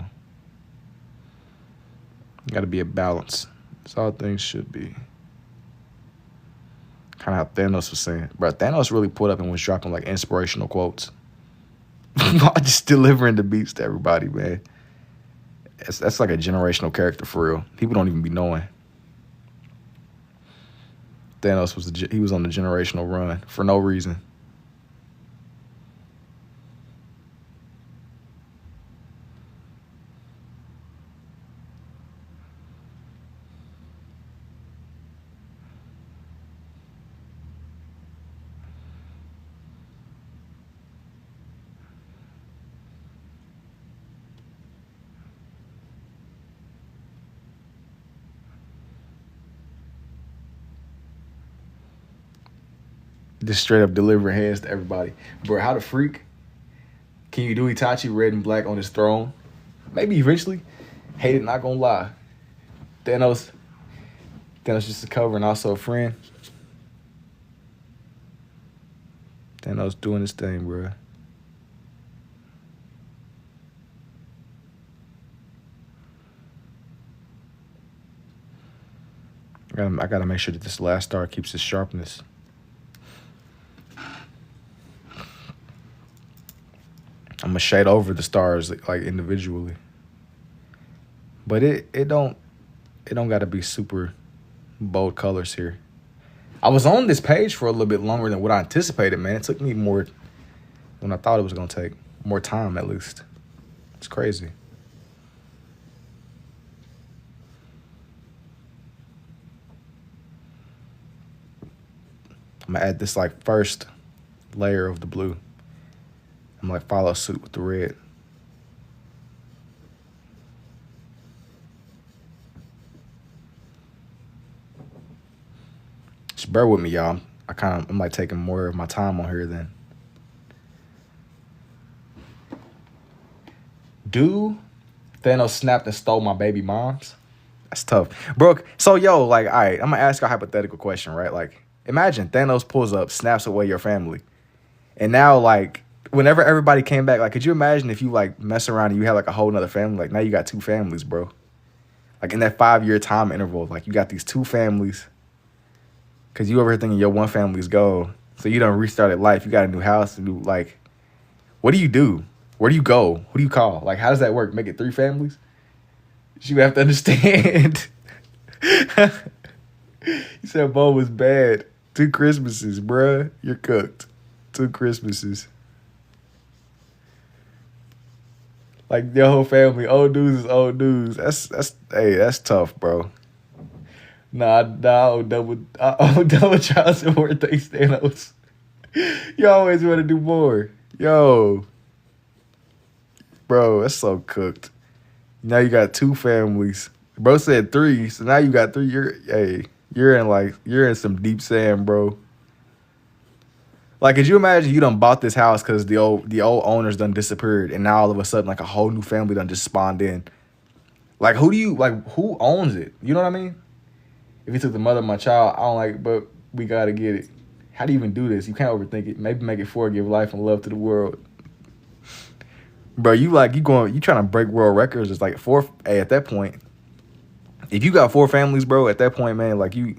Got to be a balance. That's all things should be. Kind of how Thanos was saying. Bro, Thanos really pulled up and was dropping, like, inspirational quotes. Just delivering the beats to everybody, man. That's like a generational character, for real. People don't even be knowing. Thanos he was on the generational run for no reason. Just straight up delivering hands to everybody. Bro, how the freak can you do Itachi red and black on his throne? Maybe eventually. Hate it, not gonna lie. Thanos just a cover and also a friend. Thanos doing his thing, bro. I gotta make sure that this last star keeps its sharpness. I'm gonna shade over the stars like individually, but it don't gotta be super bold colors here. I was on this page for a little bit longer than what I anticipated, man. It took me more than I thought it was gonna take. More time, at least. It's crazy. I'm gonna add this like first layer of the blue. I'm like follow suit with the red. Just bear with me, y'all. I'm like taking more of my time on here then. Do Thanos snapped and stole my baby moms? That's tough. Bro, so yo, like, all right, I'm gonna ask a hypothetical question, right? Like, imagine Thanos pulls up, snaps away your family. And now, like, whenever everybody came back, like, could you imagine if you, like, mess around and you had, like, a whole nother family? Like, now you got 2 families, bro. Like, in that 5-year time interval, like, you got these 2 families. Because you over here thinking your one family's gone. So you done restarted life. You got a new house, like, what do you do? Where do you go? Who do you call? Like, how does that work? Make it 3 families? You have to understand. He said Bo was bad. 2 Christmases, bruh. You're cooked. 2 Christmases. Like, your whole family, old news is old news. That's tough, bro. Nah, I owe double child support thanks, Thanos. You always want to do more. Yo. Bro, that's so cooked. Now you got 2 families. Bro said 3, so now you got 3. You're in some deep sand, bro. Like, could you imagine you done bought this house because the old owners done disappeared, and now all of a sudden, like, a whole new family done just spawned in. Like, who owns it? You know what I mean? If you took the mother of my child, I don't like it, but we gotta get it. How do you even do this? You can't overthink it. Maybe make it 4, give life and love to the world. Bro, you trying to break world records. It's like 4. Hey, at that point, if you got 4 families, bro, at that point, man, like you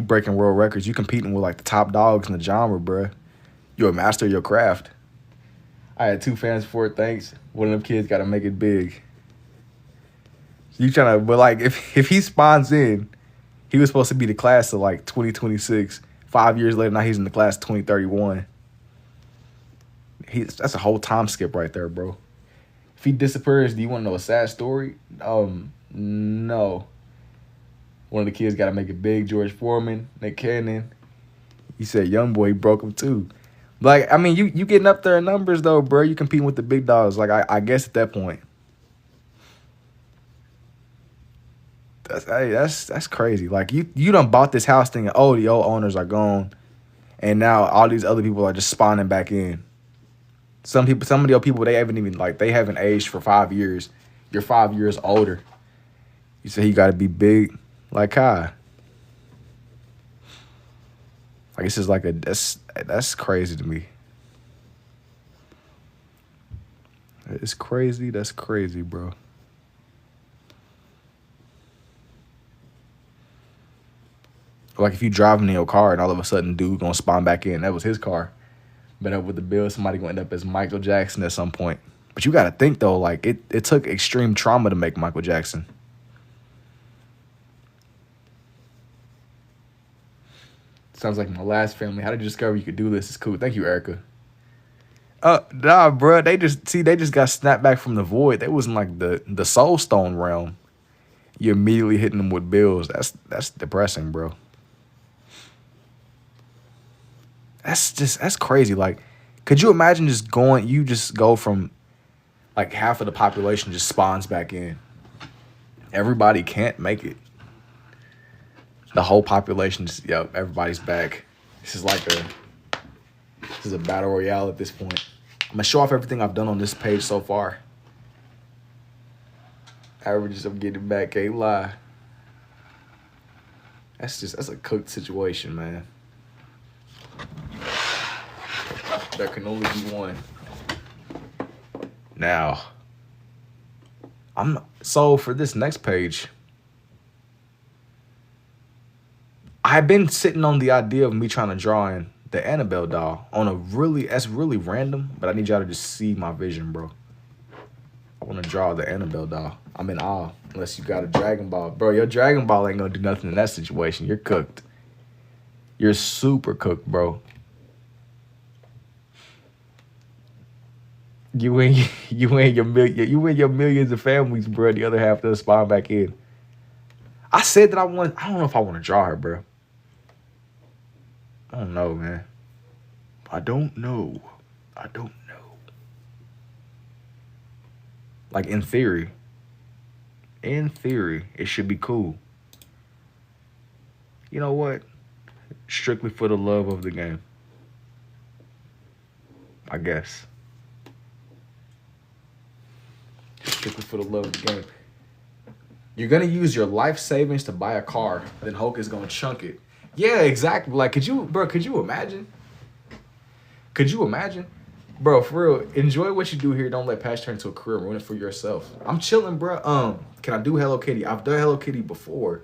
breaking world records. You competing with like the top dogs in the genre, bro. You're a master of your craft. I had 2 fans for it, thanks. One of them kids got to make it big. But like if he spawns in, he was supposed to be the class of like 2026. 5 years later, now he's in the class of 2031. That's a whole time skip right there, bro. If he disappears, do you want to know a sad story? No. One of the kids got to make it big. George Foreman, Nick Cannon. He said young boy broke him too. Like, I mean, you getting up there in numbers though, bro. You competing with the big dogs. Like, I guess at that point. That's crazy. Like, you done bought this house thinking, oh, the old owners are gone, and now all these other people are just spawning back in. Some of the old people, they haven't aged for 5 years. You're 5 years older. You say you got to be big, like how? Like, this is like that's crazy to me. It's crazy. That's crazy, bro. Like, if you driving in your car and all of a sudden dude gonna spawn back in, that was his car. But up with the bill, somebody gonna end up as Michael Jackson at some point. But you gotta think though, like it took extreme trauma to make Michael Jackson. Sounds like my last family. How did you discover you could do this? It's cool. Thank you, Erica. Nah, bro. They just got snapped back from the void. They was in like the Soul Stone realm. You immediately hitting them with bills. That's depressing, bro. That's crazy. Like, could you imagine you just go from like half of the population just spawns back in. Everybody can't make it. The whole population everybody's back. This is like this is a battle royale at this point. I'm gonna show off everything I've done on this page so far. Averages I'm getting back, can't lie. That's a cooked situation, man. There can only be one. Now, so for this next page, I've been sitting on the idea of me trying to draw in the Annabelle doll on that's really random, but I need y'all to just see my vision, bro. I want to draw the Annabelle doll. I'm in awe, unless you got a Dragon Ball. Bro, your Dragon Ball ain't gonna do nothing in that situation. You're cooked. You're super cooked, bro. You win your millions of families, bro. The other half does spawn back in. I said that I don't know if I want to draw her, bro. I don't know, man. I don't know. Like, in theory, it should be cool. You know what? Strictly for the love of the game, I guess. Strictly for the love of the game. You're gonna use your life savings to buy a car, then Hulk is gonna chunk it. Yeah, exactly. Like, could you imagine? Bro, for real, enjoy what you do here. Don't let passion turn into a career. Ruin it for yourself. I'm chilling, bro. Can I do Hello Kitty? I've done Hello Kitty before.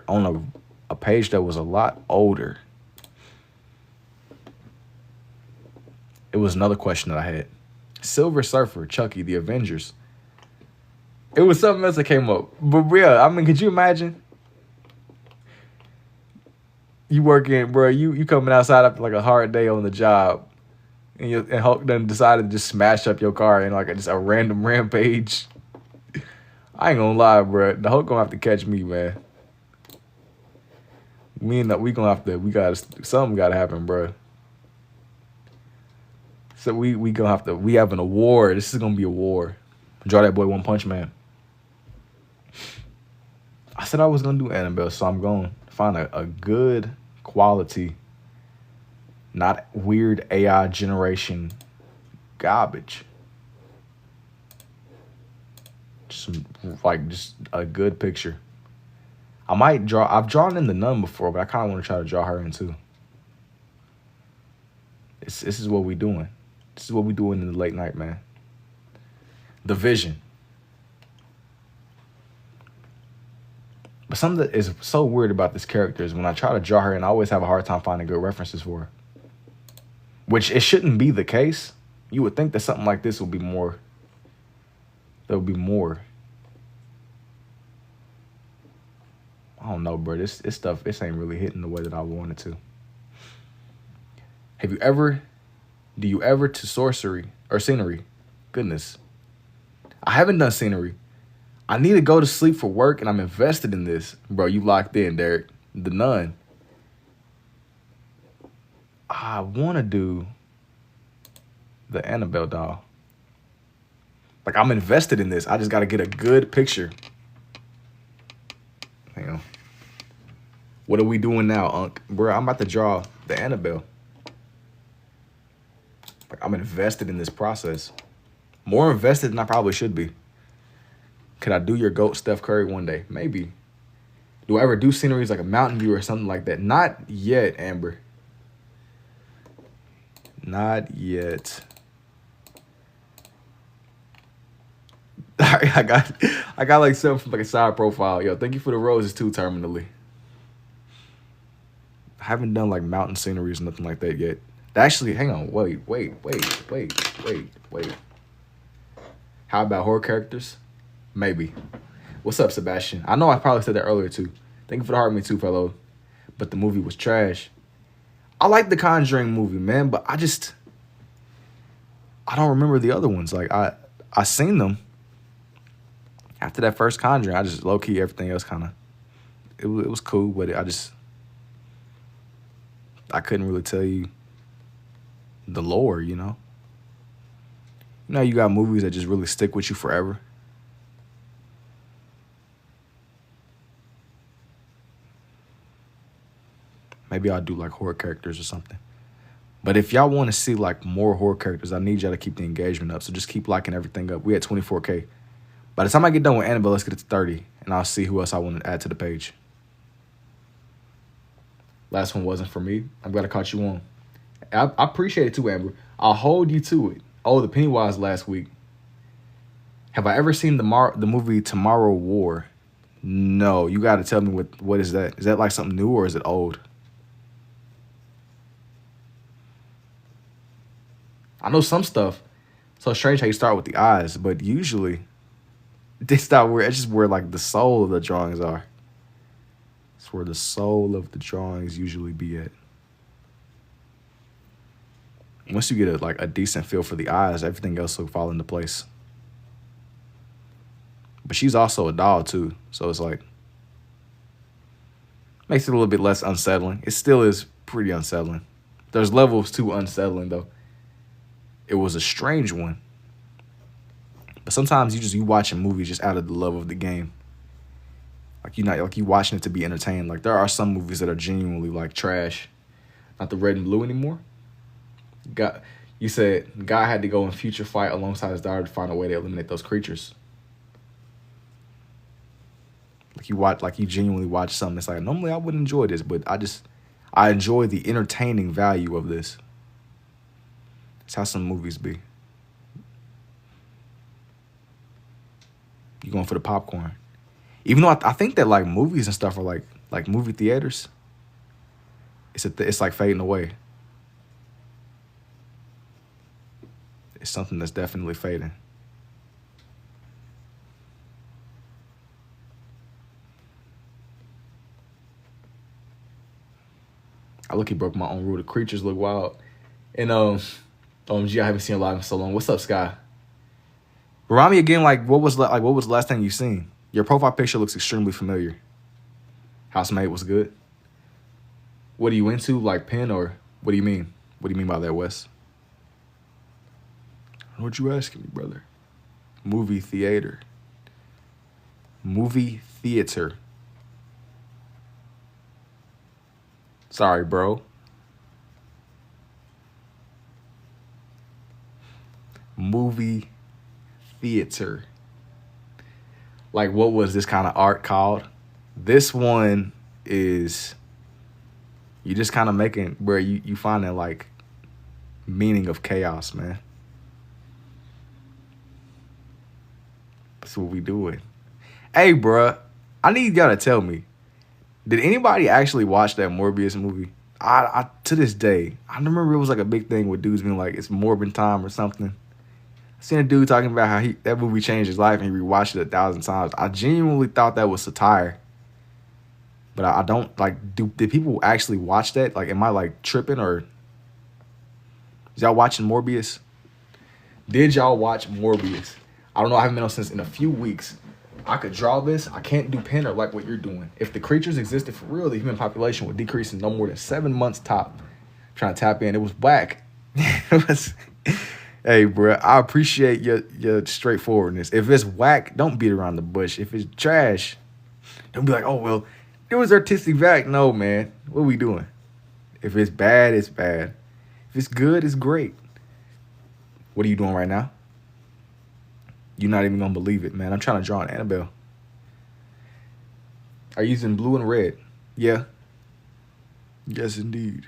on a page that was a lot older. It was another question that I had. Silver Surfer, Chucky, the Avengers. It was something else that came up. But yeah, I mean, could you imagine? You working, bro, you coming outside after like a hard day on the job, and Hulk done decided to just smash up your car in like just a random rampage. I ain't gonna lie, bro. The Hulk gonna have to catch me, man. Something gotta happen, bro. So we having a war. This is gonna be a war. Draw that boy One Punch Man. I said I was gonna do Annabelle, so I'm going to find a good quality, not weird AI generation garbage. Just a good picture. I've drawn in the Nun before, but I kind of want to try to draw her in too. This is what we doing. This is what we doing in the late night, man. The vision. But something that is so weird about this character is when I try to draw her, and I always have a hard time finding good references for her. Which it shouldn't be the case. You would think that something like this would be more. There would be more. I don't know, bro. This ain't really hitting the way that I wanted to. Do you ever to sorcery or scenery? Goodness. I haven't done scenery. I need to go to sleep for work, and I'm invested in this. Bro, you locked in, Derek. The Nun. I want to do the Annabelle doll. Like, I'm invested in this. I just got to get a good picture. Hang on. What are we doing now, Unc? Bro, I'm about to draw the Annabelle. Like, I'm invested in this process. More invested than I probably should be. Could I do your GOAT Steph Curry one day? Maybe. Do I ever do sceneries like a mountain view or something like that? Not yet, Amber. Not yet. I got like something from like a side profile. Yo, thank you for the roses too, terminally. I haven't done like mountain sceneries or nothing like that yet. Actually, hang on. Wait. How about horror characters? Maybe. What's up, Sebastian? I know I probably said that earlier too. Thank you for the heart, me too, fellow. But the movie was trash. I like the Conjuring movie, man, but I don't remember the other ones. Like I seen them. After that first Conjuring, I just low-key everything else kind of, it was cool, but I couldn't really tell you the lore, you know? You know, you got movies that just really stick with you forever. Maybe I'll do like horror characters or something. But if y'all want to see like more horror characters, I need y'all to keep the engagement up. So just keep liking everything up. We at 24K. By the time I get done with Annabelle, let's get it to 30, and I'll see who else I want to add to the page. Last one wasn't for me. I'm glad I caught you on. I appreciate it too, Amber. I'll hold you to it. Oh, the Pennywise last week. Have I ever seen the movie Tomorrow War? No. You got to tell me what is that? Is that like something new or is it old? I know some stuff. So strange how you start with the eyes, but usually they start where it's just where like the soul of the drawings are. It's where the soul of the drawings usually be at. Once you get a decent feel for the eyes, everything else will fall into place. But she's also a doll too, so it's like makes it a little bit less unsettling. It still is pretty unsettling. There's levels to unsettling though. It was a strange one. But sometimes you watch a movie just out of the love of the game. Like you watching it to be entertained. Like there are some movies that are genuinely like trash. Not the red and blue anymore. You said God had to go in future fight alongside his daughter to find a way to eliminate those creatures. Like you genuinely watch something. It's like normally I wouldn't enjoy this, but I enjoy the entertaining value of this. It's how some movies be. You going for the popcorn. Even though I think that like movies and stuff are like movie theaters. It's like fading away. It's something that's definitely fading. I look, he broke my own rule. The creatures look wild. And OMG, I haven't seen a live in so long. What's up, Sky? Remind me again, what was the last thing you seen? Your profile picture looks extremely familiar. Housemaid was good. What are you into? Like pen or what do you mean? What do you mean by that, Wes? I don't know what you asking me, brother. Movie theater. Movie theater. Sorry, bro. Movie theater. Like, what was this kind of art called? This one is you just kind of making where you find that like meaning of chaos, man. That's what we doing. Hey, bruh, I need y'all to tell me, did anybody actually watch that Morbius movie? I to this day, I remember it was like a big thing with dudes being like, it's Morbin time or something. I seen a dude talking about how that movie changed his life and he rewatched it 1,000 times. I genuinely thought that was satire. But I don't, like, did people actually watch that? Like, am I, like, tripping or... Is y'all watching Morbius? Did y'all watch Morbius? I don't know, I haven't been on since in a few weeks. I could draw this. I can't do pen or like what you're doing. If the creatures existed for real, the human population would decrease in no more than 7 months top. Trying to tap in. It was whack. It was... Hey, bro, I appreciate your straightforwardness. If it's whack, don't beat around the bush. If it's trash, don't be like, oh, well, it was artistic value. No, man. What are we doing? If it's bad, it's bad. If it's good, it's great. What are you doing right now? You're not even going to believe it, man. I'm trying to draw an Annabelle. Are you using blue and red? Yeah. Yes, indeed.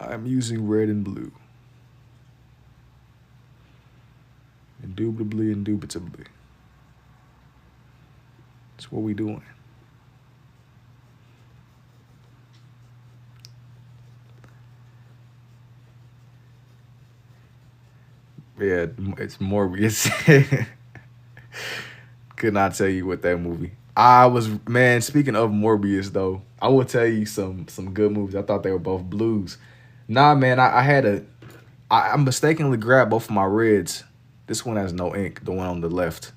I'm using red and blue. Indubitably. That's what we doing. Yeah, it's Morbius. Could not tell you what that movie. Man, speaking of Morbius, though, I will tell you some good movies. I thought they were both blues. Nah, man, I mistakenly grabbed both of my reds. This one has no ink, the one on the left.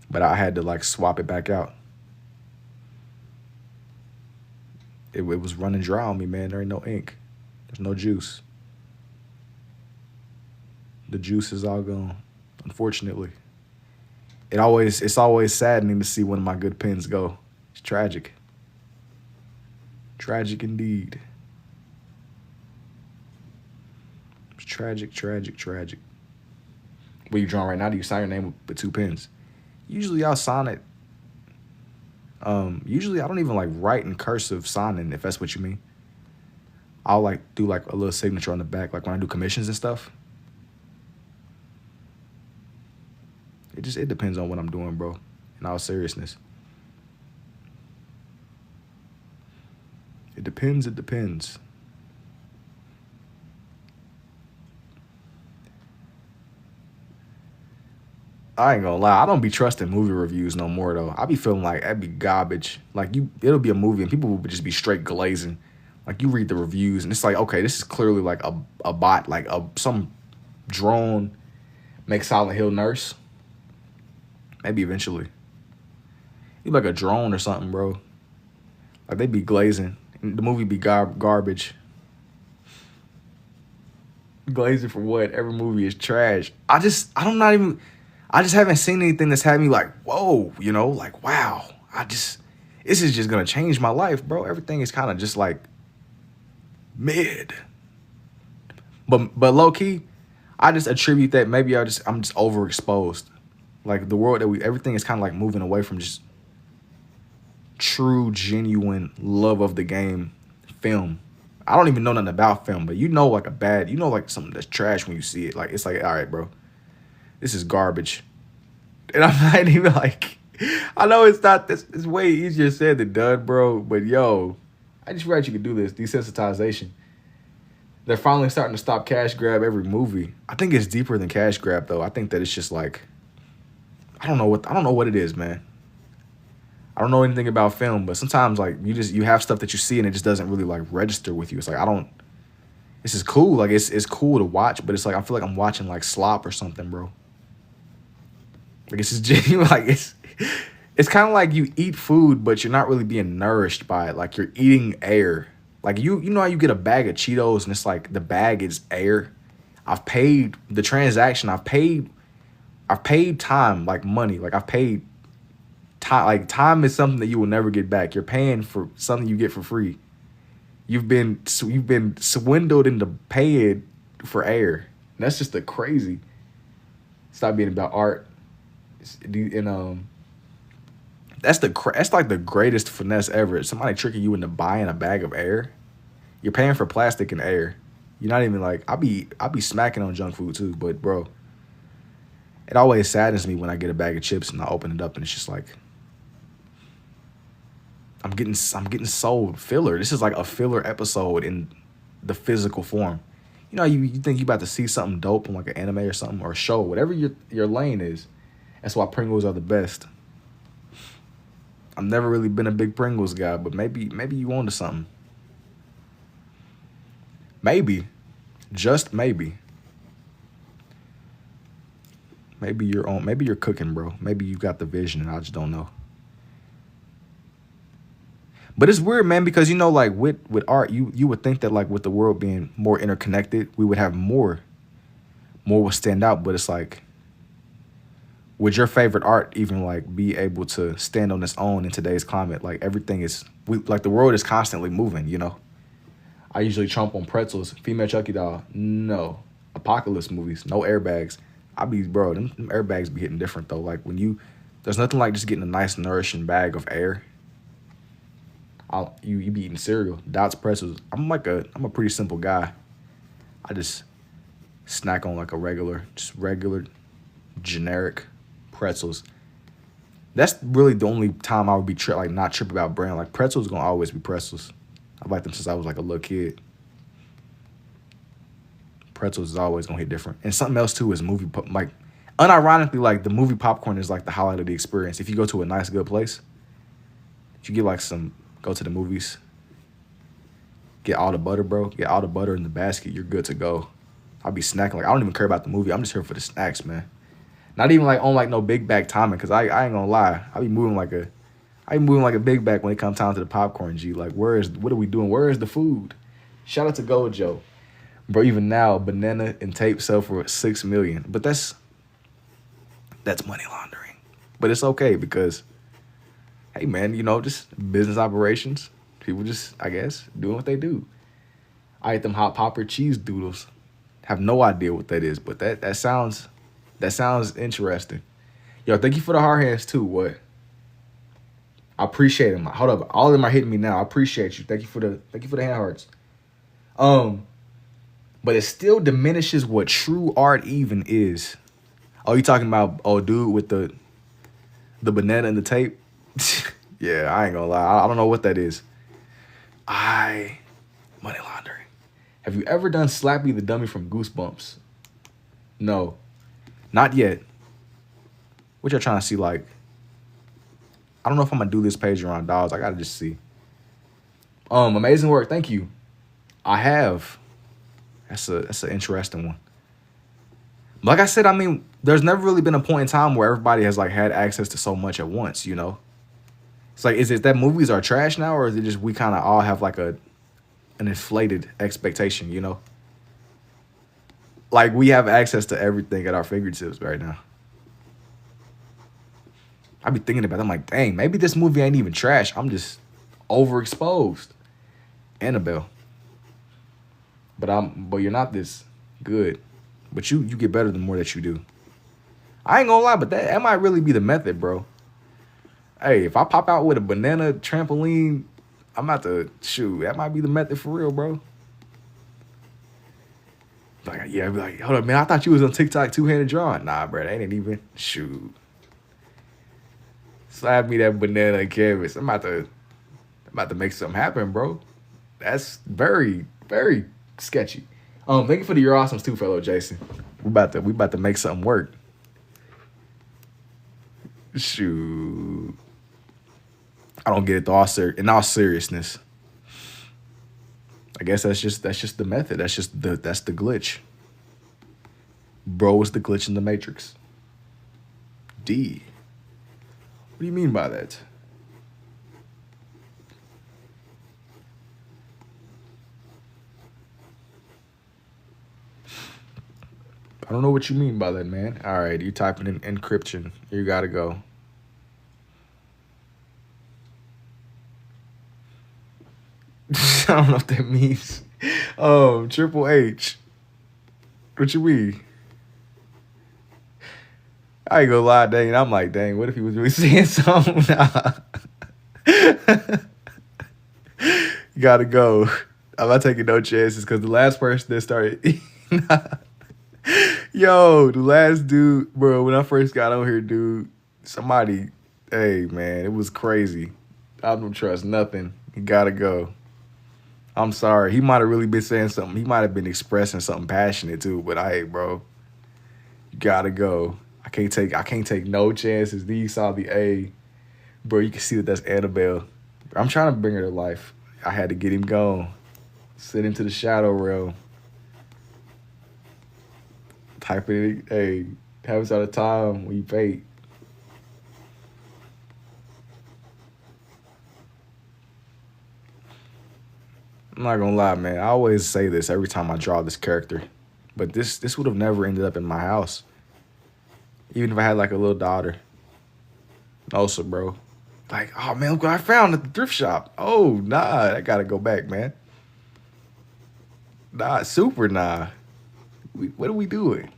But I had to, like, swap it back out. It was running dry on me, man. There ain't no ink. There's no juice. The juice is all gone, unfortunately. It's always saddening to see one of my good pens go. It's tragic. Tragic indeed. It's tragic, tragic, tragic. What you drawing right now? Do you sign your name with two pens? Usually I'll sign it. Usually I don't even like write in cursive signing, if that's what you mean. I'll like do like a little signature on the back, like when I do commissions and stuff. It depends on what I'm doing, bro. In all seriousness. It depends, it depends. I ain't gonna lie, I don't be trusting movie reviews no more though. I be feeling like that'd be garbage. Like it'll be a movie and people will just be straight glazing. Like you read the reviews and it's like, okay, this is clearly like a bot, like some drone make Silent Hill nurse. Maybe eventually. You like a drone or something, bro. Like they be glazing. And the movie be garbage. Glazing for what? Every movie is trash. I just haven't seen anything that's had me like, whoa, like, wow. This is just gonna change my life, bro. Everything is kind of just like mid. But low key, I just attribute that maybe I'm just overexposed. Like the world everything is kind of like moving away from just true, genuine love of the game film. I don't even know nothing about film, but like something that's trash when you see it. Like, it's like, all right, bro, this is garbage. And I'm not even like, I know it's not this. It's way easier said than done, bro. But yo, I just realized you could do this desensitization. They're finally starting to stop cash grab every movie. I think it's deeper than cash grab though. I think that it's just like, I don't know what it is, man. I don't know anything about film, but sometimes like you have stuff that you see and it just doesn't really like register with you. It's like this is cool. Like it's cool to watch, but it's like I feel like I'm watching like slop or something, bro. Like it's just genuine. Like it's kind of like you eat food, but you're not really being nourished by it. Like you're eating air. Like you know how you get a bag of Cheetos and it's like the bag is air. I've paid the transaction. I've paid time, like money. Like I've paid time. Like time is something that you will never get back. You're paying for something you get for free. You've been swindled into paying for air. And that's just crazy. Stop being about art. And that's like the greatest finesse ever. Somebody tricking you into buying a bag of air. You're paying for plastic and air. You're not even like, I'll be smacking on junk food too, but bro, it always saddens me when I get a bag of chips and I open it up and it's just like I'm getting sold filler. This is like a filler episode in the physical form. You know, you think you about to see something dope on like an anime or something or a show, whatever your lane is. That's why Pringles are the best. I've never really been a big Pringles guy, but maybe you onto something. Maybe, just maybe. Maybe you're cooking, bro. Maybe you got the vision and I just don't know. But it's weird, man, because like with art, you would think that like with the world being more interconnected, we would have more would stand out. But it's like, would your favorite art even like be able to stand on its own in today's climate? Like everything is, like the world is constantly moving, I usually chomp on pretzels, female Chucky doll, no. Apocalypse movies, no airbags. Bro, them airbags be hitting different though. Like there's nothing like just getting a nice nourishing bag of air. You be eating cereal, Dots pretzels. I'm a pretty simple guy. I just snack on like regular generic pretzels. That's really the only time I would be not trip about brand. Like pretzels gonna always be pretzels. I've liked them since I was like a little kid. Pretzels is always gonna hit different. And something else too is unironically, like the movie popcorn is like the highlight of the experience. If you go to a nice good place, if you get like go to the movies, get all the butter, bro. Get all the butter in the basket, you're good to go. I'll be snacking. Like I don't even care about the movie. I'm just here for the snacks, man. Not even like on like no big bag timing, cause I ain't gonna lie. I be moving like a big bag when it comes time to the popcorn, G. Like what are we doing? Where is the food? Shout out to Gojo. Bro, even now, banana and tape sell for $6 million. But that's money laundering. But it's okay because, hey man, just business operations. People just, I guess, doing what they do. I ate them hot popper cheese doodles. Have no idea what that is, but that sounds interesting. Yo, thank you for the hard hands too. What? I appreciate them. Hold up, all of them are hitting me now. I appreciate you. Thank you for the hand hearts. But it still diminishes what true art even is. Oh, you talking about dude with the banana and the tape? Yeah, I ain't gonna lie. I don't know what that is. Money laundering. Have you ever done Slappy the Dummy from Goosebumps? No, not yet. What y'all trying to see? Like, I don't know if I'm gonna do this page around dolls. I gotta just see. Amazing work. Thank you. I have. That's an interesting one. Like I said, I mean, there's never really been a point in time where everybody has like had access to so much at once, you know? It's like, is it that movies are trash now, or is it just we kind of all have like an inflated expectation, you know? Like we have access to everything at our fingertips right now. I be thinking about it, I'm like, dang, maybe this movie ain't even trash. I'm just overexposed. Annabelle. But you're not this good. But you get better the more that you do. I ain't gonna lie, but that might really be the method, bro. Hey, if I pop out with a banana trampoline, I'm about to shoot. That might be the method for real, bro. Like, yeah, I'd be like, hold up, man. I thought you was on TikTok two-handed drawing. Nah, bro, that ain't even shoot. Slap me that banana and canvas. I'm about to make something happen, bro. That's very, very sketchy. Thank you for the You're Awesomes too, fellow Jason. We about to make something work. Shoot. I don't get it though. In all seriousness. I guess that's just the method. That's the glitch. Bro, it's the glitch in the Matrix. D. What do you mean by that? I don't know what you mean by that, man. All right, you typing in encryption. You gotta go. I don't know what that means. Triple H. What you mean? I ain't gonna lie, dang. I'm like, dang, what if he was really saying something? You gotta go. I'm not taking no chances because the last person that started. Yo, the last dude, bro, when I first got on here, dude, somebody, hey, man, it was crazy. I don't trust nothing. You gotta go. I'm sorry. He might have really been saying something. He might have been expressing something passionate too, but hey, bro, you gotta go. I can't take no chances. Then you saw the A. Bro, you can see that's Annabelle. I'm trying to bring her to life. I had to get him gone. Sit into the shadow realm. Type it, hey, happens all the time when you fake. I'm not gonna lie, man. I always say this every time I draw this character. But this would have never ended up in my house. Even if I had like a little daughter. Also, bro. Like, oh man, look what I found at the thrift shop. Oh, nah, I gotta go back, man. Nah, super nah. What are we doing?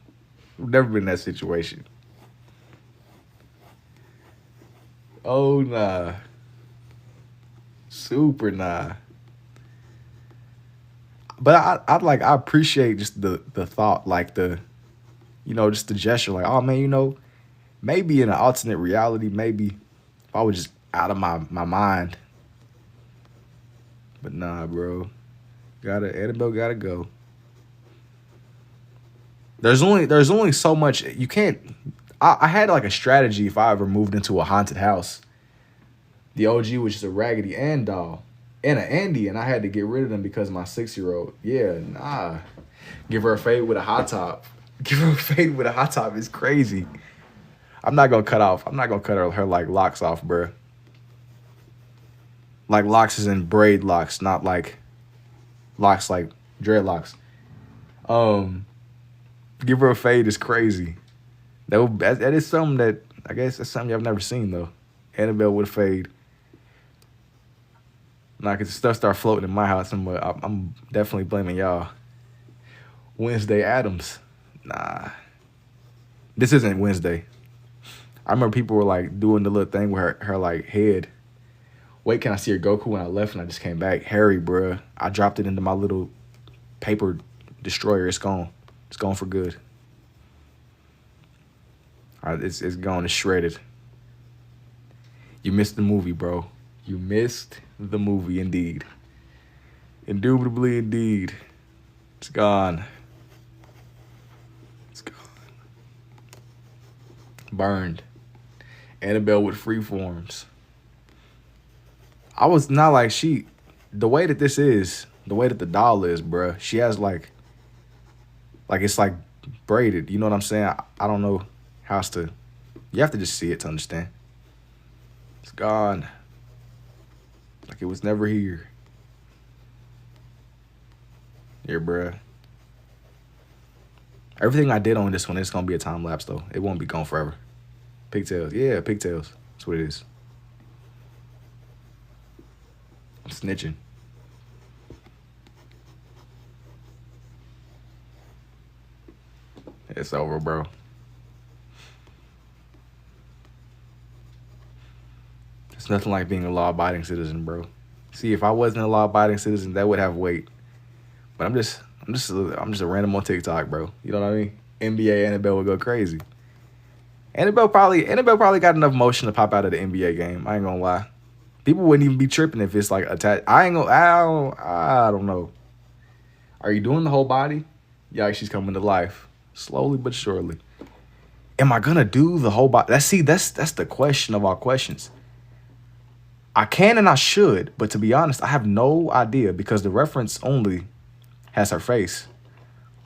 We've never been in that situation. Oh, nah. Super nah. But I appreciate just the thought, like just the gesture, like, oh man, maybe in an alternate reality, maybe if I was just out of my mind. But nah, bro. Annabelle gotta go. There's only so much you can't. I had like a strategy if I ever moved into a haunted house. The OG, which is a Raggedy Ann doll and an Andy, and I had to get rid of them because of my 6-year-old. Yeah, nah. Give her a fade with a hot top. Give her a fade with a hot top is crazy. I'm not gonna cut her like locks off, bro. Like locks is in braid locks, not like locks like dreadlocks. Give her a fade is crazy. That is something that I guess that's something I've never seen though. Annabelle with a fade. Nah, cause stuff start floating in my house, and I'm definitely blaming y'all. Wednesday Adams. Nah, this isn't Wednesday. I remember people were like doing the little thing with her like head. Wait, can I see your Goku? When I left and I just came back. Harry, bruh. I dropped it into my little paper destroyer. It's gone. It's gone for good. It's gone. It's shredded. You missed the movie, bro. You missed the movie, indeed. Indubitably, indeed. It's gone. It's gone. Burned. Annabelle with freeforms. I was not like the way that this is, the way that the doll is, bruh. She has like it's like braided. You know what I'm saying? I don't know how else to. You have to just see it to understand. It's gone. Like it was never here. Yeah, bruh. Everything I did on this one, it's gonna be a time lapse though. It won't be gone forever. Pigtails. Yeah, pigtails. That's what it is. I'm snitching. It's over, bro. It's nothing like being a law-abiding citizen, bro. See, if I wasn't a law-abiding citizen, that would have weight. But I'm just a random on TikTok, bro. You know what I mean? NBA Annabelle would go crazy. Annabelle probably got enough motion to pop out of the NBA game. I ain't gonna lie. People wouldn't even be tripping if it's like attached. I don't know. Are you doing the whole body? Yeah, she's coming to life. Slowly but surely. Am I gonna do the whole body? That's the question of all questions. I can and I should, but to be honest, I have no idea because the reference only has her face.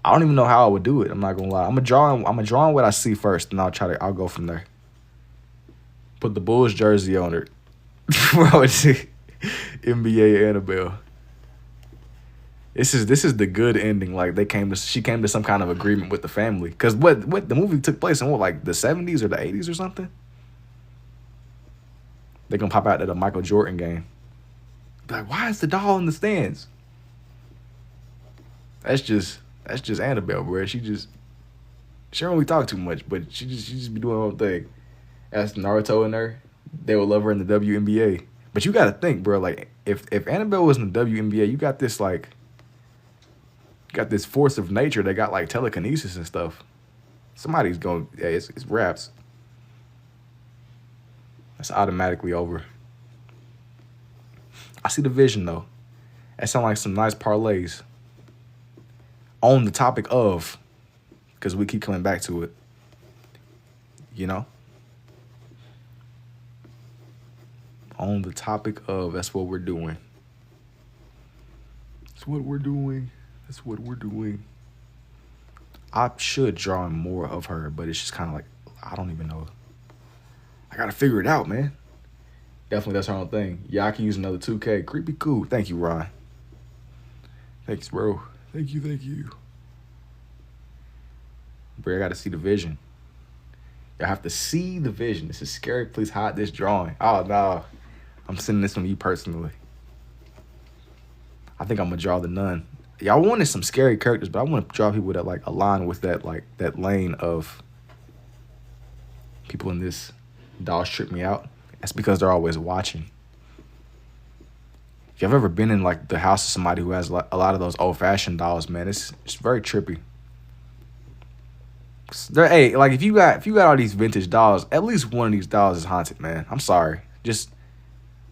I don't even know how I would do it. I'm not gonna lie. I'm gonna draw what I see first, and I'll go from there. Put the Bulls jersey on her. Bro, it's NBA Annabelle. This is the good ending. Like she came to some kind of agreement with the family. Cause what the movie took place in like the 70s or the 80s or something? They gonna pop out at a Michael Jordan game. Be like, why is the doll in the stands? That's just Annabelle, bro. She don't really talk too much, but she just be doing her own thing. That's Naruto in there. They would love her in the WNBA. But you gotta think, bro, like if Annabelle was in the WNBA, you got this force of nature that got like telekinesis and stuff. Somebody's going, yeah, it's raps. That's automatically over. I see the vision though. That sound like some nice parlays. On the topic of, because we keep coming back to it. You know? On the topic of, that's what we're doing. That's what we're doing. That's what we're doing. I should draw more of her, but it's just kind of like, I don't even know. I gotta figure it out, man. Definitely that's her own thing. Yeah, I can use another 2K. Creepy cool. Thank you, Ron. Thanks, bro. Thank you. Bro, I gotta see the vision. Y'all have to see the vision. This is scary. Please hide this drawing. Oh, no. I'm sending this one to you personally. I think I'm gonna draw the nun. Y'all wanted some scary characters, but I want to draw people that like align with that lane of people in this. Dolls trip me out. That's because they're always watching. If you've ever been in like the house of somebody who has a lot of those old-fashioned dolls, man, it's very trippy. Hey, like if you got all these vintage dolls, at least one of these dolls is haunted, man. I'm sorry.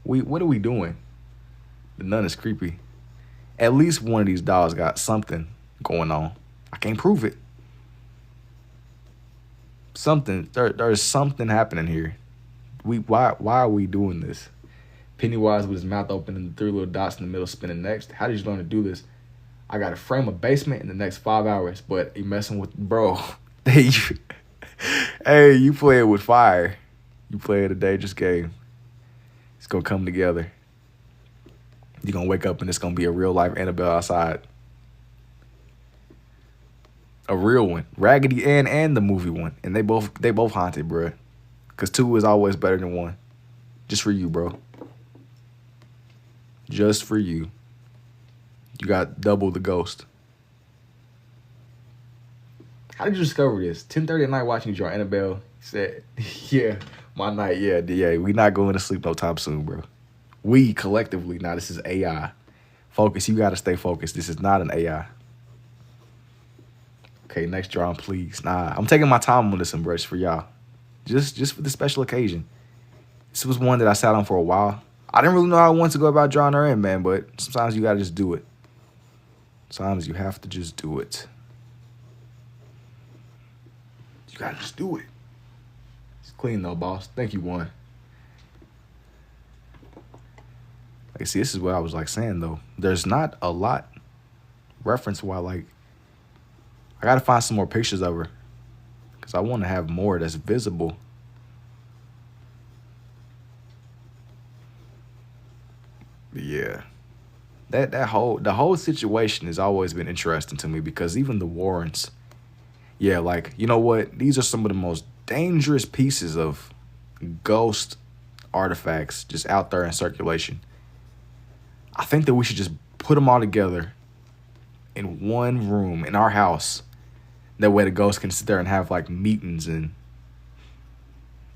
What are we doing? The nun is creepy. At least one of these dolls got something going on. I can't prove it. Something. There's something happening here. Why are we doing this? Pennywise with his mouth open and the 3 little dots in the middle spinning next. How did you learn to do this? I got to frame a basement in the next 5 hours, but you messing with, bro. Hey, you play it with fire. You play it a dangerous game. It's going to come together. You're going to wake up and it's going to be a real life Annabelle outside. A real one. Raggedy Ann and the movie one. And they both haunted, bro. Because 2 is always better than 1. Just for you, bro. Just for you. You got double the ghost. How did you discover this? 10:30 at night watching you draw Annabelle. He said, yeah, my night, yeah, we not going to sleep no time soon, bro. We collectively, now this is AI. Focus, you got to stay focused. This is not an AI. Okay, next drawing, please. Nah, I'm taking my time on this one, bro, just for y'all. Just for the special occasion. This was one that I sat on for a while. I didn't really know how I wanted to go about drawing her in, man, but sometimes you got to just do it. Sometimes you have to just do it. You got to just do it. It's clean, though, boss. Thank you, one. Like, see, this is what I was, like, saying, though. There's not a lot reference-wise, like, I got to find some more pictures of her because I want to have more that's visible. But yeah. The whole situation has always been interesting to me because even the Warrens, yeah, like, you know what? These are some of the most dangerous pieces of ghost artifacts just out there in circulation. I think that we should just put them all together in one room in our house. That way the ghosts can sit there and have, like, meetings, and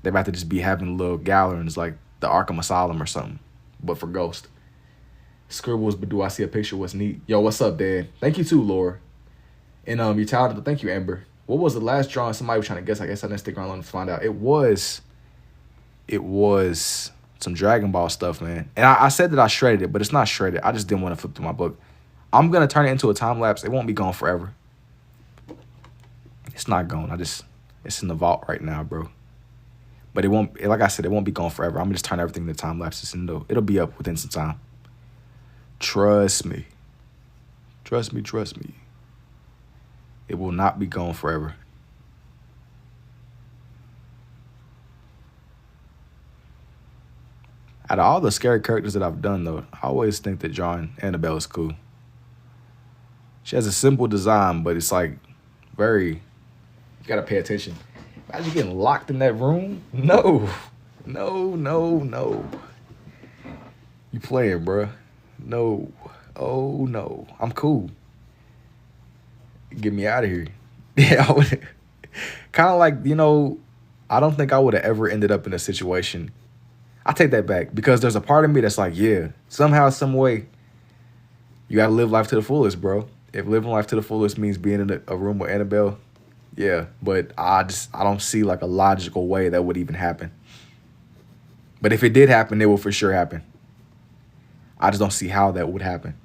they're about to just be having little gatherings like the Arkham Asylum or something, but for ghosts. Scribbles, but do I see a picture? What's neat? Yo, what's up, Dan? Thank you too, Laura. And you're talented. Thank you, Amber. What was the last drawing? Somebody was trying to guess. I guess I didn't stick around long to find out. It was some Dragon Ball stuff, man. And I said that I shredded it, but it's not shredded. I just didn't want to flip through my book. I'm gonna turn it into a time lapse. It won't be gone forever. It's not gone. It's in the vault right now, bro. But it won't. Like I said, it won't be gone forever. I'm gonna just turn everything into time lapses, and it'll be up within some time. Trust me. Trust me. It will not be gone forever. Out of all the scary characters that I've done, though, I always think that drawing Annabelle is cool. She has a simple design, but it's like very, you gotta pay attention. Imagine getting locked in that room. No. You playing, bruh. No. Oh, no. I'm cool. Get me out of here. Yeah, I would. Kind of like, you know, I don't think I would have ever ended up in a situation. I take that back because there's a part of me that's like, yeah, somehow, some way, you got to live life to the fullest, bro. If living life to the fullest means being in a room with Annabelle, yeah. But I don't see like a logical way that would even happen. But if it did happen, it will for sure happen. I just don't see how that would happen.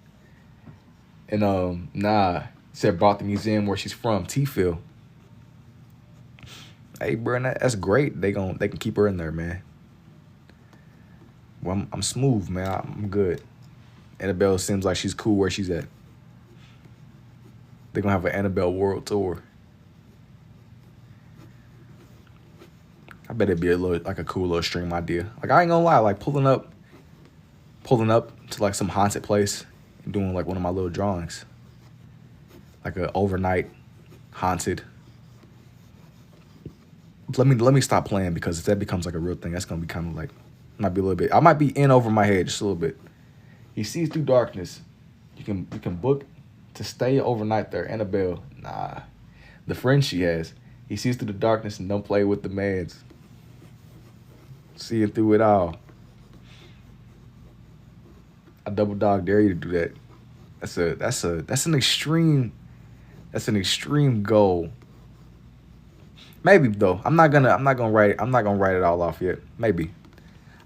And said bought the museum where she's from, T-Phil. Hey, bro, that's great. They can keep her in there, man. Well, I'm smooth, man. I'm good. Annabelle seems like she's cool where she's at. They're gonna have an Annabelle world tour. I bet it'd be a cool little stream idea. Like, I ain't gonna lie, like pulling up to like some haunted place and doing like one of my little drawings. Like an overnight haunted. Let me stop playing because if that becomes like a real thing, that's gonna be kind of like, might be a little bit. I might be in over my head just a little bit. He sees through darkness. You can book to stay overnight there. Annabelle, nah. The friend she has. He sees through the darkness and don't play with the mans. Seeing through it all. I double dog dare you to do that. That's an extreme goal. Maybe though. I'm not gonna write it all off yet. Maybe.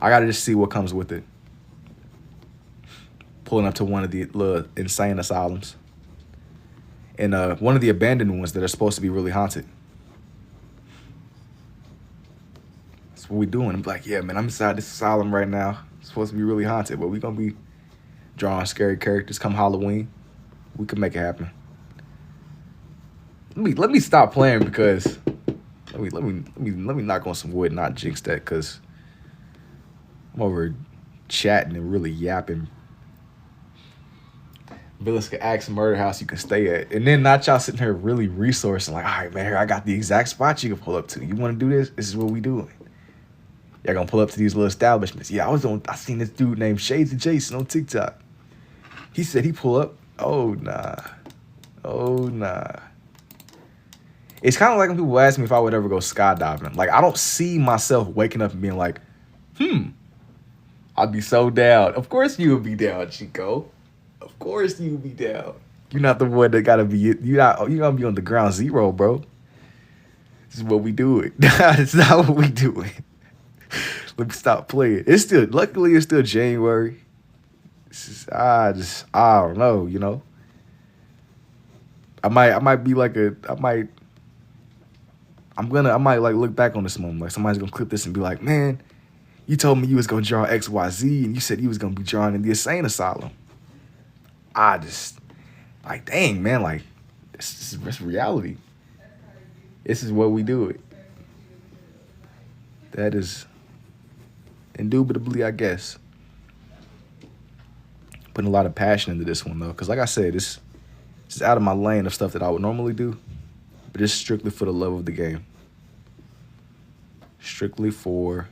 I gotta just see what comes with it. Pulling up to one of the little insane asylums. And one of the abandoned ones that are supposed to be really haunted. That's what we doing. I'm like, yeah, man, I'm inside this asylum right now. It's supposed to be really haunted, but we gonna be drawing scary characters come Halloween. We can make it happen. Let me stop playing because let me knock on some wood, not jinx that, because I'm over chatting and really yapping. Villisca Axe Murder House you can stay at. And then not y'all sitting here really resourcing like, all right, man, here I got the exact spot you can pull up to. You want to do this? This is what we doing. Y'all gonna pull up to these little establishments. Yeah, I seen this dude named Shades of Jason on TikTok. He said he pull up. Oh nah. Oh nah. It's kind of like when people ask me if I would ever go skydiving. Like, I don't see myself waking up and being like, I'd be so down. Of course you would be down, Chico. Of course you would be down. You're not the one that gotta be. You gonna be on the ground zero, bro. This is what we do it. It's not what we do it. Let me stop playing. Luckily it's still January. I don't know, you know. I might be like I might like look back on this moment. Like somebody's gonna clip this and be like, man, you told me you was gonna draw XYZ and you said you was gonna be drawing in the insane asylum. I just like, dang, man, like this is reality. This is what we do it. That is indubitably, I guess. Putting a lot of passion into this one though, because like I said, this is out of my lane of stuff that I would normally do, but it's strictly for the love of the game. Strictly for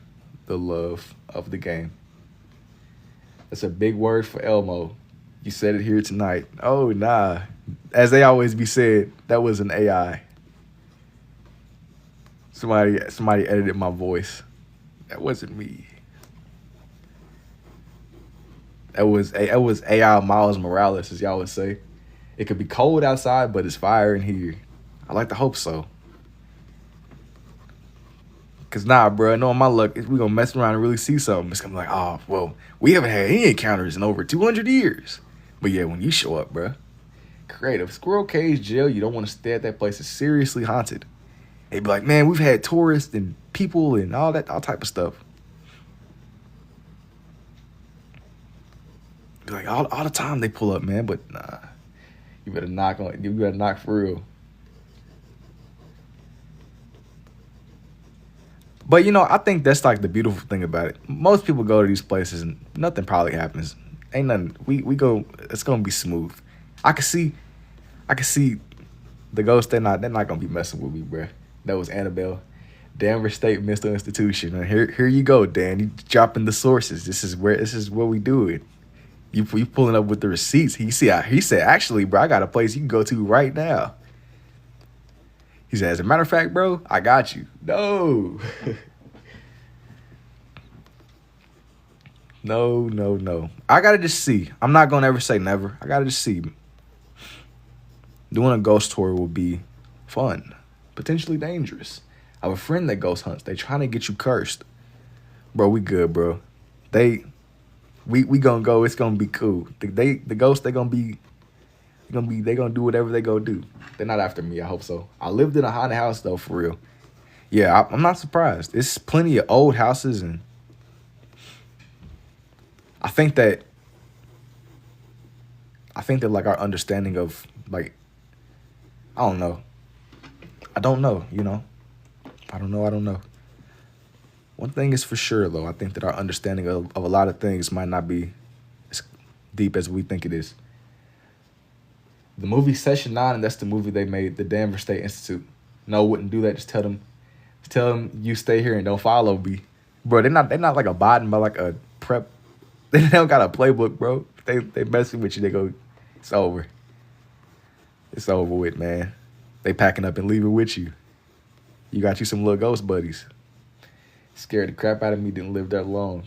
the love of the game. That's a big word for Elmo. You said it here tonight. Oh, nah. As they always be said, that was an AI. Somebody edited my voice. That wasn't me. That was AI Miles Morales, as y'all would say. It could be cold outside, but it's fire in here. I like to hope so. Cause nah, bro, knowing my luck, we gonna mess around and really see something. It's gonna be like, oh, well, we haven't had any encounters in over 200 years. But yeah, when you show up, bro, creative. Squirrel Cage Jail, you don't want to stay at that place. It's seriously haunted. They'd be like, man, we've had tourists and people and all type of stuff. Be like, all the time they pull up, man, but nah. You better knock for real. But, you know, I think that's like the beautiful thing about it. Most people go to these places and nothing probably happens. Ain't nothing. We go, it's going to be smooth. I can see the ghosts, they're not going to be messing with me, bruh. That was Annabelle. Denver State Mental Institution. And here you go, Dan. You dropping the sources. This is where we do it. You pulling up with the receipts. He said, actually, bro, I got a place you can go to right now. He said, as a matter of fact, bro, I got you. No. No. I got to just see. I'm not going to ever say never. I got to just see. Doing a ghost tour will be fun. Potentially dangerous. I have a friend that ghost hunts. They trying to get you cursed. Bro, we good, bro. We gonna go. It's gonna be cool. The ghosts, they gonna do whatever they gonna do. They're not after me. I hope so. I lived in a haunted house though, for real. Yeah, I'm not surprised. It's plenty of old houses, and I think that like our understanding of like, I don't know. I don't know. You know, I don't know. One thing is for sure, though. I think that our understanding of a lot of things might not be as deep as we think it is. The movie Session 9, and that's the movie they made, the Denver State Institute. No, wouldn't do that. Just tell them you stay here and don't follow me. Bro, they're not like abiding by like a prep. They don't got a playbook, bro. They messing with you, they go, it's over. It's over with, man. They packing up and leaving with you. You got you some little ghost buddies. Scared the crap out of me, didn't live that long.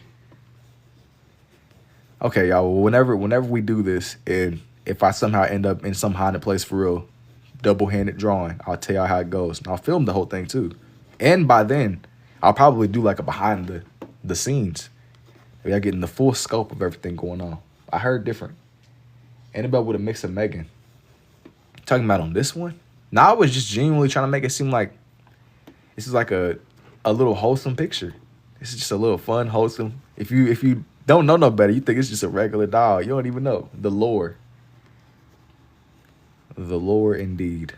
Okay, y'all, well, whenever we do this, and if I somehow end up in some haunted place for real, double-handed drawing, I'll tell y'all how it goes. And I'll film the whole thing too. And by then, I'll probably do like a behind the scenes. Y'all getting the full scope of everything going on. I heard different. Annabelle with a mix of Megan. Talking about on this one? Now I was just genuinely trying to make it seem like this is like a little wholesome picture. This is just a little fun, wholesome. If you don't know no better, you think it's just a regular doll. You don't even know the lore. The lore indeed.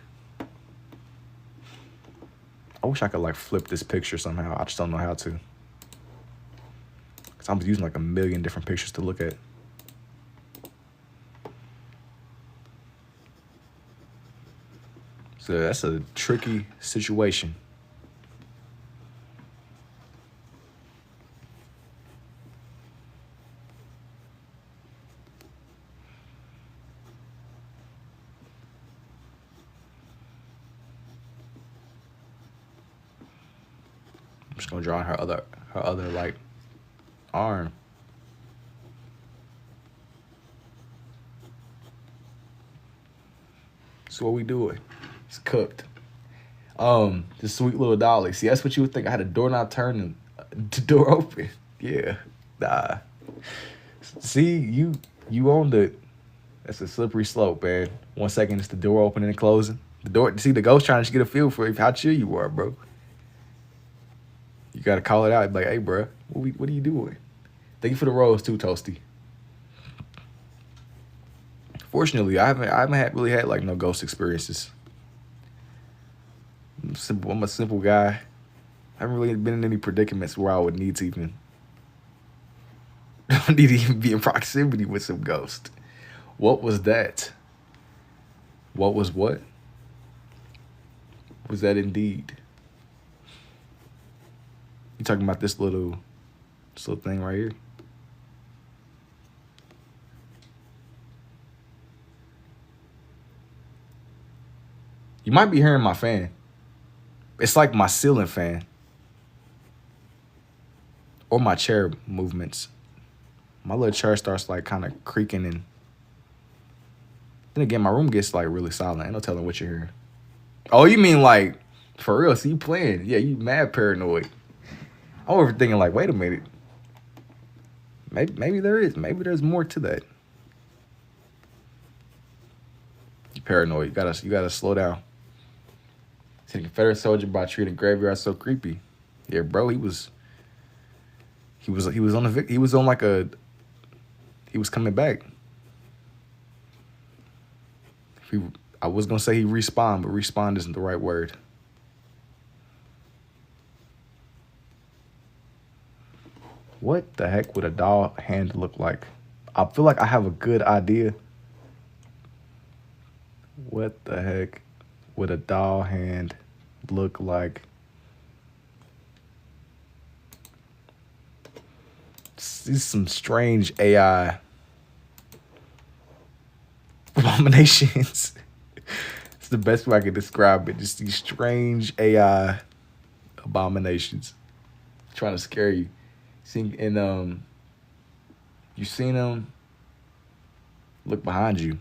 I wish I could like flip this picture somehow. I just don't know how to. Cause I'm using like a million different pictures to look at. So that's a tricky situation. just gonna draw on her other like arm. So what we doing? It's cooked. The sweet little dolly. See, that's what you would think. I had a doorknob turned and the door open. Yeah, nah. See, you owned it. That's a slippery slope, man. 1 second, it's the door opening and closing. The door. See, the ghost trying to get a feel for how chill you are, bro. You gotta call it out. Like, hey, bro, what are you doing? Thank you for the rose too, Toasty. Fortunately, I haven't really had like no ghost experiences. I'm a simple guy. I haven't really been in any predicaments where I would need to even need to even be in proximity with some ghost. What was that? What was what? Was that indeed? You talking about this little thing right here? You might be hearing my fan. It's like my ceiling fan. Or my chair movements. My little chair starts like kind of creaking, and then again, my room gets like really silent. Ain't no telling what you're hearing. Oh, you mean like for real? So you playing? Yeah, you mad paranoid. I'm overthinking like, wait a minute. Maybe there is. Maybe there's more to that. You paranoid. You gotta slow down. See, the Confederate soldier by treating graveyard so creepy. Yeah, bro, he was coming back. I was gonna say he respawned, but respawned isn't the right word. What the heck would a doll hand look like? I feel like I have a good idea. What the heck would a doll hand look like? These are some strange AI abominations. It's the best way I could describe it. Just these strange AI abominations trying to scare you. See, and you seen them. Look behind you.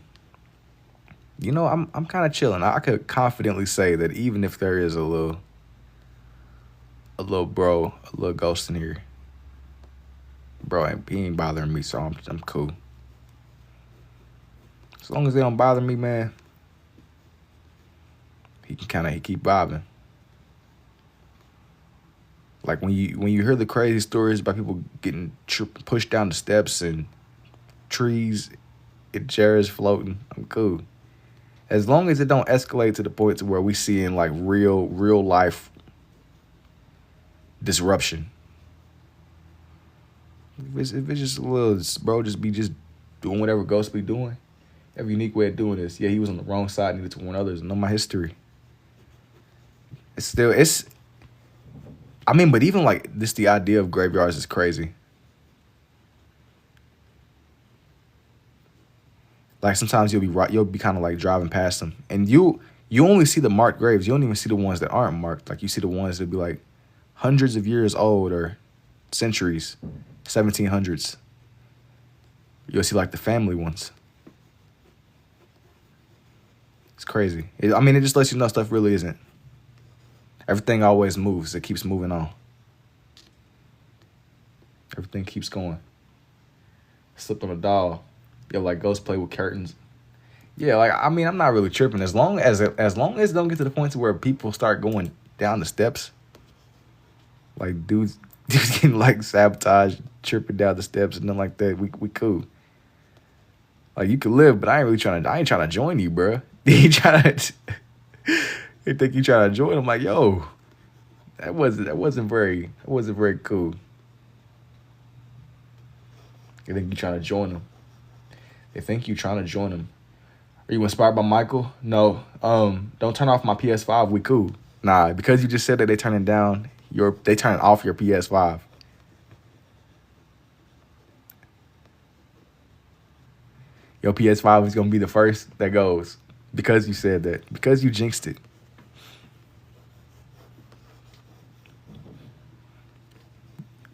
You know, I'm kind of chilling. I could confidently say that even if there is a little ghost in here, bro, he ain't bothering me, so I'm cool. As long as they don't bother me, man, he keep bobbing. Like when you hear the crazy stories about people getting pushed down the steps and trees, chairs floating, I'm cool. As long as it don't escalate to the point to where we see in like real life disruption. If it's just a little, bro, just doing whatever ghosts be doing. Have a unique way of doing this. Yeah, he was on the wrong side, needed to warn others. Know my history. But even like this, the idea of graveyards is crazy. Like sometimes you'll be kind of like driving past them, and you only see the marked graves. You don't even see the ones that aren't marked. Like you see the ones that be like hundreds of years old or centuries, 1700s. You'll see like the family ones. It's crazy. It just lets you know stuff really isn't. Everything always moves. It keeps moving on. Everything keeps going. Slipped on a doll. Yeah, like ghosts play with curtains. Yeah, like I'm not really tripping as long as it don't get to the point to where people start going down the steps. Like dudes getting like sabotaged, tripping down the steps and nothing like that. We cool. Like you could live, but I ain't trying to join you, bro. They think you trying to join. I'm like, yo, that wasn't very cool. They think you trying to join them. Are you inspired by Michael? No. Don't turn off my PS5. We cool. Nah, because you just said that they turning off your PS5. Your PS5 is gonna be the first that goes because you said that. Because you jinxed it.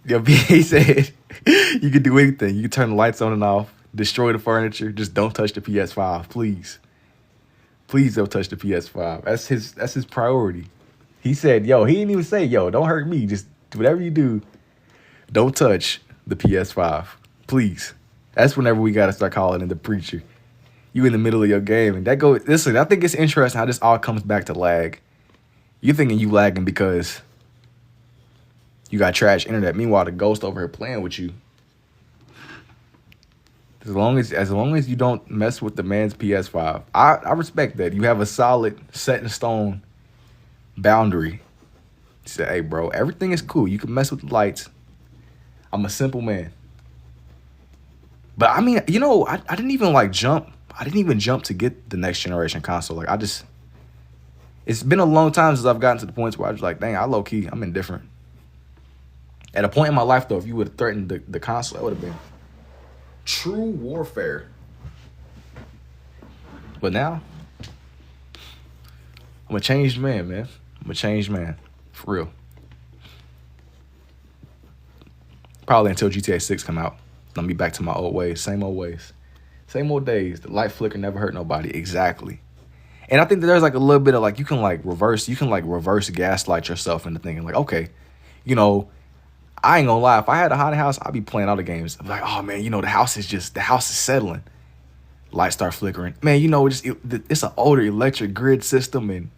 Yo, he said you can do anything. You can turn the lights on and off, destroy the furniture. Just don't touch the PS5, please. Please don't touch the PS5. That's his priority. He said, yo, he didn't even say, yo, don't hurt me. Just whatever you do, don't touch the PS5. Please. That's whenever we gotta start calling in the preacher. You in the middle of your game. And that goes, listen, I think it's interesting how this all comes back to lag. You're thinking you lagging because you got trash internet. Meanwhile, the ghost over here playing with you. As long as you don't mess with the man's PS5, I respect that. You have a solid, set in stone boundary. You say, hey, bro, everything is cool. You can mess with the lights. I'm a simple man. But I mean, you know, I didn't even like jump. I didn't even jump to get the next generation console. Like it's been a long time since I've gotten to the points where I was like, dang, I low key, I'm indifferent. At a point in my life, though, if you would have threatened the console, that would have been true warfare. But now, I'm a changed man, man. I'm a changed man. For real. Probably until GTA 6 come out. I'll be back to my old ways. Same old ways. Same old days. The light flicker never hurt nobody. Exactly. And I think that there's like a little bit of like, you can reverse gaslight yourself into thinking like, okay, you know, I ain't gonna lie. If I had a haunted house, I'd be playing all the games. I'm like, oh man, you know, the house is settling. Lights start flickering. Man, you know, it's an older electric grid system, and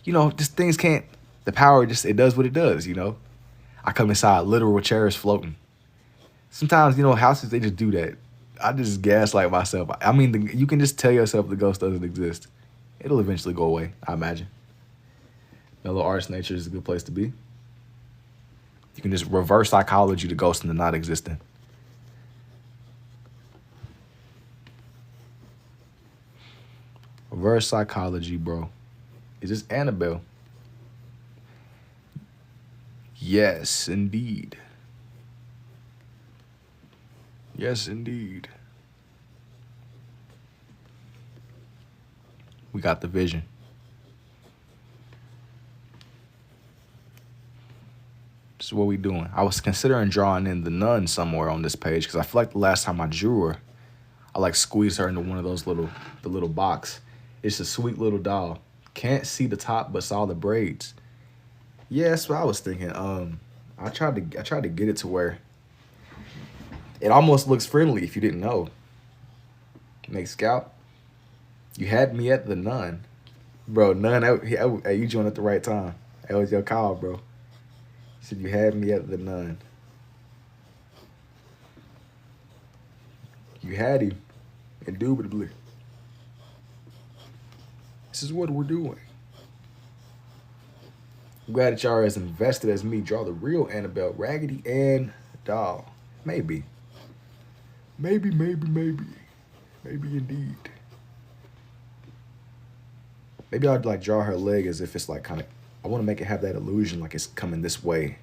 you know, just things can't. The power it does what it does. You know, I come inside, literal chairs floating. Sometimes, you know, houses they just do that. I just gaslight myself. I mean, you can just tell yourself the ghost doesn't exist. It'll eventually go away, I imagine. Mellow arts nature is a good place to be. You can just reverse psychology the ghost into not existing. Reverse psychology, bro. Is this Annabelle? Yes, indeed. Yes, indeed. We got the vision. So what we doing? I was considering drawing in the nun somewhere on this page because I feel like the last time I drew her, I like squeezed her into one of those the little box. It's a sweet little doll. Can't see the top but saw the braids. Yeah, that's what I was thinking. I tried to get it to where it almost looks friendly if you didn't know. Make Scout, you had me at the nun. Bro, nun, hey, you joined at the right time. That was your call, bro. Said you had me at the nun. You had him, indubitably. This is what we're doing. I'm glad that y'all are as invested as me. Draw the real Annabelle, Raggedy Ann doll. Maybe. Maybe indeed. Maybe I'd like draw her leg as if it's like kind of, I want to make it have that illusion like it's coming this way.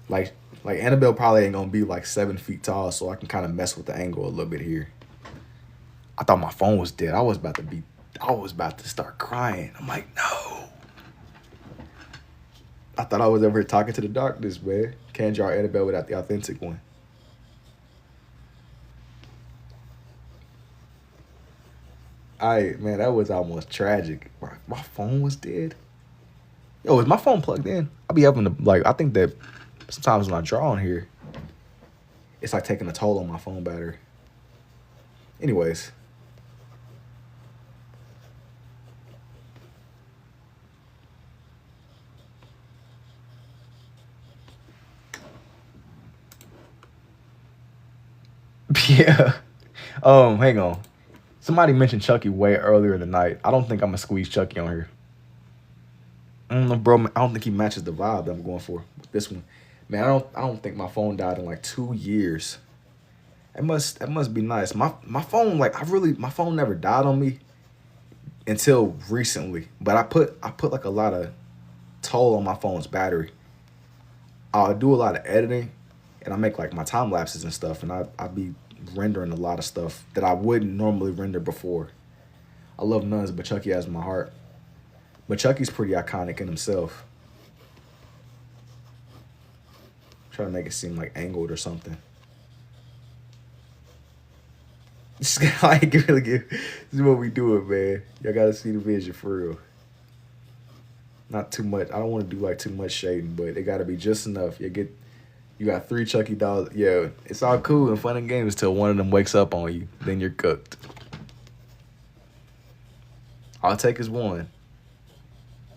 Like Annabelle probably ain't gonna be like 7 feet tall, so I can kind of mess with the angle a little bit here. I thought my phone was dead. I was about to start crying. I'm like, no. I thought I was over here talking to the darkness, man. Can't draw Annabelle without the authentic one. Man, that was almost tragic. My phone was dead. Yo, is my phone plugged in? I'll be having to, like, I think that sometimes when I draw on here, it's like taking a toll on my phone battery. Anyways. Yeah. Hang on. Somebody mentioned Chucky way earlier in the night. I don't think I'm gonna squeeze Chucky on here. I don't know, bro. I don't think he matches the vibe that I'm going for with this one. Man, I don't think my phone died in like 2 years. That must be nice. My phone, like my phone never died on me until recently. But I put like a lot of toll on my phone's battery. I'll do a lot of editing and I make like my time lapses and stuff, and I be rendering a lot of stuff that I wouldn't normally render before. I love nuns, but Chucky has my heart. But Chucky's pretty iconic in himself. Try to make it seem like angled or something. Just like really give. This is what we doing, man. Y'all gotta see the vision for real. Not too much. I don't want to do like too much shading, but it gotta be just enough. You got 3 Chucky dolls. Yeah, it's all cool and fun and games until one of them wakes up on you. Then you're cooked. All it take is one.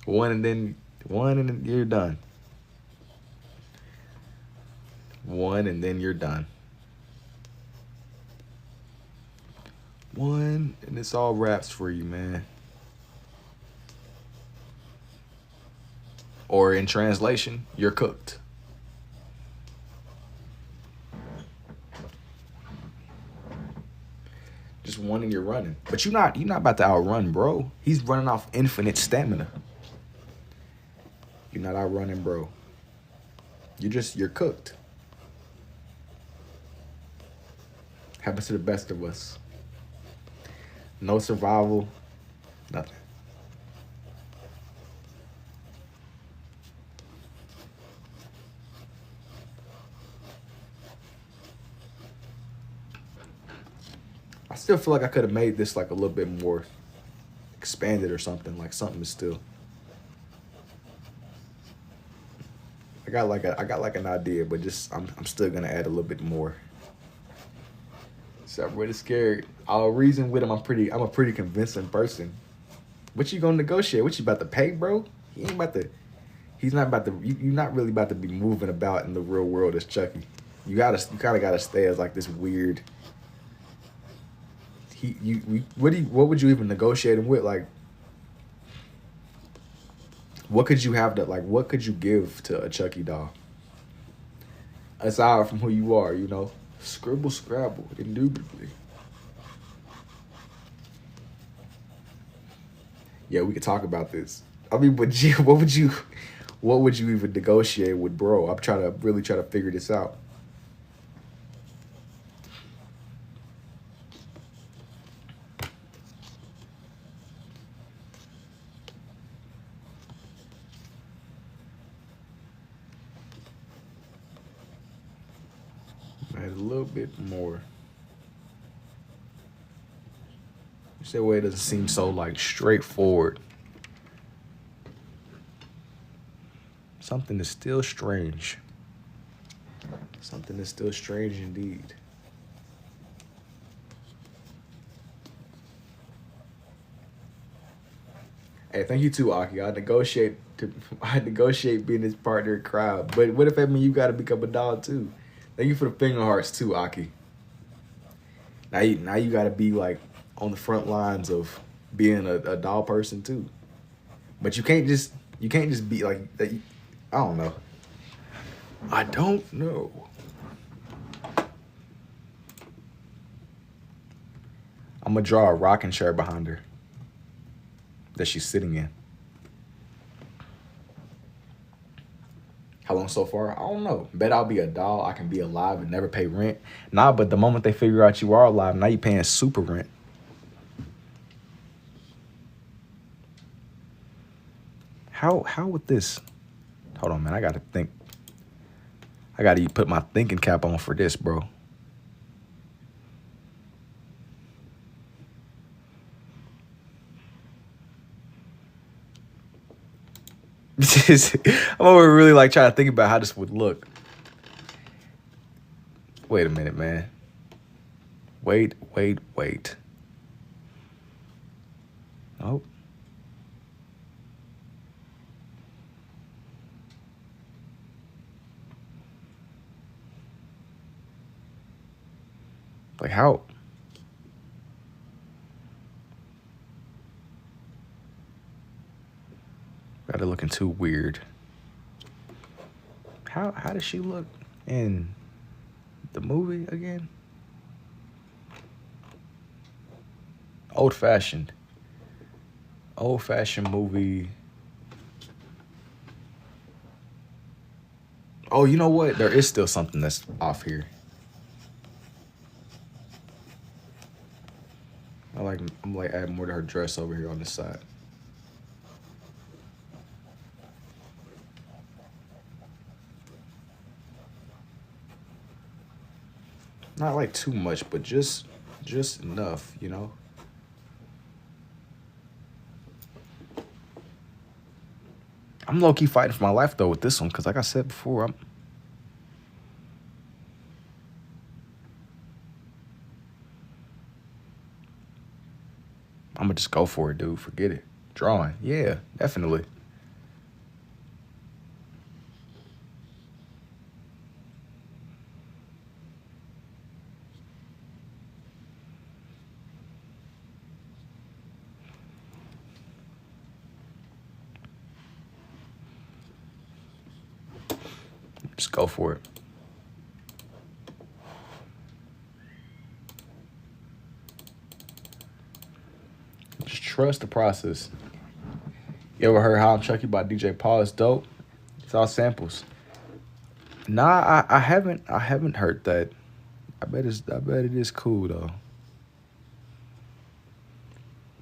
One and then you're done. One and then you're done. One and it's all wraps for you, man. Or in translation, you're cooked. Just one and you're running. But you're not about to outrun, bro. He's running off infinite stamina. You're not outrunning, bro. You're cooked. Happens to the best of us. No survival, nothing. I still feel like I could have made this like a little bit more expanded or something. Like something is still. I got like an idea, but just I'm still gonna add a little bit more. So I'm really scared. I'll reason with him. I'm a pretty convincing person. What you gonna negotiate? What you about to pay, bro? He's not about to. You're not really about to be moving about in the real world as Chucky. You kind of gotta stay as like this weird. What would you even negotiate him with? Like, what could you have what could you give to a Chucky doll? Aside from who you are, you know? Scribble, scrabble, indubitably. Yeah, we could talk about this. I mean, but what would you even negotiate with bro? I'm trying to figure this out. Add a little bit more. That way it doesn't seem so like straightforward. Something is still strange. Something is still strange indeed. Hey, thank you too, Aki. I negotiate being his partner in crime. But what if that means you gotta become a dog too? Thank you for the finger hearts too, Aki. Now you gotta be like on the front lines of being a doll person too. But you can't just be like that. I don't know. I don't know. I'm gonna draw a rocking chair behind her that she's sitting in. How long so far? I don't know. Bet I'll be a doll. I can be alive and never pay rent. Nah, but the moment they figure out you are alive, now you're paying super rent. How would this? Hold on, man. I gotta think. I gotta put my thinking cap on for this, bro. I'm over really like trying to think about how this would look. Wait a minute, man. Wait. Oh. Like how? Got it looking too weird. How does she look in the movie again? Old-fashioned movie. Oh, you know what? There is still something that's off here. I'm like adding more to her dress over here on this side. Not like too much, but just enough, you know? I'm low-key fighting for my life, though, with this one, because like I said before, I'm gonna just go for it, dude. Forget it. Drawing. Yeah, definitely. Just go for it. Just trust the process. You ever heard How I'm Chucky by DJ Paul? It's dope. It's all samples. Nah, I haven't. I haven't heard that. I bet it is cool though.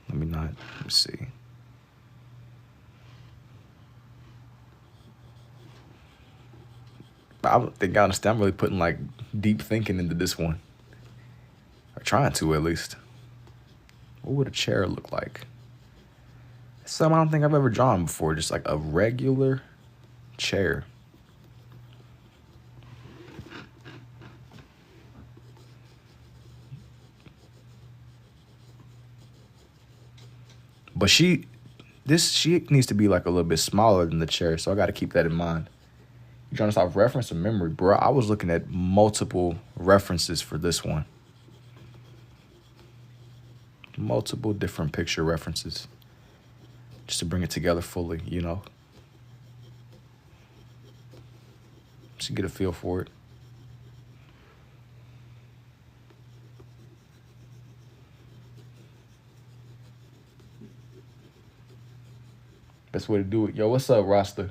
Let me not. Let me see. I don't think I understand. I'm really putting like deep thinking into this one, or trying to at least. What would a chair look like? Something I don't think I've ever drawn before. Just like a regular chair. But she needs to be like a little bit smaller than the chair, so I got to keep that in mind. You're trying to stop reference or memory, bro. I was looking at multiple references for this one. Multiple different picture references. Just to bring it together fully, you know? Just to get a feel for it. Best way to do it. Yo, what's up, Rasta?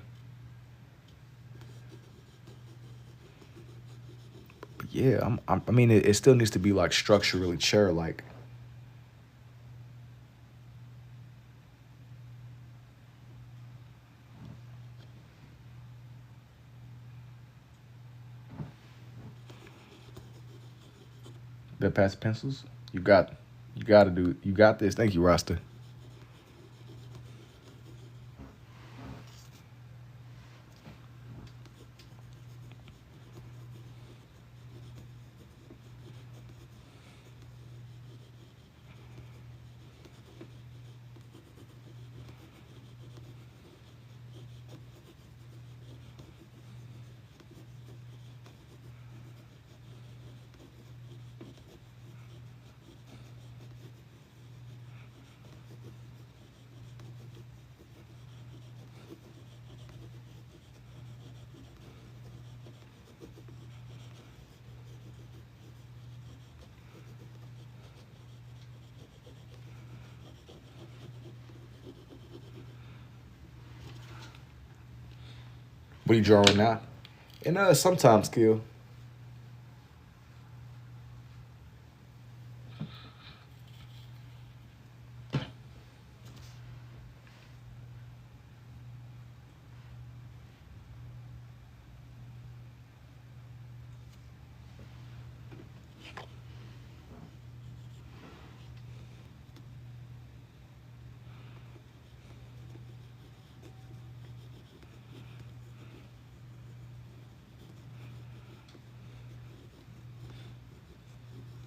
But yeah, I mean, it still needs to be like structurally chair-like. That pass pencils? You got this. Thank you, Rasta. What are you drawing now? And sometimes kill.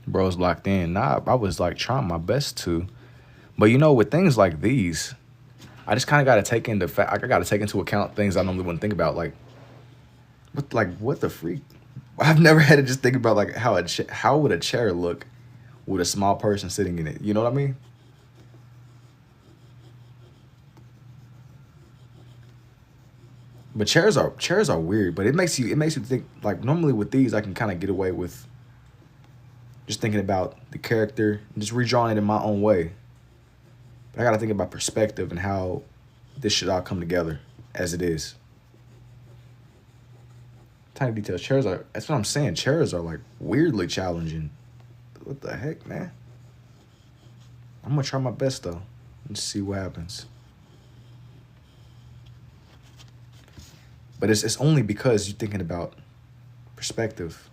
Bro's locked in. Nah, I was like trying my best to. But you know, with things like these, I just kind of got to take into fact. I got to take into account things I normally wouldn't think about, what the freak. I've never had to just think about like how would a chair look with a small person sitting in it. You know what I mean? But chairs are weird. But it makes you think like normally with these I can kind of get away with just thinking about the character and just redrawing it in my own way. But I got to think about perspective and how this should all come together as it is. Tiny details. That's what I'm saying. Chairs are like weirdly challenging. What the heck, man? I'm going to try my best though. Let's see what happens. But it's only because you're thinking about perspective.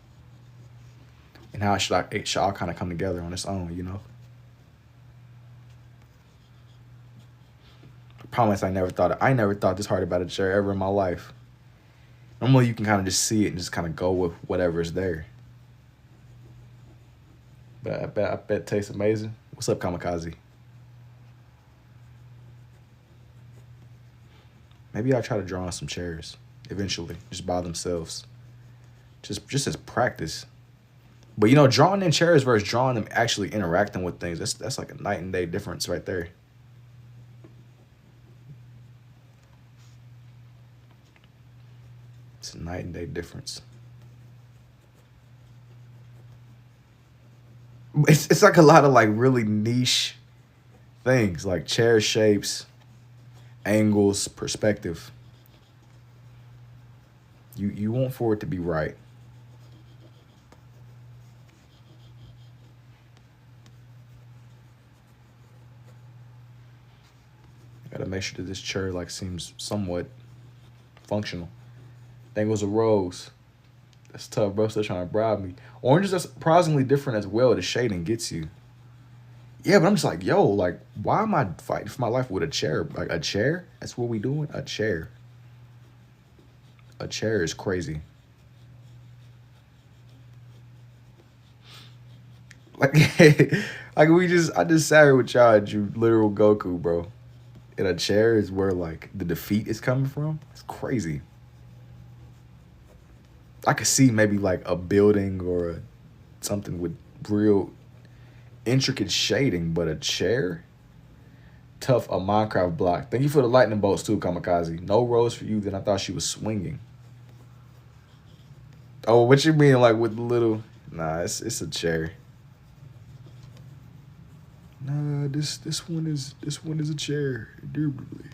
and how it should all kind of come together on its own, you know. I promise I never thought this hard about a chair ever in my life. Normally you can kind of just see it and just kind of go with whatever is there. But I bet it tastes amazing. What's up, Kamikaze? Maybe I'll try to draw on some chairs eventually, just by themselves. Just as practice. But you know, drawing in chairs versus drawing them actually interacting with things, that's like a night and day difference right there. It's a night and day difference. It's like a lot of like really niche things, like chair shapes, angles, perspective. You want for it to be right. Gotta make sure that this chair like seems somewhat functional. Thing was a rose. That's tough, bro. Still trying to bribe me. Oranges are surprisingly different as well. The shading gets you. Yeah, but I'm just like, yo, like, why am I fighting for my life with a chair? Like, a chair? That's what we doing? A chair. A chair is crazy. Like, like I just sat here with y'all and drew literal Goku, bro. And a chair is where, like, the defeat is coming from. It's crazy. I could see maybe, like, a building or something with real intricate shading, but a chair? Tough, a Minecraft block. Thank you for the lightning bolts, too, Kamikaze. No rose for you, then I thought she was swinging. Oh, what you mean, like, with the little... Nah, it's a chair. Nah, this one is a chair, indubitably.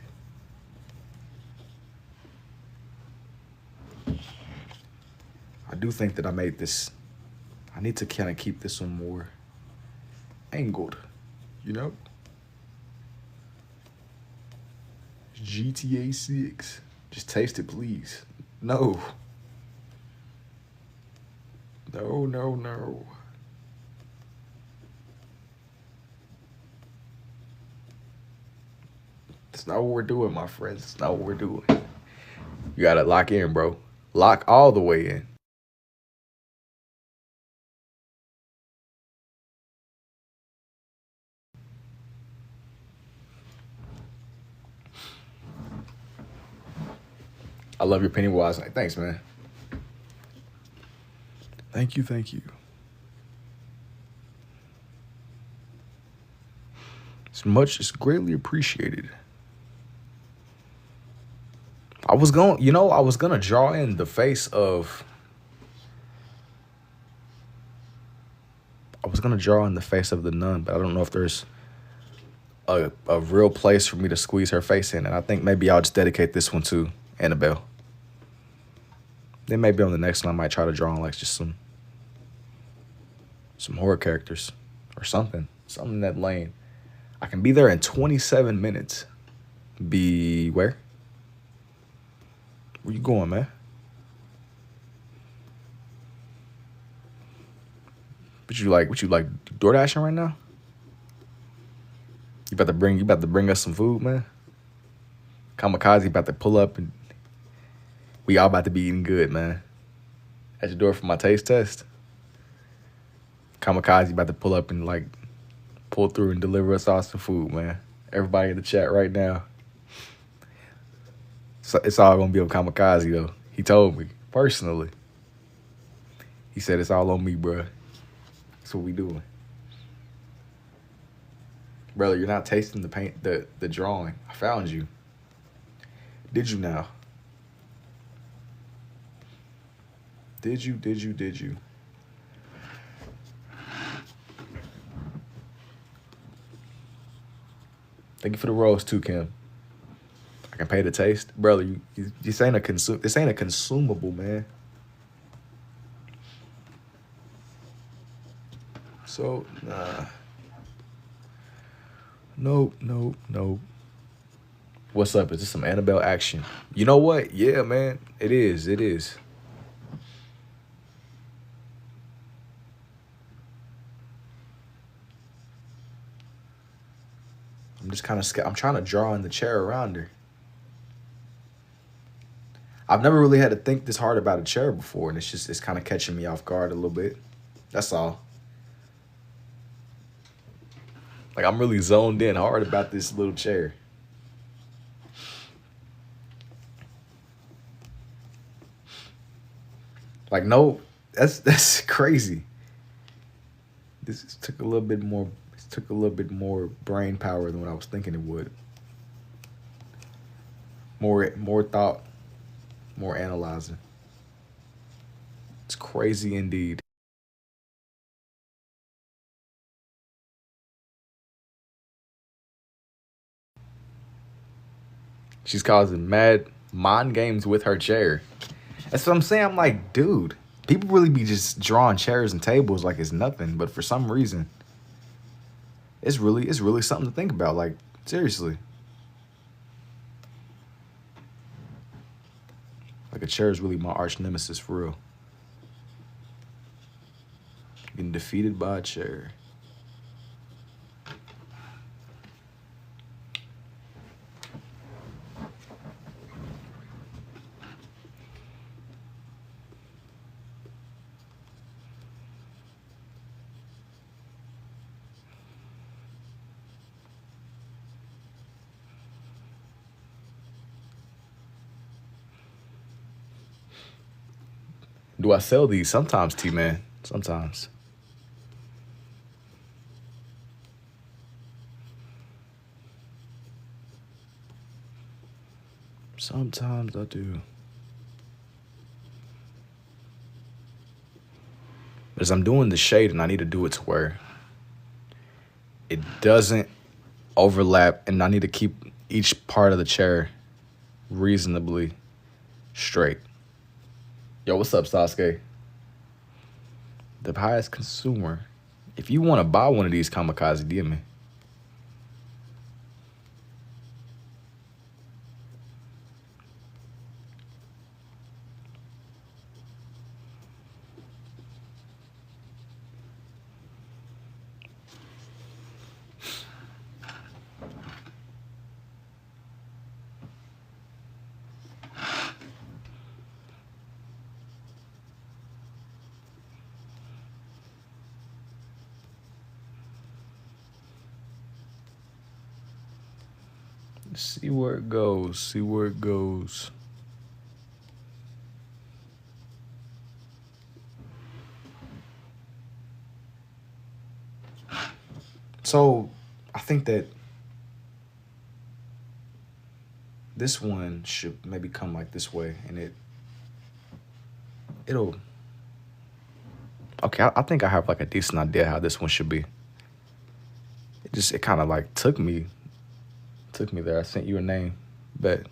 I do think that I made this. I need to kind of keep this one more angled, you know? GTA 6. Just taste it, please. No. No, no, no. That's not what we're doing, my friends. That's not what we're doing. You gotta lock in, bro. Lock all the way in. I love your Pennywise. Thanks, man. Thank you, thank you. It's greatly appreciated. I was gonna draw in the face of. I was gonna draw in the face of the nun, but I don't know if there's a real place for me to squeeze her face in, and I think maybe I'll just dedicate this one to Annabelle. Then maybe on the next one I might try to draw on like just some horror characters or something in that lane. I can be there in 27 minutes. Be where? Where you going, man? What you like DoorDashing right now? You about to bring us some food, man? Kamikaze about to pull up and we all about to be eating good, man. At your door for my taste test. Kamikaze about to pull up and like pull through and deliver us all some food, man. Everybody in the chat right now. So it's all gonna be on Kamikaze though. He told me personally. He said it's all on me, bro. That's what we doing. Brother, you're not tasting the paint, the drawing. I found you. Did you now? Did you? Thank you for the rose too, Kim. I can pay the taste. Brother, this ain't a consumable, man. So, nah. Nope. What's up? Is this some Annabelle action? You know what? Yeah, man. It is. I'm just kind of scared. I'm trying to draw in the chair around her. I've never really had to think this hard about a chair before, and it's kind of catching me off guard a little bit. That's all. Like, I'm really zoned in hard about this little chair. Like, no, that's crazy. This took a little bit more. It took a little bit more brain power than what I was thinking it would. More thought, more analyzing. It's crazy indeed. She's causing mad mind games with her chair. That's what I'm saying. I'm like, dude, people really be just drawing chairs and tables like it's nothing, but for some reason, it's really something to think about. Like, seriously. Like, a chair is really my arch nemesis for real. Getting defeated by a chair. Do I sell these? Sometimes, T-Man. Sometimes. Sometimes I do. But as I'm doing the shading, I need to do it to where it doesn't overlap, and I need to keep each part of the chair reasonably straight. Yo, what's up, Sasuke? The highest consumer. If you want to buy one of these kamikaze, DM me. See where it goes. See where it goes. So, I think that this one should maybe come like this way, and it'll. Okay, I think I have like a decent idea how this one should be. It kind of like took me there. I sent you a name. Bet.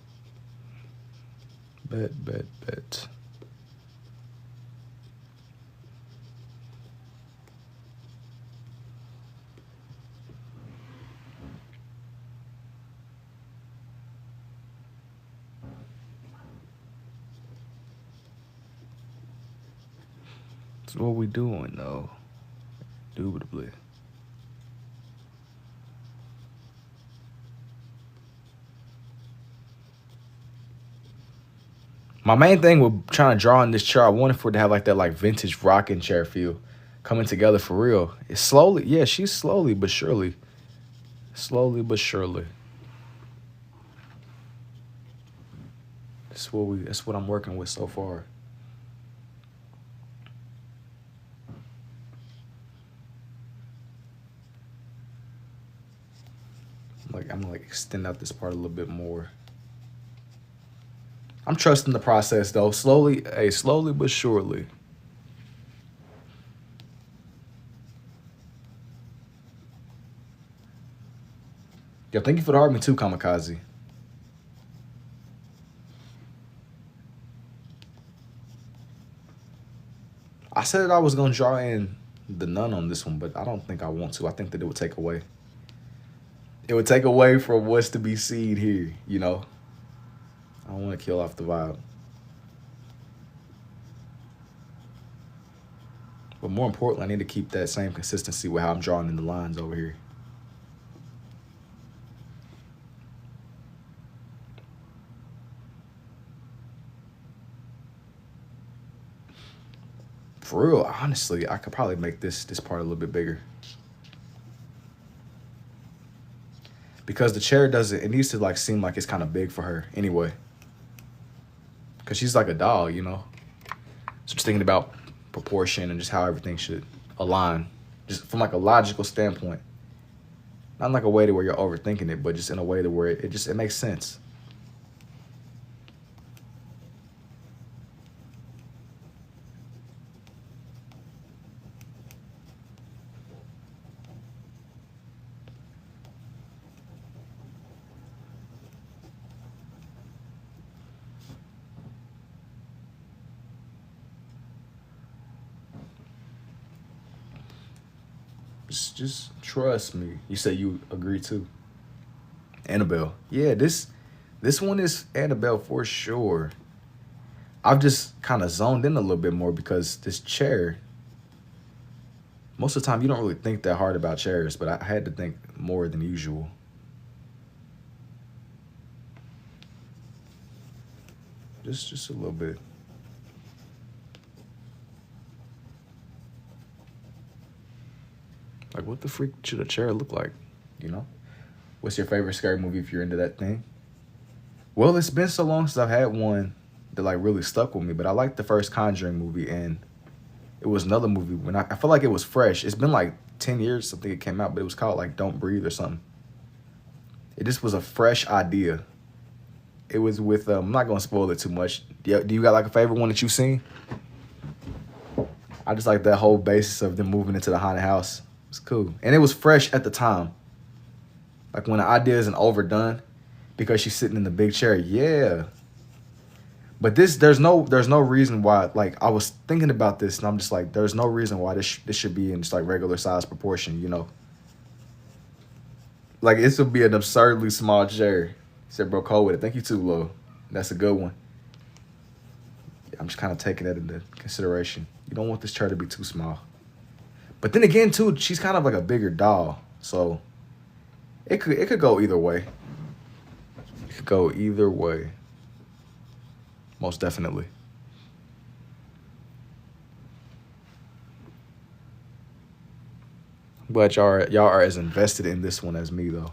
That's what we doing though. Indubitably. My main thing with trying to draw in this chair, I wanted for it to have like that like vintage rocking chair feel coming together for real. It's slowly, yeah, she's slowly but surely. Slowly but surely. That's what I'm working with so far. I'm gonna extend out this part a little bit more. I'm trusting the process though. Slowly but surely. Yo, thank you for the heart me too, Kamikaze. I said that I was gonna draw in the nun on this one, but I don't think I want to. I think that it would take away. It would take away from what's to be seen here, you know? I don't want to kill off the vibe. But more importantly, I need to keep that same consistency with how I'm drawing in the lines over here. For real, honestly, I could probably make this part a little bit bigger. Because the chair doesn't, it needs to like seem like it's kind of big for her anyway. Because she's like a doll, you know? So just thinking about proportion and just how everything should align. Just from like a logical standpoint. Not in like a way to where you're overthinking it, but just in a way to where it makes sense. Just trust me. You say you agree too. Annabelle. Yeah, this one is Annabelle for sure. I've just kind of zoned in a little bit more because this chair, most of the time you don't really think that hard about chairs, but I had to think more than usual. Just a little bit. Like, what the freak should a chair look like? You know? What's your favorite scary movie if you're into that thing? Well, it's been so long since I've had one that like really stuck with me, but I liked the first Conjuring movie, and it was another movie when I feel like it was fresh. It's been like 10 years something it came out, but it was called like Don't Breathe or something. It just was a fresh idea. It was with I'm not gonna spoil it too much. Do you got like a favorite one that you've seen? I just like that whole basis of them moving into the haunted house. It's cool. And it was fresh at the time. Like when the idea isn't overdone because she's sitting in the big chair. Yeah. But there's no reason why, like I was thinking about this and I'm just like, there's no reason why this should be in just like regular size proportion, you know? Like this would be an absurdly small chair. He said, bro, cold with it. Thank you too, Lo. That's a good one. I'm just kind of taking that into consideration. You don't want this chair to be too small. But then again, too, she's kind of like a bigger doll. So it could go either way. It could go either way. Most definitely. But y'all are as invested in this one as me, though.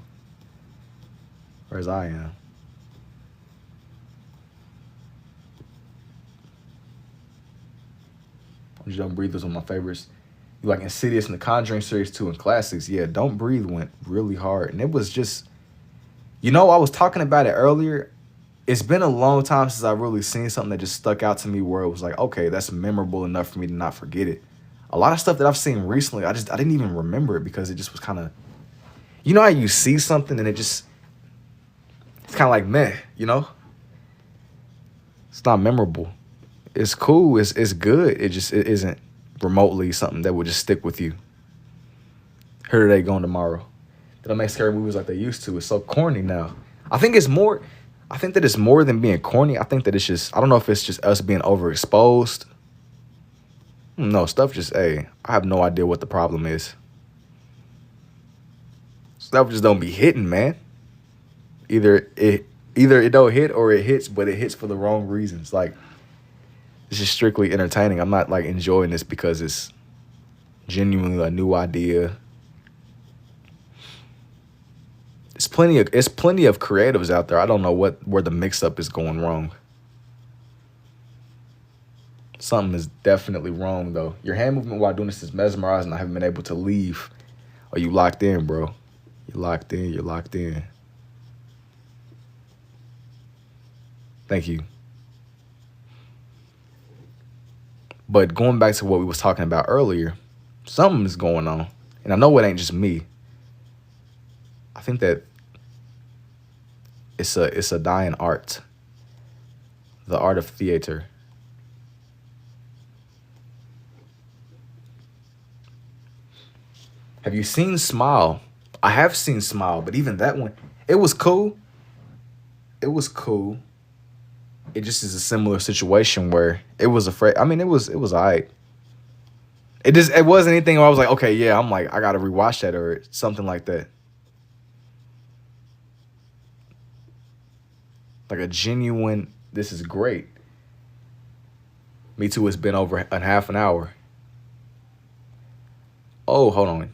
Or as I am. Don't Breathe was one of my favorites. You like Insidious and the Conjuring series too, and classics. Yeah, Don't Breathe went really hard. And it was just, you know, I was talking about it earlier. It's been a long time since I've really seen something that just stuck out to me where it was like, okay, that's memorable enough for me to not forget it. A lot of stuff that I've seen recently, I didn't even remember it because it just was kind of, you know how you see something and it's kind of like meh, you know? It's not memorable. It's cool. It's good. It isn't remotely something that would just stick with you. Here today, gone tomorrow. They don't make scary movies like they used to. It's so corny now. I think that it's more than being corny. I think that it's just, I don't know if it's just us being overexposed. No, stuff just, I have no idea what the problem is. Stuff just don't be hitting, man. Either it don't hit or it hits, but it hits for the wrong reasons. Like, it's just strictly entertaining. I'm not like enjoying this because it's genuinely a new idea. It's plenty of creatives out there. I don't know where the mix up is going wrong. Something is definitely wrong though. Your hand movement while doing this is mesmerizing. I haven't been able to leave. Are you locked in, bro? You're locked in. You're locked in. Thank you. But going back to what we was talking about earlier, something is going on. And I know it ain't just me. I think that it's a dying art. The art of theater. Have you seen Smile? I have seen Smile, but even that one, it was cool. It was cool. It just is a similar situation where it was afraid. I mean, it was all right. It wasn't anything where I was like, okay, yeah, I'm like, I gotta rewatch that or something like that. Like a genuine, this is great. Me too, it's been over a half an hour. Oh, hold on.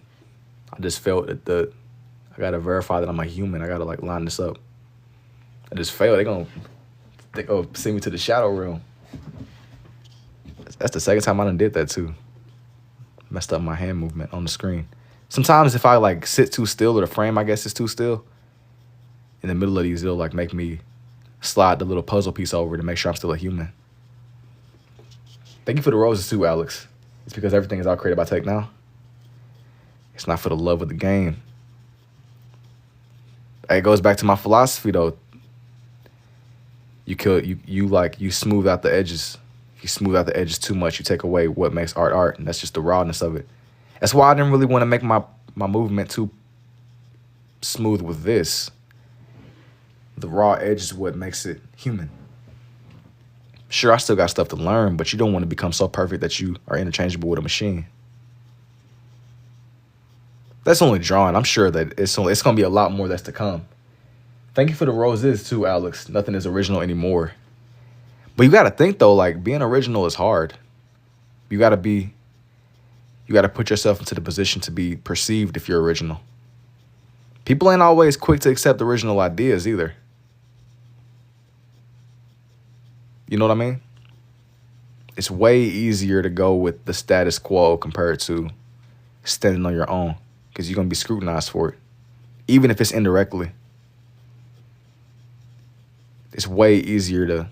I just felt that I gotta verify that I'm a human. I gotta like line this up. I just failed. They gonna send me to the shadow realm. That's the second time I done did that too. Messed up my hand movement on the screen. Sometimes if I like sit too still, or the frame I guess is too still, in the middle of these, it'll like make me slide the little puzzle piece over to make sure I'm still a human. Thank you for the roses too, Alex. It's because everything is all created by tech now. It's not for the love of the game. It goes back to my philosophy though. You smooth out the edges. If you smooth out the edges too much, you take away what makes art art, and that's just the rawness of it. That's why I didn't really want to make my movement too smooth with this. The raw edge is what makes it human. Sure, I still got stuff to learn, but you don't want to become so perfect that you are interchangeable with a machine. That's only drawing. I'm sure that it's going to be a lot more that's to come. Thank you for the roses too, Alex. Nothing is original anymore. But you got to think though, like being original is hard. You got to put yourself into the position to be perceived if you're original. People ain't always quick to accept original ideas either. You know what I mean? It's way easier to go with the status quo compared to standing on your own, because you're going to be scrutinized for it, even if it's indirectly. It's way easier to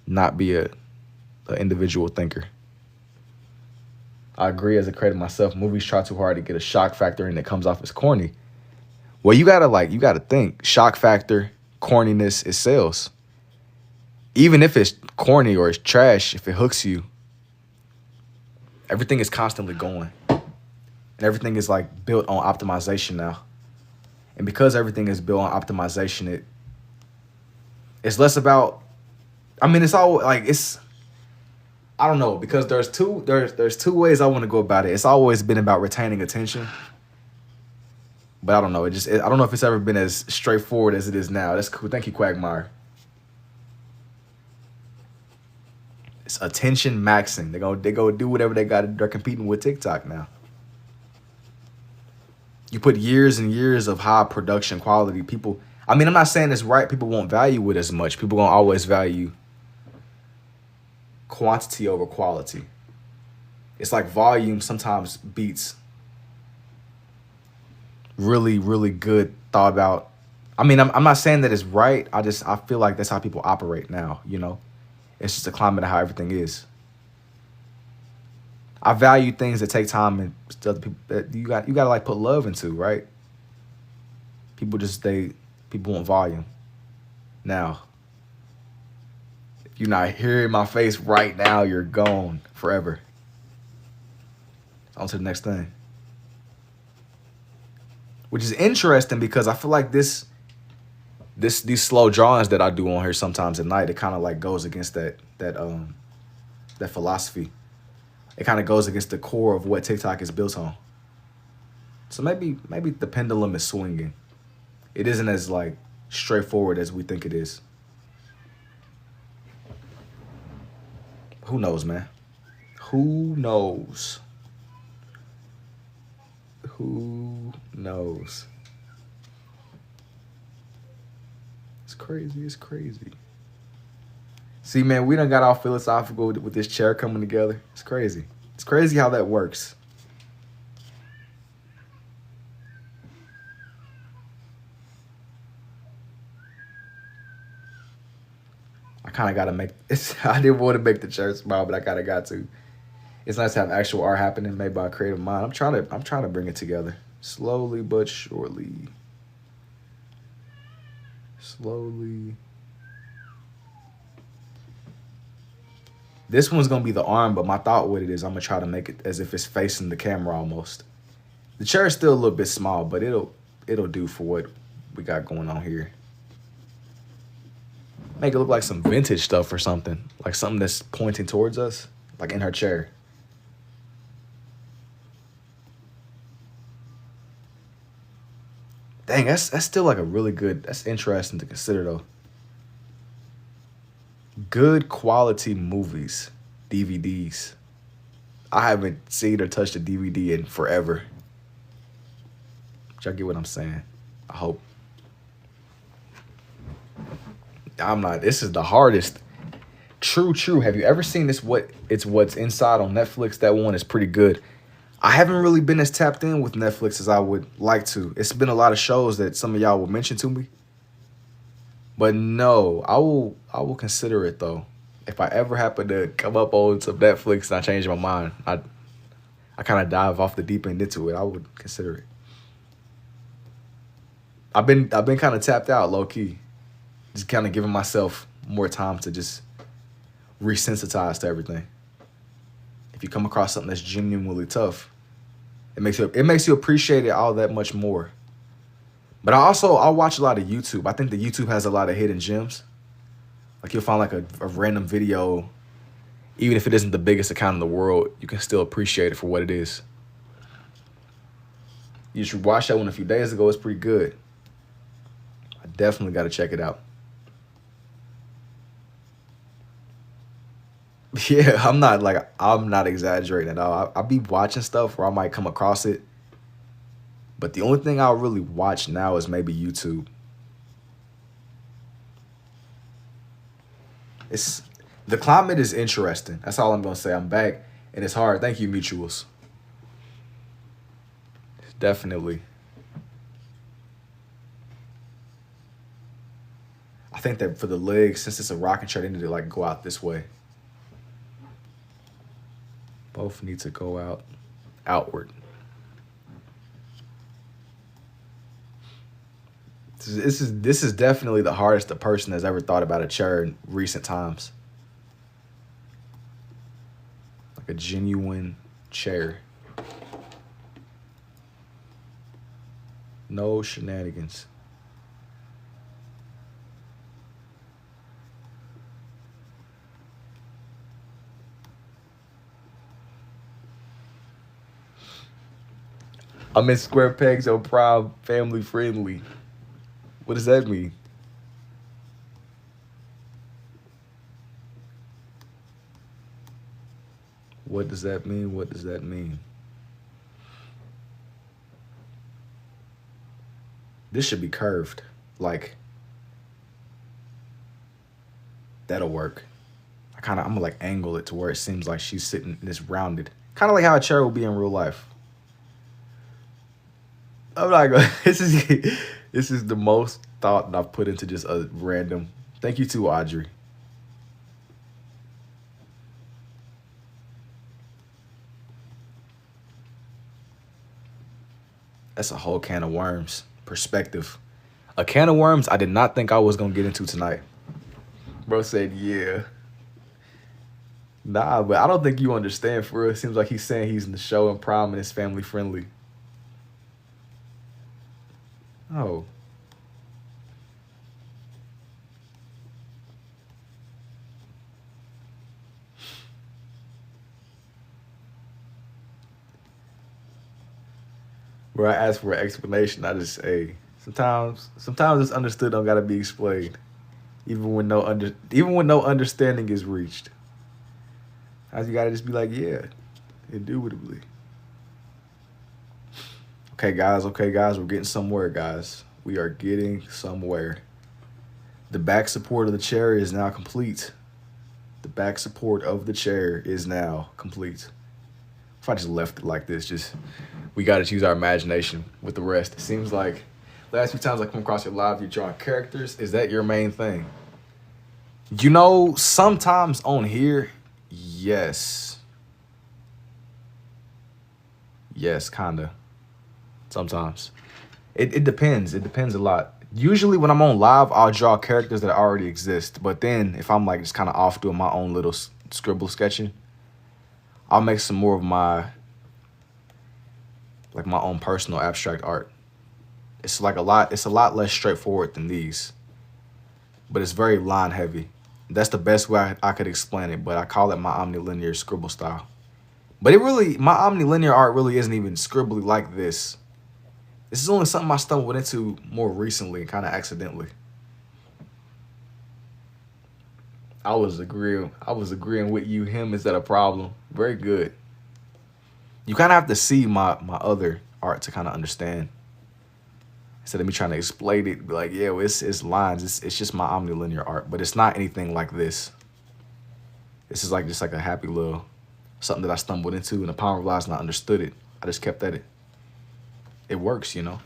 not be an individual thinker. I agree as a creator myself. Movies try too hard to get a shock factor and it comes off as corny. Well, you gotta think. Shock factor, corniness, it sells. Even if it's corny or it's trash, if it hooks you, everything is constantly going. And everything is like built on optimization now. And because everything is built on optimization, it's less about, it's all like, I don't know, because there's two ways I want to go about it. It's always been about retaining attention. But I don't know. I don't know if it's ever been as straightforward as it is now. That's cool. Thank you, Quagmire. It's attention maxing. They go do whatever they got. They're competing with TikTok now. You put years and years of high production quality. People, I'm not saying it's right. People won't value it as much. People gonna always value quantity over quality. It's like volume sometimes beats really, really good thought about. I'm not saying that it's right. I feel like that's how people operate now, you know? It's just a climate of how everything is. I value things that take time and other people that you gotta like put love into, right? People want volume. Now, if you're not hearing my face right now, you're gone forever. On to the next thing. Which is interesting because I feel like these slow drawings that I do on here sometimes at night, it kind of like goes against that philosophy. It kind of goes against the core of what TikTok is built on. So maybe the pendulum is swinging. It isn't as like straightforward as we think it is. Who knows, man? Who knows? Who knows? It's crazy. It's crazy. See, man, we done got all philosophical with this chair coming together. It's crazy. It's crazy how that works. I kind of got to make it. I didn't want to make the chair small, but I kind of got to. It's nice to have actual art happening made by a creative mind. I'm trying to bring it together slowly but surely. Slowly. This one's gonna be the arm, but my thought with it is I'm gonna try to make it as if it's facing the camera almost. The chair is still a little bit small, but it'll do for what we got going on here. Make it look like some vintage stuff or something, like something that's pointing towards us, like in her chair. Dang, that's still like a really good, that's interesting to consider though. Good quality movies, DVDs. I haven't seen or touched a DVD in forever. Y'all get what I'm saying? I hope. I'm not. This is the hardest. True, true. Have you ever seen this? What's Inside on Netflix? That one is pretty good. I haven't really been as tapped in with Netflix as I would like to. It's been a lot of shows that some of y'all will mention to me. But no, I will consider it though. If I ever happen to come up on some Netflix and I change my mind, I kind of dive off the deep end into it. I would consider it. I've been kind of tapped out low key, just kind of giving myself more time to just resensitize to everything. If you come across something that's genuinely tough, it makes you appreciate it all that much more. But I'll watch a lot of YouTube. I think the YouTube has a lot of hidden gems. Like you'll find like a random video, even if it isn't the biggest account in the world, you can still appreciate it for what it is. You should watch that one a few days ago. It's pretty good. I definitely got to check it out. Yeah, I'm not exaggerating at all. I'll be watching stuff where I might come across it. But the only thing I'll really watch now is maybe YouTube. The climate is interesting. That's all I'm gonna say. I'm back and it's hard. Thank you, Mutuals. Definitely. I think that for the legs, since it's a rocking chair, they need to like go out this way. Both need to go out outward. This is definitely the hardest a person has ever thought about a chair in recent times. Like a genuine chair. No shenanigans. I'm in square pegs, so proud, family friendly. What does that mean? What does that mean? What does that mean? This should be curved. Like, that'll work. I'm gonna like angle it to where it seems like she's sitting this rounded. Kind of like how a chair will be in real life. I'm not gonna, this is the most thought that I've put into just a random. Thank you to Audrey. That's a whole can of worms. Perspective. A can of worms I did not think I was gonna get into tonight. Bro said, yeah. Nah, but I don't think you understand for real. It seems like he's saying he's in the show and prime and it's family friendly. Oh. Where I ask for an explanation, I just say, sometimes it's understood don't gotta be explained. Even when no understanding is reached. You gotta just be like, yeah, indubitably. Okay, guys, we're getting somewhere, guys. We are getting somewhere. The back support of the chair is now complete. The back support of the chair is now complete. If I just left it like this, we gotta use our imagination with the rest. It seems like last few times I come across your live, you're drawing characters. Is that your main thing? You know, sometimes on here, yes. Yes, kinda. Sometimes. It depends. It depends a lot. Usually when I'm on live, I'll draw characters that already exist. But then if I'm like just kind of off doing my own little scribble sketching, I'll make some more of my own personal abstract art. It's a lot less straightforward than these. But it's very line heavy. That's the best way I could explain it, but I call it my omnilinear scribble style. But my omnilinear art really isn't even scribbly like this. This is only something I stumbled into more recently, kind of accidentally. I was agreeing with you. Him, is that a problem? Very good. You kind of have to see my other art to kind of understand. Instead of me trying to explain it, be like, yeah, well, it's lines. It's just my omnilinear art, but it's not anything like this. This is like just like a happy little something that I stumbled into, and upon realizing I understood it, I just kept at it. It works, you know.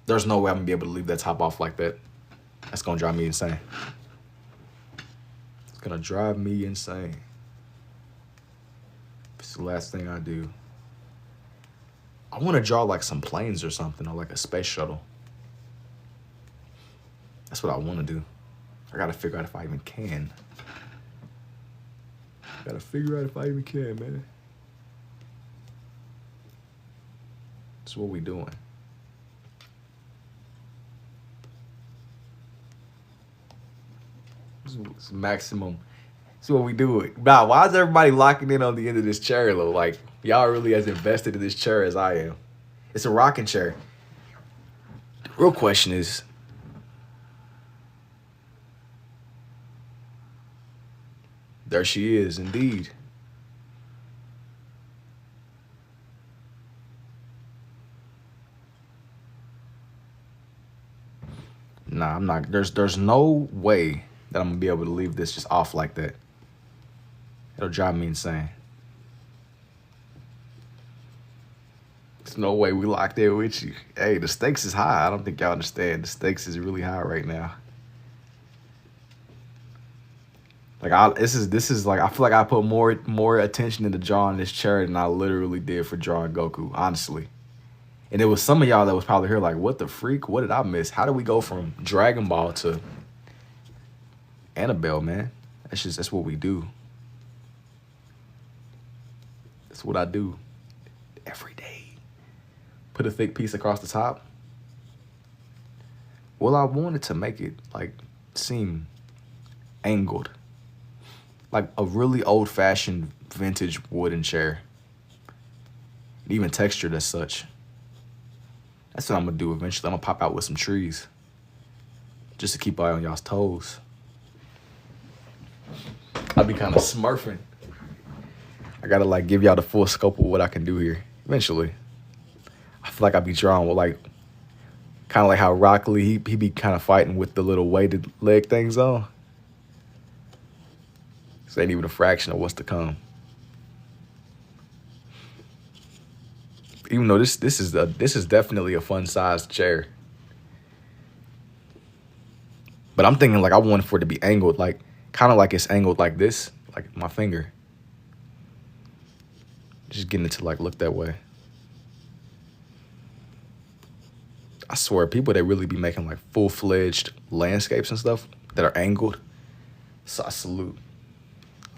There's no way I'm gonna be able to leave that top off like that. That's gonna drive me insane. It's gonna drive me insane. It's the last thing I do. I want to draw like some planes or something, or like a space shuttle. That's what I want to do. I gotta figure out if I even can. Gotta figure out if I even can, man. That's what we doing. It's maximum. That's what we doing. Nah, why is everybody locking in on the end of this chair, though? Like, y'all really as invested in this chair as I am. It's a rocking chair. The real question is, there she is, indeed. Nah, I'm not. There's no way that I'm gonna be able to leave this just off like that. It'll drive me insane. There's no way we locked in with you. Hey, the stakes is high. I don't think y'all understand. The stakes is really high right now. Like this is like I feel like I put more attention into drawing this chair than I literally did for drawing Goku, honestly. And it was some of y'all that was probably here like, what the freak? What did I miss? How did we go from Dragon Ball to Annabelle, man? That's what we do. That's what I do every day. Put a thick piece across the top. Well, I wanted to make it like seem angled. Like a really old-fashioned vintage wooden chair. Even textured as such. That's what I'm gonna do eventually. I'm gonna pop out with some trees. Just to keep eye on y'all's toes. I'll be kind of smurfing. I gotta like give y'all the full scope of what I can do here. Eventually. I feel like I'll be drawing with like, kind of like how Rock Lee, he be kind of fighting with the little weighted leg things on. This ain't even a fraction of what's to come. Even though this is definitely a fun sized chair. But I'm thinking like I want for it to be angled, like kind of like it's angled like this, like my finger. Just getting it to like look that way. I swear, people that really be making like full-fledged landscapes and stuff that are angled. So I salute.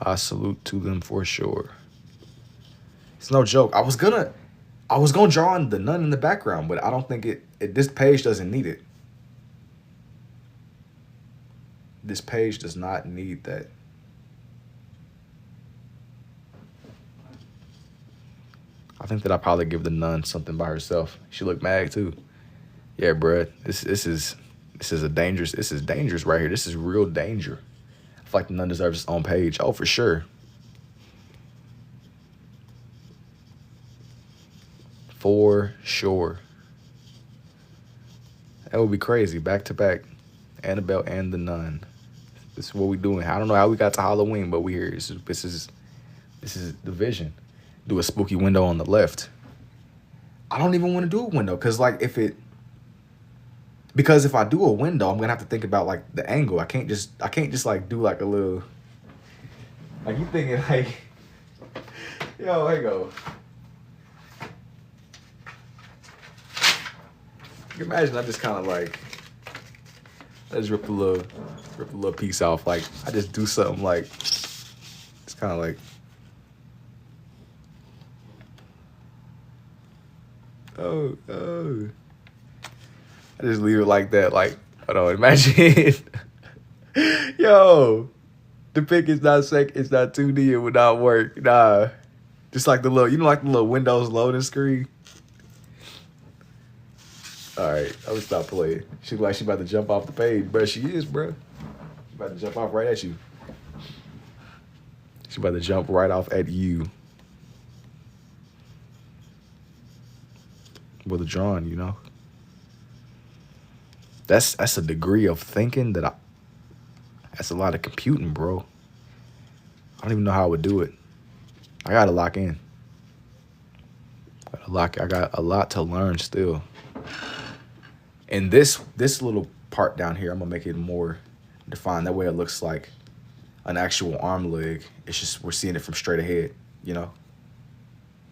I salute to them for sure. It's no joke. I was gonna draw in the nun in the background, but I don't think this page doesn't need it. This page does not need that. I think that I'll probably give the nun something by herself. She looked mad too. Yeah, bruh. This is dangerous right here. This is real danger. I feel like the nun deserves its own page. Oh, for sure. For sure. That would be crazy. Back to back. Annabelle and the nun. This is what we doing. I don't know how we got to Halloween, but we here. This is the vision. Do a spooky window on the left. I don't even want to do a window because like if I do a window, I'm gonna have to think about like the angle. I can't just like do like a little, like you thinking like, yo, here you go. You can imagine I just kind of like, I just rip a little piece off. Like I just do something like, it's kind of like, oh. I just leave it like that. Like, hold on, imagine. Yo, the pic is not it's not 2D, it would not work. Nah. Just like the little, like the little Windows loading screen. All right, I'm gonna stop playing. She like she about to jump off the page, bro. She is, bro. She about to jump off right at you. She about to jump right off at you. with the drawing, you know. That's a degree of thinking that's a lot of computing, bro. I don't even know how I would do it. I gotta lock in. I got a lot to learn still. And this little part down here, I'm gonna make it more defined. That way it looks like an actual arm leg. It's just we're seeing it from straight ahead, you know.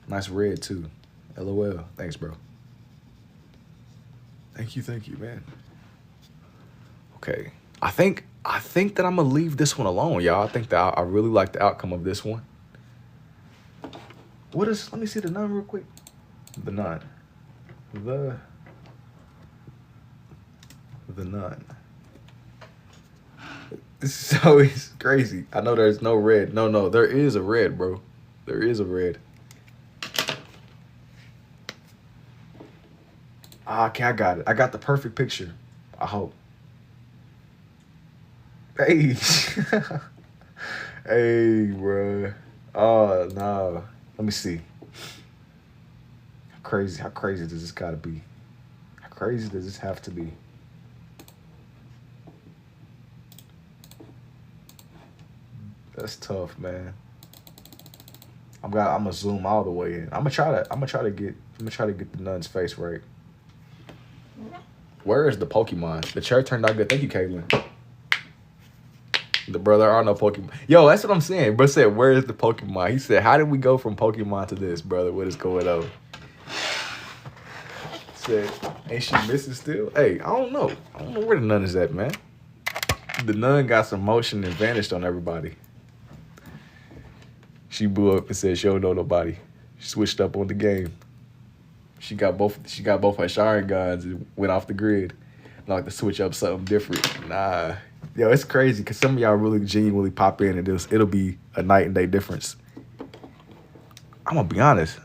Nice red too. LOL. Thanks, bro. Thank you, man. Okay. I think that I'm gonna leave this one alone, y'all. I think that I really like the outcome of this one. Let me see the nun real quick. The nun. The nun. This is always crazy. I know there's no red. No, there is a red, bro. There is a red. Okay, I got it. I got the perfect picture. I hope. Hey. Hey, bro. Oh, no. Let me see. How crazy does this gotta be? How crazy does this have to be? That's tough, man. I'm gonna zoom all the way in. I'm gonna try to get the nun's face right. Where is the Pokemon? The chair turned out good. Thank you, Caitlin. Bro, there are no Pokemon. Yo, that's what I'm saying. Bro said, where is the Pokemon? He said, how did we go from Pokemon to this, brother? What is going on? Said, ain't she missing still? Hey, I don't know. I don't know where the nun is at, man. The nun got some motion and vanished on everybody. She blew up and said she don't know nobody. She switched up on the game. She got both her Sharon guns and went off the grid. I like to switch up something different. Nah. Yo, it's crazy because some of y'all really genuinely pop in and it'll be a night and day difference. I'm gonna be honest.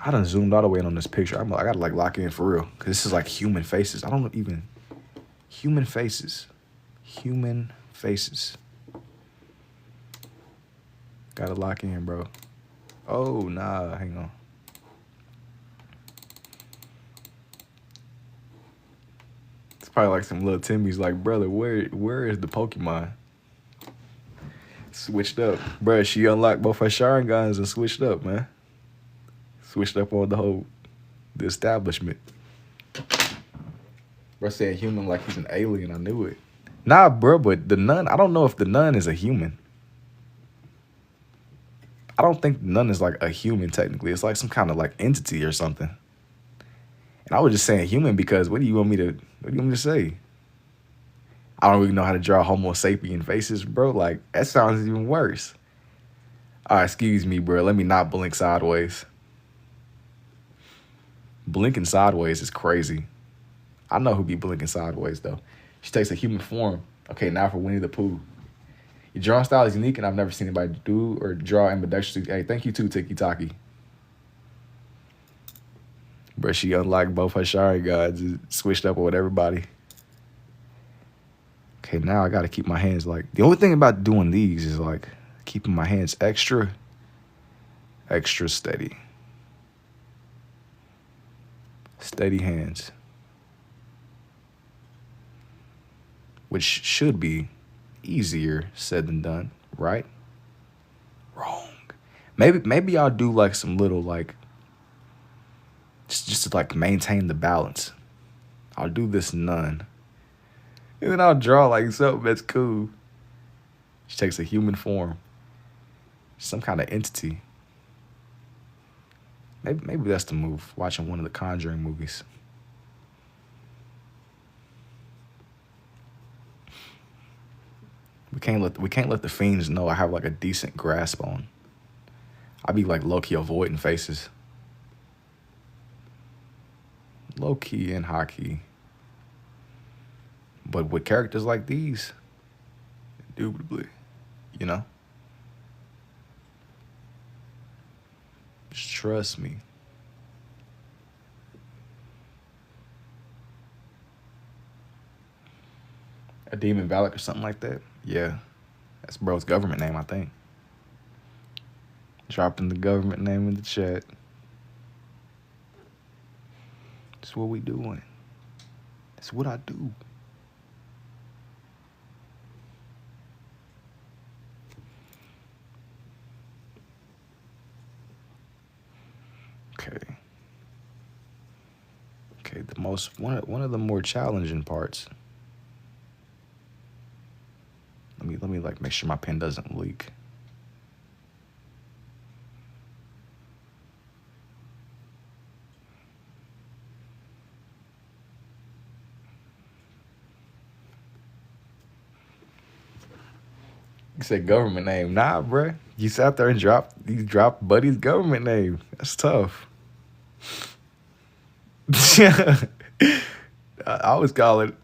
I done zoomed all the way in on this picture. I gotta like lock in for real. Cause this is like human faces. I don't even human faces. Human faces. Gotta lock in, bro. Oh nah, hang on. It's probably like some little Timmy's like, brother, where is the Pokemon? Switched up. Bruh, she unlocked both her Sharon guns and switched up, man. Switched up on the establishment. Bruh said human like he's an alien. I knew it. Nah, bro, but the nun, I don't know if the nun is a human. I don't think the nun is like a human technically. It's like some kind of like entity or something. And I was just saying human because what do you want me to say? I don't really know how to draw Homo sapien faces, bro. Like, that sounds even worse. All right, excuse me, bro. Let me not blink sideways. Blinking sideways is crazy. I know who be blinking sideways, though. She takes a human form. Okay, now for Winnie the Pooh. Your drawing style is unique, and I've never seen anybody do or draw ambidextrous. Hey, thank you too, Tiki Taki. Bro, she unlocked both her Shari guards and switched up with everybody. Okay, now I got to keep my hands like... The only thing about doing these is like keeping my hands extra steady. Steady hands. Which should be easier said than done, right? Wrong. Maybe I'll do like some little like... Just to like maintain the balance. I'll do this nun. And then I'll draw like something that's cool. She takes a human form. Some kind of entity. Maybe that's the move. Watching one of the Conjuring movies. We can't let the fiends know I have like a decent grasp on. I be like low-key avoiding faces. Low-key and high-key. But with characters like these, indubitably, you know? Just trust me. A Demon Valak or something like that? Yeah. That's bro's government name, I think. Dropping the government name in the chat. That's what we doing. That's what I do. Okay. Okay, one of the more challenging parts. Let me like make sure my pen doesn't leak. You said government name. Nah, bruh. You sat there and dropped Buddy's government name. That's tough. I always call it.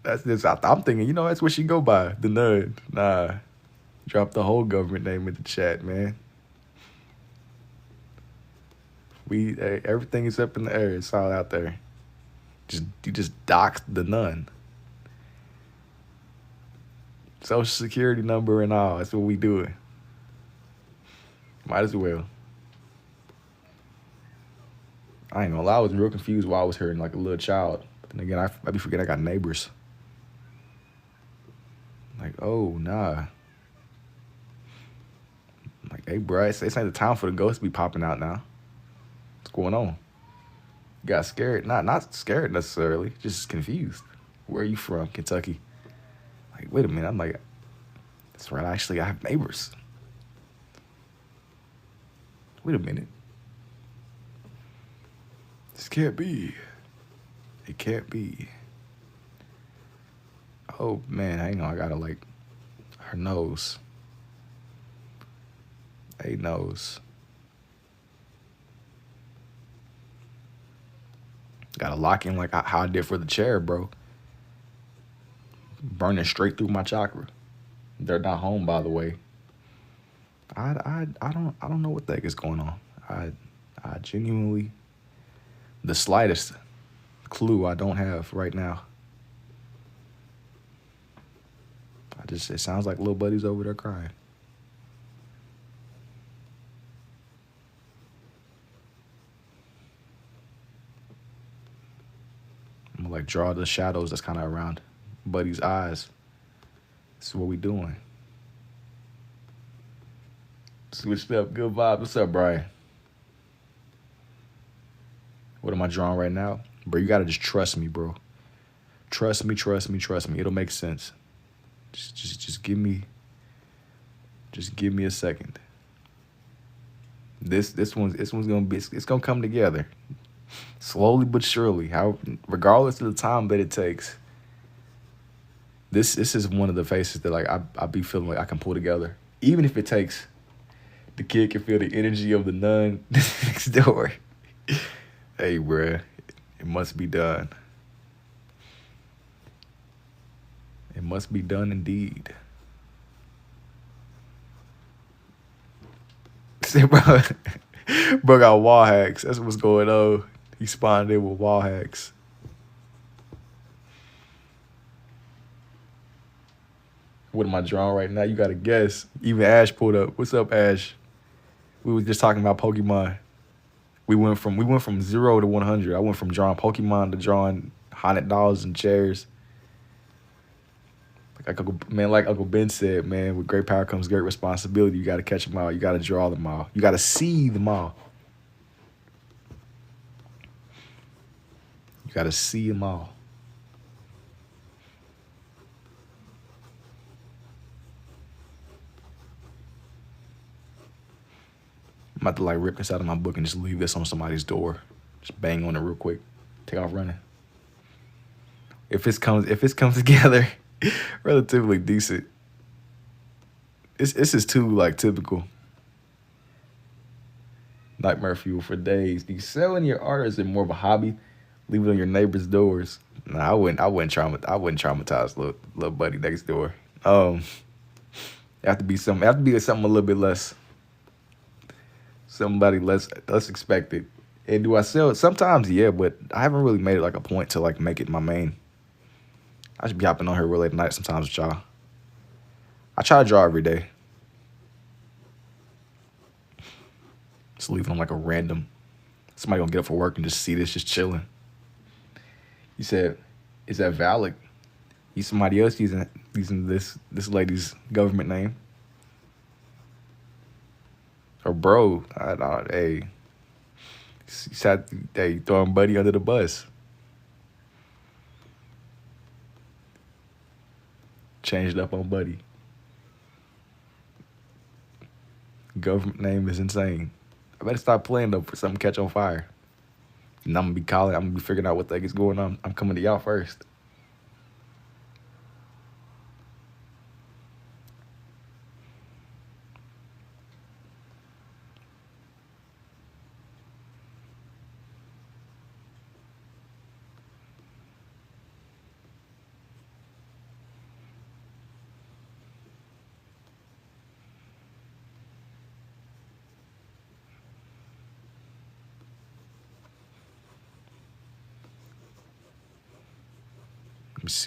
That's this. I'm thinking, that's what she go by. The Nun. Nah, drop the whole government name in the chat, man. Everything is up in the air. It's all out there. You just doxed the Nun. Social security number and all. That's what we doing. Might as well. I ain't gonna lie, I was real confused while I was hearing like a little child. But then again, I be forgetting I got neighbors. Like, oh, nah. Like, hey, bro, it's ain't the time for the ghosts to be popping out now. What's going on? You got scared. Not scared necessarily, just confused. Where are you from? Kentucky. Like, wait a minute. I'm like, that's right. Actually, I have neighbors. Wait a minute. This can't be. It can't be. Oh, man. Hang on. I gotta, like, her nose. A nose. Gotta lock in like how I did for the chair, bro. Burning straight through my chakra. They're not home, by the way. I don't know what the heck is going on. I genuinely, the slightest clue I don't have right now. It sounds like little buddy's over there crying. I'm gonna like draw the shadows that's kind of around Buddy's eyes. This is what we doing. Switched up, good vibe. What's up, Brian? What am I drawing right now? Bro, you gotta just trust me, bro. Trust me. It'll make sense. Just give me a second. This one's gonna come together. Slowly but surely. Regardless of the time that it takes. This is one of the faces that like I be feeling like I can pull together. Even if it takes the kid can feel the energy of the nun next door. Hey, bruh, it must be done. It must be done indeed. Bro got wall hacks. That's what's going on. He spawned in with wall hacks. What am I drawing right now? You gotta guess. Even Ash pulled up. What's up, Ash? We was just talking about Pokemon. We went from 0 to 100. I went from drawing Pokemon to drawing haunted dolls and chairs. Like Uncle Ben said, man, with great power comes great responsibility. You got to catch them all. You got to draw them all. You got to see them all. You got to see them all. I'm about to like rip this out of my book and just leave this on somebody's door. Just bang on it real quick. Take off running. If this comes together relatively decent. This is too like typical. Nightmare fuel for days. Do you sell any of your art, or is it more of a hobby? Leave it on your neighbor's doors. Nah, I wouldn't traumatize little buddy next door. It have to be something a little bit less. Somebody less expected. And do I sell it? Sometimes, yeah, but I haven't really made it like a point to like make it my main. I should be hopping on here real late at night sometimes with y'all. I try to draw every day. Just leaving on like a random. Somebody gonna get up for work and just see this just chilling. You said, is that valid? You somebody else using this lady's government name. Or bro, hey, hey, throwing Buddy under the bus. Changed up on Buddy. Government name is insane. I better stop playing though for something catch on fire. And I'm gonna be figuring out what the heck is going on. I'm coming to y'all first.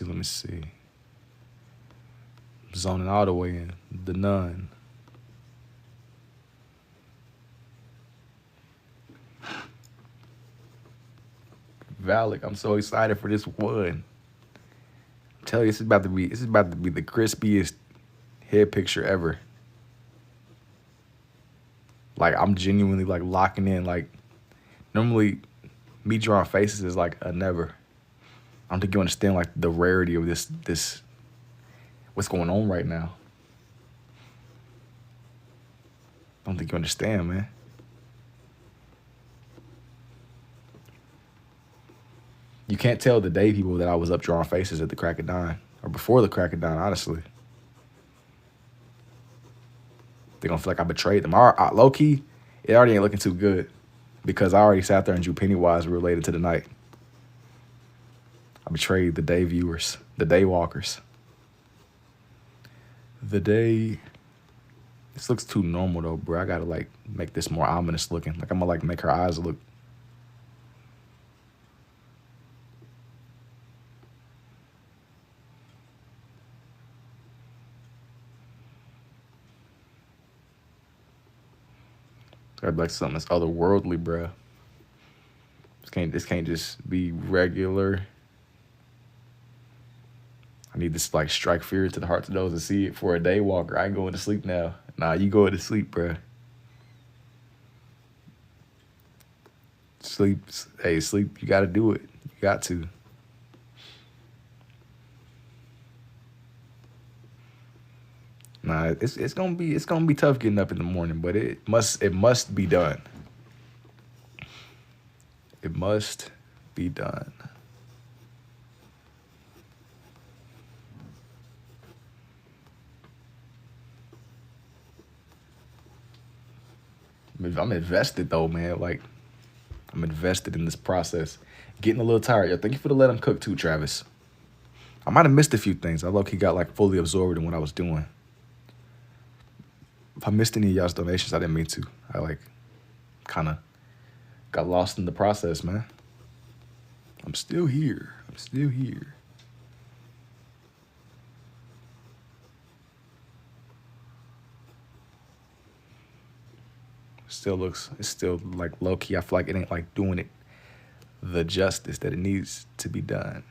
Let me see. Zoning all the way in. The Nun. Valak, I'm so excited for this one. I'm telling you, this is about to be the crispiest head picture ever. Like, I'm genuinely like locking in. Like, normally me drawing faces is like a never. I don't think you understand like the rarity of this what's going on right now. I don't think you understand, man. You can't tell the day people that I was up drawing faces at the crack of dawn, or before the crack of dawn, honestly. They're gonna feel like I betrayed them. Low key, it already ain't looking too good because I already sat there and drew Pennywise related to the night. I betrayed the day viewers, the day walkers. The day. This looks too normal though, bro. I gotta like make this more ominous looking. Like I'm gonna like make her eyes look. Gotta be like something that's otherworldly, bro. This can't just be regular. I need this like strike fear to the hearts of those that see it for a day walker. I ain't going to sleep now. Nah, you going to sleep, bro. Sleep. Hey, sleep. You got to do it. You got to. Nah, it's gonna be tough getting up in the morning, but it must be done. It must be done. I'm invested though, man. Like, I'm invested in this process. Getting a little tired. Yo, thank you for the let him cook too, Travis. I might have missed a few things. I low-key got like fully absorbed in what I was doing. If I missed any of y'all's donations, I didn't mean to. I like kind of got lost in the process, man. I'm still here. I'm still here. It's still like low key. I feel like it ain't like doing it the justice that it needs to be done.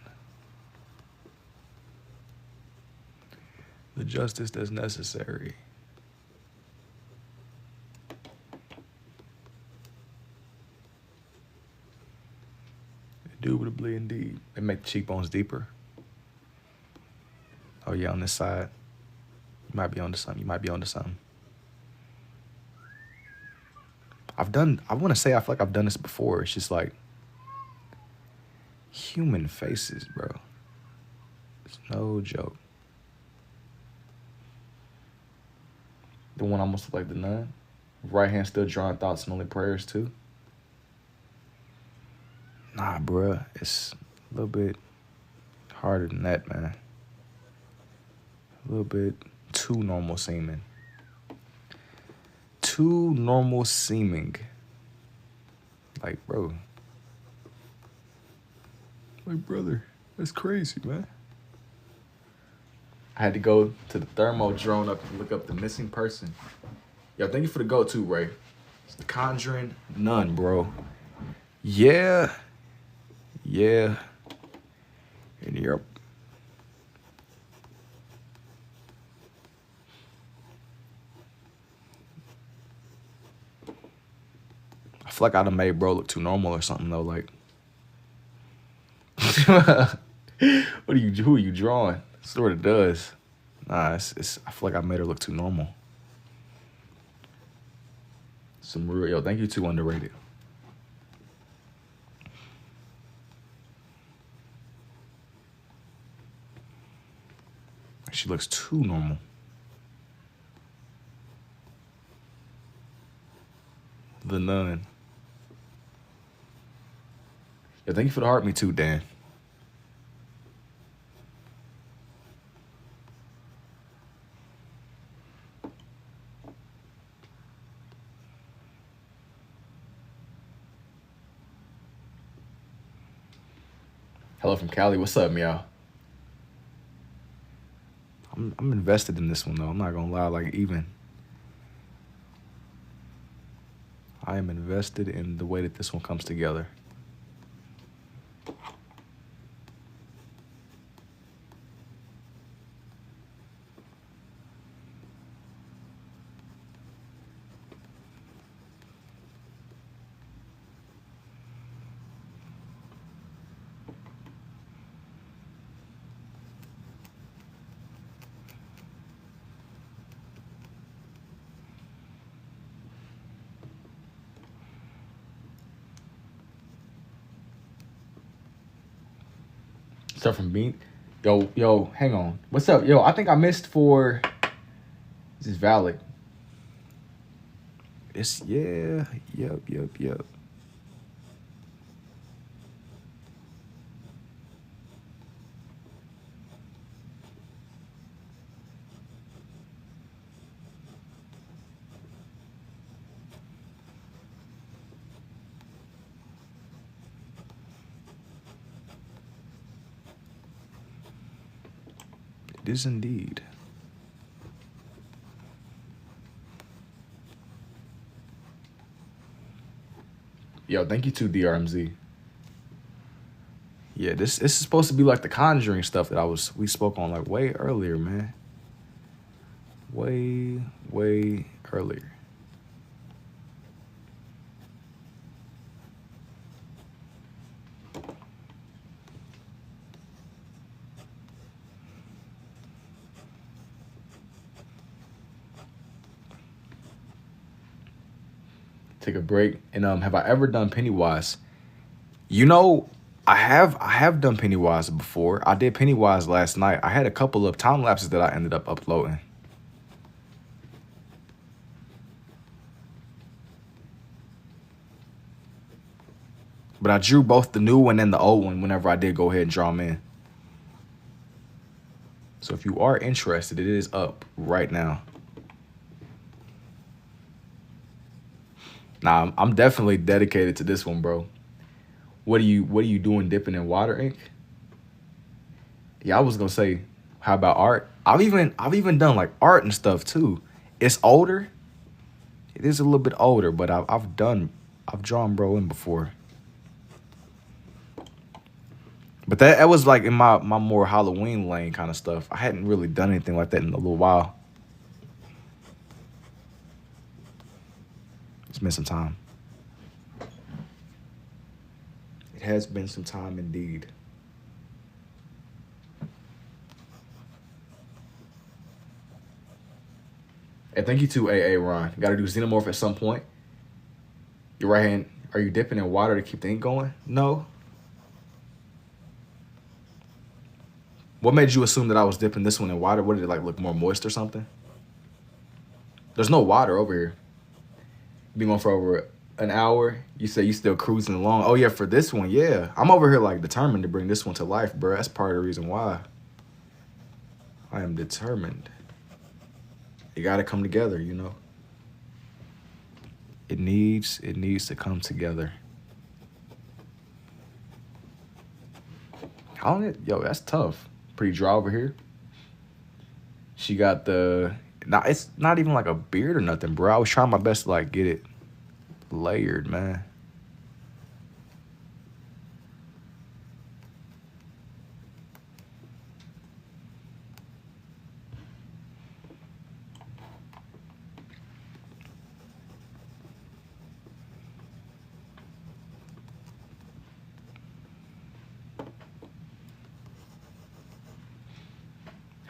The justice that's necessary. Indubitably, indeed. They make the cheekbones deeper. Oh yeah, on this side. You might be onto something. You might be onto something. I want to say I feel like I've done this before. It's just like human faces, bro. It's no joke. The one almost looked like the nun. Right hand still drawing thoughts and only prayers too. Nah, bruh. It's a little bit harder than that, man. A little bit too normal seeming. Too normal seeming. Like, bro. Like, brother, that's crazy, man. I had to go to the thermo drone up and look up the missing person. Yo, thank you for the go too, Ray. It's the Conjuring Nun, bro. Yeah. Yep. I feel like I'd have made bro look too normal or something though. Like, who are you drawing? That's what it does. Nah, it's. I feel like I made her look too normal. Some real, yo, thank you too, underrated. She looks too normal. The Nun. Yeah, thank you for the heart, me too, Dan. Hello from Cali. What's up, y'all? I'm invested in this one though. I'm not gonna lie. Like even, I am invested in the way that this one comes together. Stuff from Bean. Yo, hang on. What's up? Yo, I think I missed for. This is valid. It's yeah. Yep. It is indeed. Yo, thank you to DRMZ. Yeah, this is supposed to be like the Conjuring stuff that we spoke on like way earlier, man. Way earlier. Take a break. And have I ever done Pennywise? You know, I have done Pennywise before. I did Pennywise last night. I had a couple of time lapses that I ended up uploading. But I drew both the new one and the old one whenever I did go ahead and draw them in. So if you are interested, it is up right now. Nah, I'm definitely dedicated to this one, bro. What are you doing dipping in water ink? Yeah, I was gonna say, how about art? I've even done like art and stuff too. It's older. It is a little bit older, but I've drawn bro in before. But that was like in my more Halloween lane kind of stuff. I hadn't really done anything like that in a little while. It's been some time. It has been some time indeed. And thank you to AA Ron. Got to do xenomorph at some point. Your right hand, are you dipping in water to keep the ink going? No. What made you assume that I was dipping this one in water? What did it like look more moist or something? There's no water over here. Been on for over an hour. You say you still cruising along. Oh yeah, for this one, yeah. I'm over here like determined to bring this one to life, bro. That's part of the reason why. I am determined. You gotta come together, you know. It needs to come together. Yo, that's tough. Pretty dry over here. She got the. Now it's not even like a beard or nothing, bro. I was trying my best to like get it layered, man.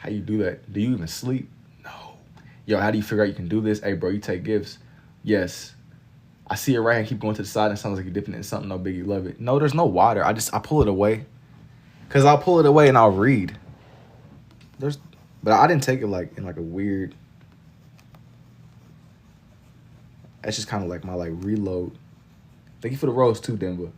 How you do that? Do you even sleep? No. Yo, how do you figure out you can do this? Hey, bro, you take gifts. Yes. I see it right hand keep going to the side and it sounds like you're dipping it in something. No biggie, love it. No, there's no water. I pull it away. Cause I'll pull it away and I'll read. But I didn't take it like in like a weird. That's just kind of like my like reload. Thank you for the rose too, Denver.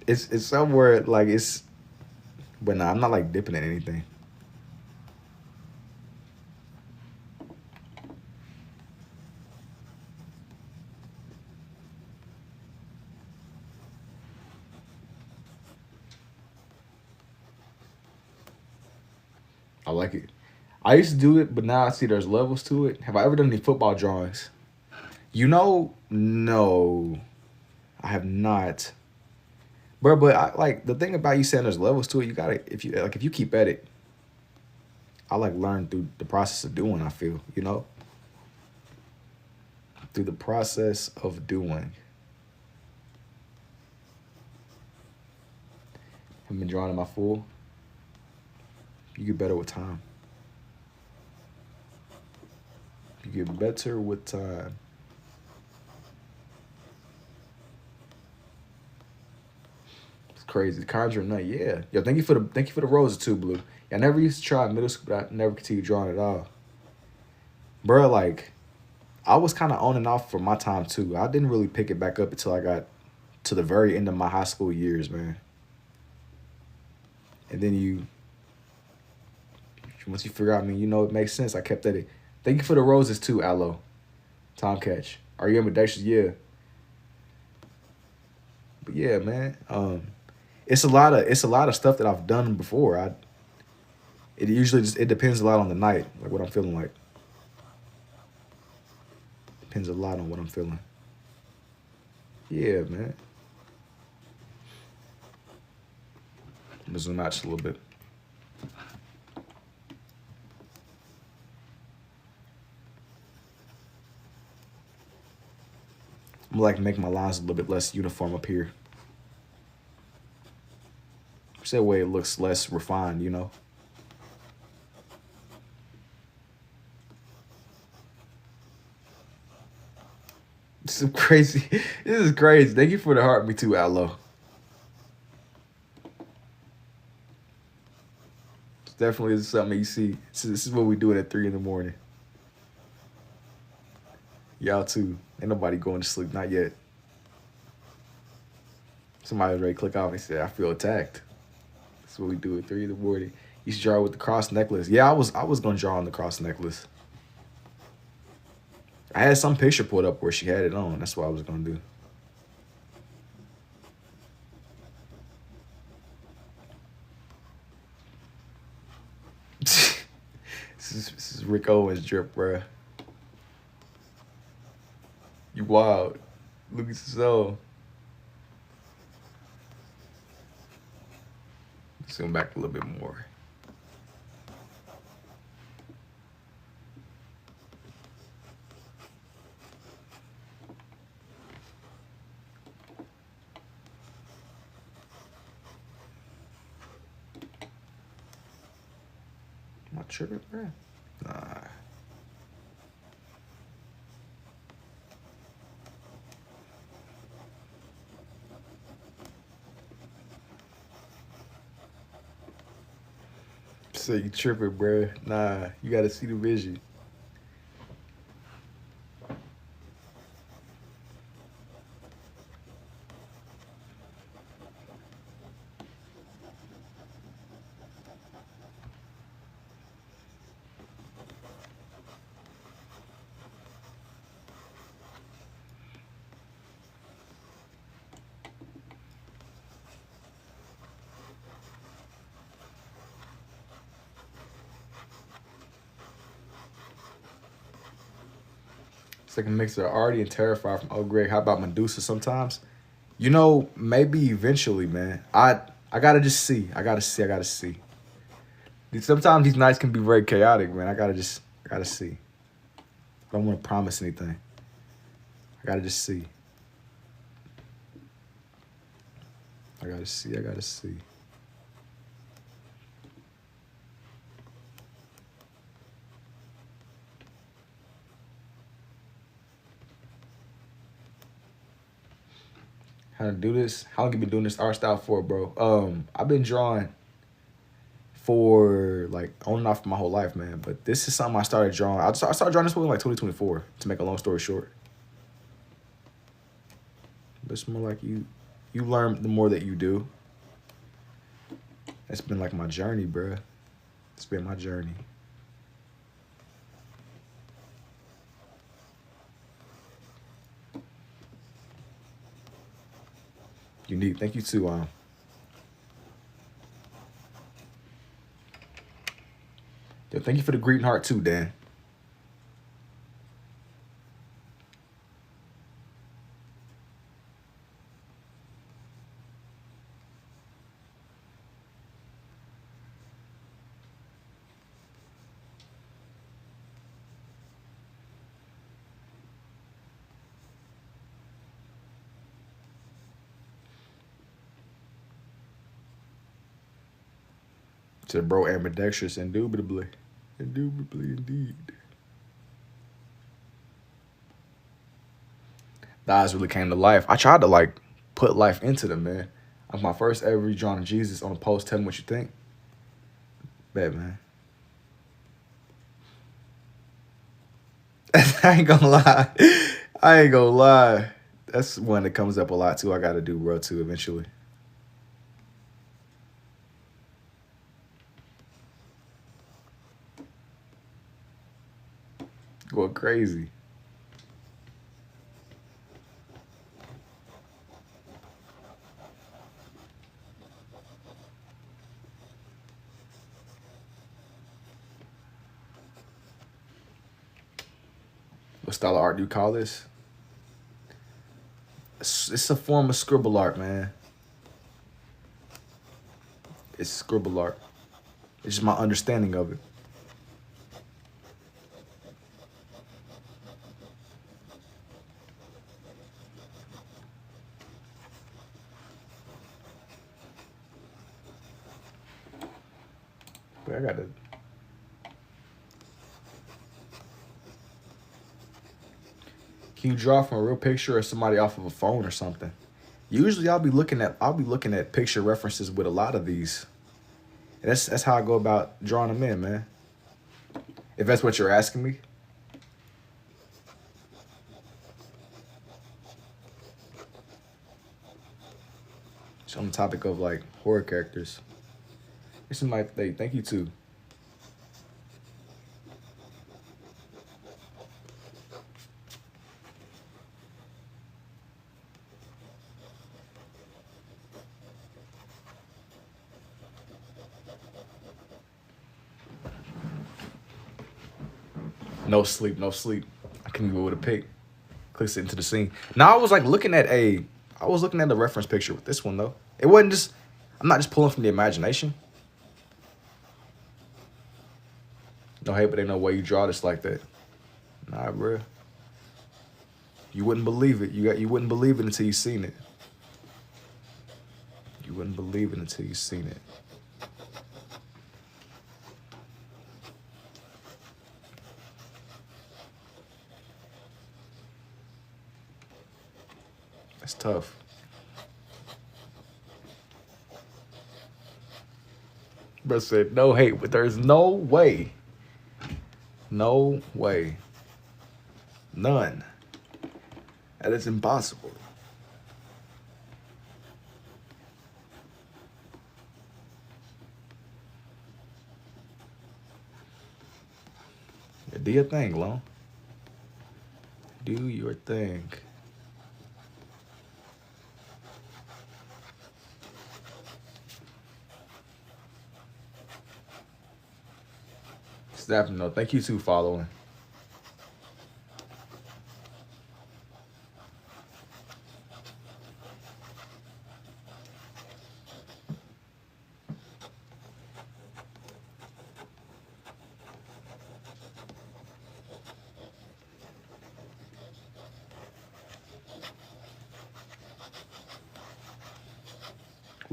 It's somewhere like it's, but nah, I'm not like dipping in anything. I like it. I used to do it, but now I see there's levels to it. Have I ever done any football drawings? You know, no, I have not. Bro, but I, like the thing about you saying there's levels to it, you gotta if you keep at it, I like learn through the process of doing. I feel through the process of doing. I've been drawing in my full. You get better with time. You get better with time. It's crazy. Conjuring night, yeah. Yo, thank you for the roses too, Blue. Yeah, I never used to try in middle school, but I never continued drawing at all. Bro, like, I was kind of on and off for my time too. I didn't really pick it back up until I got to the very end of my high school years, man. And then once you figure out, I mean, you know, it makes sense. I kept at it. Thank you for the roses too, Aloe. Tom Catch. Are you ambidextrous? Yeah. But yeah, man. It's a lot of stuff that I've done before. It usually it depends a lot on the night, like what I'm feeling like. Depends a lot on what I'm feeling. Yeah, man. I'm gonna zoom out just a little bit. I'm gonna like make my lines a little bit less uniform up here. Just that way it looks less refined, you know? This is crazy. This is crazy. Thank you for the heart, me too, Aloe. It's definitely something you see. This is what we do at 3 in the morning. Y'all too. Ain't nobody going to sleep. Not yet. Somebody was ready to click off and said, I feel attacked. That's what we do at 3 in the morning. You should draw with the cross necklace. Yeah, I was gonna draw on the cross necklace. I had some picture pulled up where she had it on. That's what I was gonna do. This is Rick Owens drip, bruh. You wild. Look at yourself. Zoom back a little bit more. Am I tripping, bruh? Nah. So you tripping, bruh. Nah, you gotta see the vision. It's like a mix of Artie and Terrifier from Oh Greg. How about Medusa sometimes? You know, maybe eventually, man. I gotta just see. I gotta see. Sometimes these nights can be very chaotic, man. I gotta see. I don't want to promise anything. I gotta just see. I gotta see. I gotta see. How to do this? How long you been doing this art style for, bro? I've been drawing for like on and off my whole life, man. But this is something I started drawing. I started drawing this one in like 2024. To make a long story short, but it's more like you learn the more that you do. It's been like my journey, bro. It's been my journey. Unique. Thank you too. Yo, thank you for the greeting heart too, Dan. To the bro Ambidextrous, indubitably. Indubitably indeed. The eyes really came to life. I tried to like put life into them, man. Like my first ever drawing of Jesus on a post. Tell me what you think. Bet, man. I ain't gonna lie. I ain't gonna lie. That's one that comes up a lot too. I gotta do, bro, too, eventually. Going crazy. What style of art do you call this? It's a form of scribble art, man. It's scribble art. It's just my understanding of it. But I gotta. Can you draw from a real picture or somebody off of a phone or something? Usually I'll be looking at picture references with a lot of these. And that's how I go about drawing them in, man. If that's what you're asking me. So on the topic of like horror characters. This is my thing. Thank you too. No sleep, no sleep. I couldn't go with a pick. Clicks it into the scene. Now I was looking at the reference picture with this one though. It wasn't just, I'm not just pulling from the imagination. No hate, but ain't no way you draw this like that. Nah, bro. You wouldn't believe it. You wouldn't believe it until you seen it. You wouldn't believe it until you seen it. That's tough. Bro said, no hate, but there's no way. No way. None. That is impossible. Yeah, do your thing, Lone. Do your thing. Snapping though. Thank you too, following.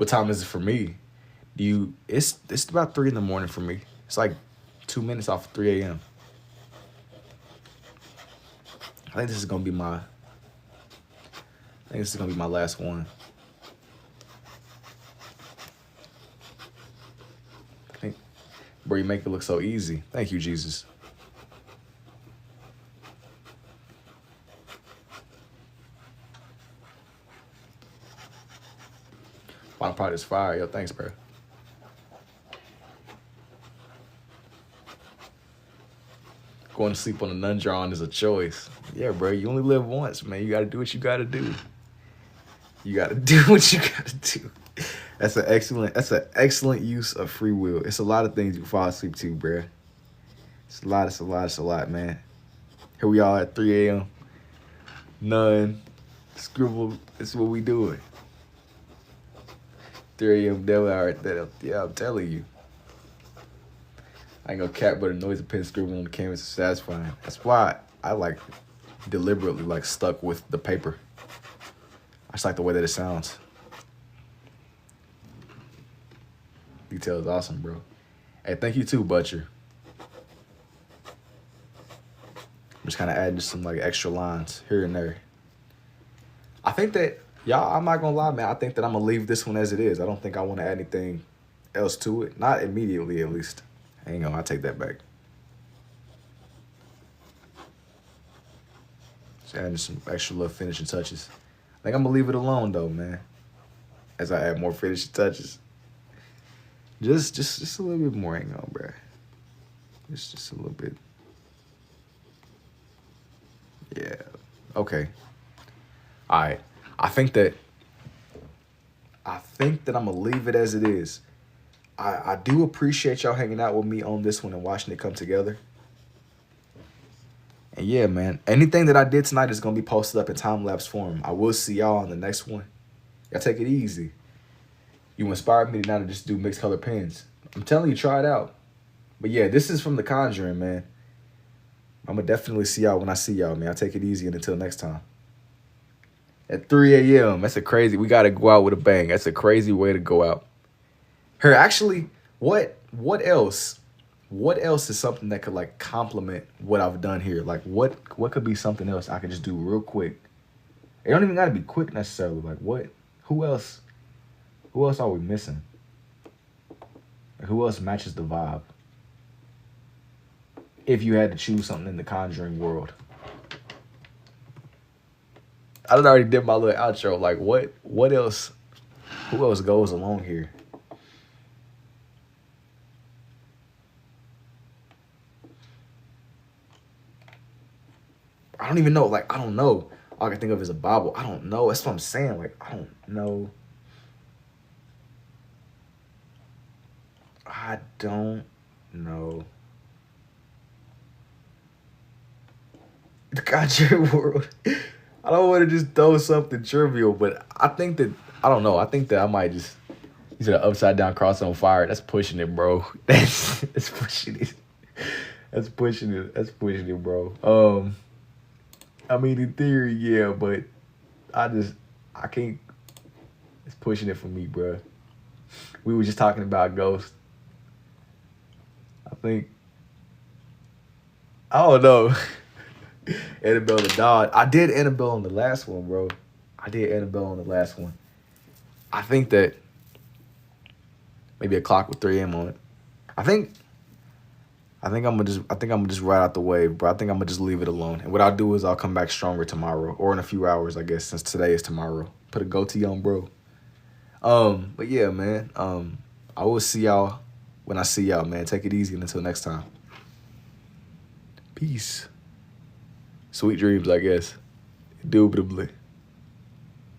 What time is it for me? It's about 3 in the morning for me. It's like 2 minutes off of 3 a.m. I think this is gonna be my last one. I think, bro, you make it look so easy. Thank you, Jesus. Final product is fire. Yo, thanks, bro. Going to sleep on a nun drawing is a choice. Yeah, bro, you only live once, man. You gotta do what you gotta do. You gotta do what you gotta do. That's an excellent use of free will. It's a lot of things you fall asleep to, bro. It's a lot, man. Here we are at 3 a.m. None. Scribble. This is what we doing. 3 a.m. devil hour. Yeah, I'm telling you. I ain't gonna cap, but a noise of pen scribbling on the canvas is satisfying. That's why I like deliberately like stuck with the paper. I just like the way that it sounds. Detail is awesome, bro. Hey, thank you too, Butcher. I'm just kind of adding some like extra lines here and there. I think that, y'all, I'm not gonna lie, man. I think that I'm gonna leave this one as it is. I don't think I want to add anything else to it. Not immediately, at least. Hang on, I take that back. Just adding some extra little finishing touches. I think I'm gonna leave it alone though, man. As I add more finishing touches. Just a little bit more. Hang on, bro. Just a little bit. Yeah. Okay. All right. I think that I'm gonna leave it as it is. I do appreciate y'all hanging out with me on this one and watching it come together. And yeah, man, anything that I did tonight is going to be posted up in time-lapse form. I will see y'all on the next one. Y'all take it easy. You inspired me now to just do mixed color pens. I'm telling you, try it out. But yeah, this is from The Conjuring, man. I'm going to definitely see y'all when I see y'all, man. I'll take it easy, and until next time. At 3 a.m., that's a crazy, we got to go out with a bang. That's a crazy way to go out. Here, actually, what else is something that could like complement what I've done here? Like what could be something else I could just do real quick? It don't even gotta be quick necessarily. Like who else are we missing? Like, who else matches the vibe? If you had to choose something in the Conjuring world. I done already did my little outro. Like what else? Who else goes along here? I don't even know. Like, I don't know. All I can think of is a Bible. I don't know. That's what I'm saying. Like, I don't know. I don't know. The Conjuring world. I don't want to just throw something trivial, but I think that, I don't know. I think that I might just, you said an upside down cross on fire. That's pushing it, bro. That's pushing it. That's pushing it, bro. I mean, in theory, yeah, but I can't. It's pushing it for me, bro. We were just talking about ghosts. I think. I don't know. Annabelle the doll. I did Annabelle on the last one, bro. I think that maybe a clock with 3 a.m. on it. I think I'm gonna just ride out the wave, bro. I think I'm gonna just leave it alone. And what I'll do is I'll come back stronger tomorrow, or in a few hours, I guess, since today is tomorrow. Put a goatee on, bro. But yeah, man. I will see y'all when I see y'all, man. Take it easy, and until next time. Peace. Sweet dreams, I guess. Indubitably.